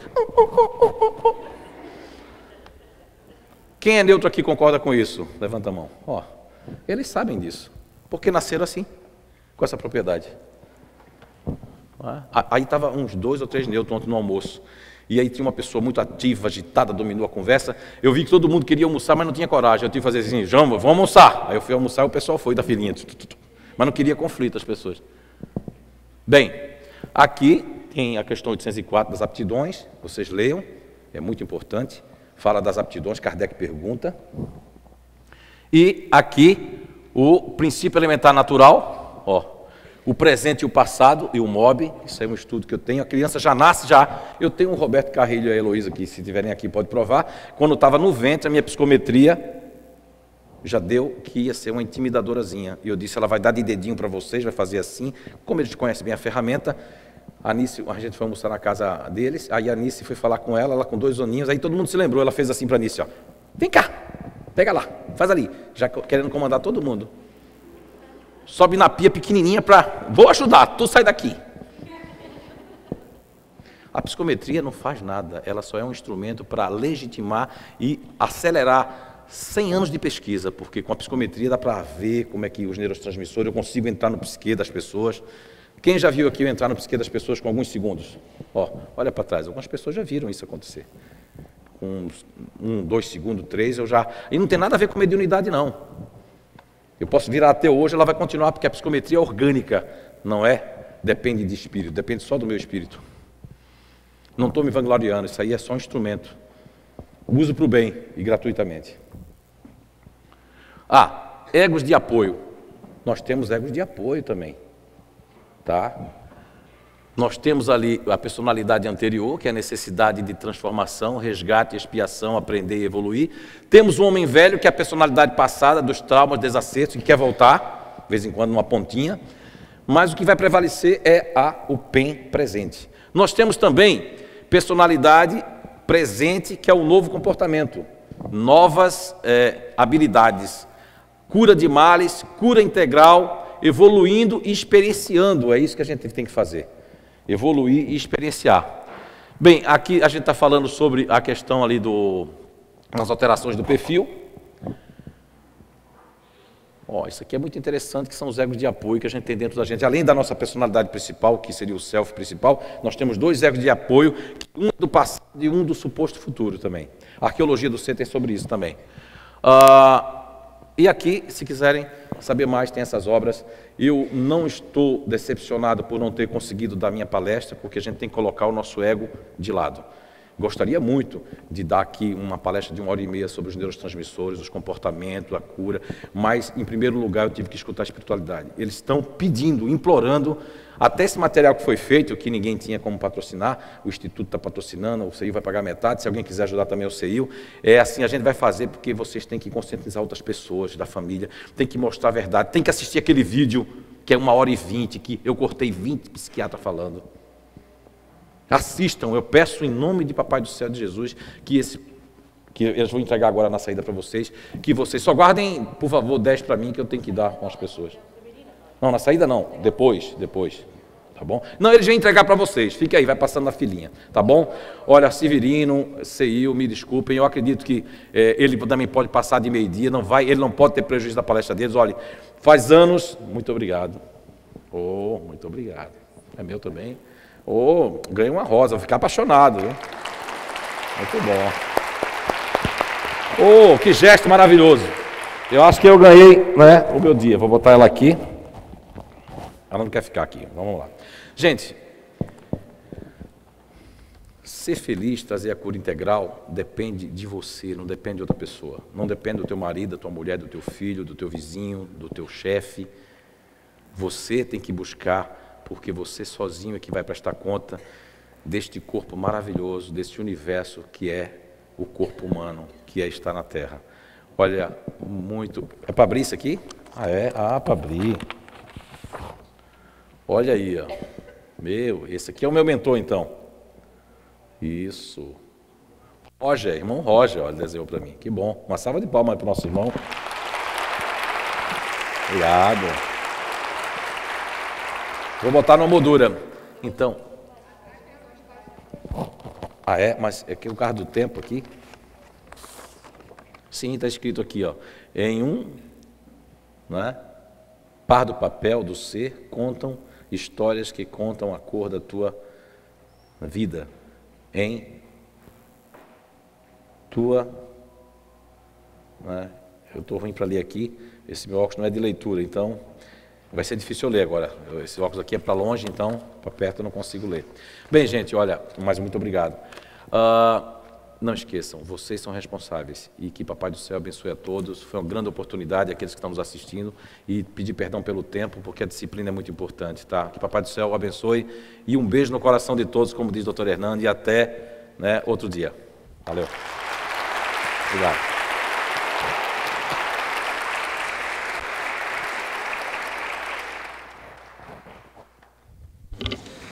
Speaker 10: Quem é neutro aqui concorda com isso? Levanta a mão. Ó, eles sabem disso, porque nasceram assim, com essa propriedade. Aí estava uns 2 ou 3 neutros ontem no almoço. E aí tinha uma pessoa muito ativa, agitada, dominou a conversa. Eu vi que todo mundo queria almoçar, mas não tinha coragem. Eu tive que fazer assim, João, vamos almoçar. Aí eu fui almoçar e o pessoal foi da filhinha. Mas não queria conflito as pessoas. Bem, aqui tem a questão 804 das aptidões, vocês leiam, é muito importante. Fala das aptidões, Kardec pergunta. E aqui o princípio elementar natural, ó, o presente e o passado e o MOB, isso é um estudo que eu tenho. A criança já nasce, eu tenho o Roberto Carrilho e a Heloísa aqui, se tiverem aqui pode provar. Quando estava no ventre, a minha psicometria já deu que ia ser uma intimidadorazinha. E eu disse, ela vai dar de dedinho para vocês, vai fazer assim. Como eles conhecem bem a ferramenta, a gente foi almoçar na casa deles, aí a Anice foi falar com ela com 2 aninhos, aí todo mundo se lembrou, ela fez assim para a Anice, ó, vem cá, pega lá, faz ali, já querendo comandar todo mundo. Sobe na pia pequenininha vou ajudar, tu sai daqui. A psicometria não faz nada, ela só é um instrumento para legitimar e acelerar 100 anos de pesquisa, porque com a psicometria dá para ver como é que os neurotransmissores, eu consigo entrar no psique das pessoas. Quem já viu aqui eu entrar no psique das pessoas com alguns segundos? Ó, olha para trás, algumas pessoas já viram isso acontecer. Com 1, 2 segundos, 3, eu já... E não tem nada a ver com mediunidade, não. Eu posso virar até hoje, ela vai continuar, porque a psicometria é orgânica, não é? Depende de espírito, depende só do meu espírito. Não estou me vangloriando, isso aí é só um instrumento. Uso para o bem e gratuitamente. Egos de apoio. Nós temos egos de apoio também. Tá? Nós temos ali a personalidade anterior, que é a necessidade de transformação, resgate, expiação, aprender e evoluir. Temos o homem velho, que é a personalidade passada, dos traumas, desacertos, que quer voltar, de vez em quando, numa pontinha. Mas o que vai prevalecer é o PEN presente. Nós temos também personalidade presente, que é o novo comportamento, novas habilidades, cura de males, cura integral, evoluindo e experienciando, é isso que a gente tem que fazer, evoluir e experienciar. Bem, aqui a gente está falando sobre a questão ali das alterações do perfil. Ó, isso aqui é muito interessante, que são os egos de apoio que a gente tem dentro da gente. Além da nossa personalidade principal, que seria o self principal, nós temos 2 egos de apoio, um do passado e um do suposto futuro também. A arqueologia do ser tem sobre isso também. E aqui, se quiserem saber mais, tem essas obras. Eu não estou decepcionado por não ter conseguido dar minha palestra, porque a gente tem que colocar o nosso ego de lado. Gostaria muito de dar aqui uma palestra de 1h30 sobre os neurotransmissores, os comportamentos, a cura, mas, em primeiro lugar, eu tive que escutar a espiritualidade. Eles estão pedindo, implorando, até esse material que foi feito, que ninguém tinha como patrocinar, o Instituto está patrocinando, o CEIU vai pagar metade, se alguém quiser ajudar também o CEIU, é assim, a gente vai fazer, porque vocês têm que conscientizar outras pessoas da família, tem que mostrar a verdade, tem que assistir aquele vídeo, que é 1h20, que eu cortei 20 psiquiatras falando. Assistam, eu peço em nome de Papai do Céu de Jesus, que eu vou entregar agora na saída para vocês, que vocês só guardem, por favor, 10 para mim, que eu tenho que dar com as pessoas. Não, na saída não, depois, tá bom? Não, eles vão entregar para vocês, fica aí, vai passando na filinha, tá bom? Olha, Severino, CEIU, me desculpem, eu acredito que ele também pode passar de meio-dia, ele não pode ter prejuízo da palestra deles. Olha, faz anos, muito obrigado. Oh, muito obrigado, é meu também. Oh, ganhei uma rosa, vou ficar apaixonado, viu? Muito bom. Oh, que gesto maravilhoso. Eu acho que eu ganhei, né, o meu dia. Vou botar ela aqui. Ela não quer ficar aqui, vamos lá. Gente, ser feliz, trazer a cura integral, depende de você, não depende de outra pessoa. Não depende do teu marido, da tua mulher, do teu filho, do teu vizinho, do teu chefe. Você tem que buscar, porque você sozinho é que vai prestar conta deste corpo maravilhoso, deste universo que é o corpo humano, que é estar na Terra. Olha, muito... É para abrir isso aqui? Ah, é? Ah, para abrir. Olha aí, ó. Meu, esse aqui é o meu mentor, então. Isso. Roger, irmão Roger, olha, desenhou para mim. Que bom. Uma salva de palmas para o nosso irmão. Obrigado. Vou botar na moldura. Então. Ah, é? Mas é que o carro do tempo aqui. Sim, está escrito aqui, ó. Em um, né, par do papel do ser, contam histórias que contam a cor da tua vida. Em tua... Né, eu estou ruim para ler aqui. Esse meu óculos não é de leitura, então... Vai ser difícil eu ler agora. Esse óculos aqui é para longe, então para perto eu não consigo ler. Bem, gente, olha, mas muito obrigado. Não esqueçam, vocês são responsáveis e que Papai do Céu abençoe a todos. Foi uma grande oportunidade, aqueles que estão nos assistindo, e pedir perdão pelo tempo, porque a disciplina é muito importante, tá? Que Papai do Céu abençoe e um beijo no coração de todos, como diz o Dr. Hernando, e até, né, outro dia. Valeu. Obrigado.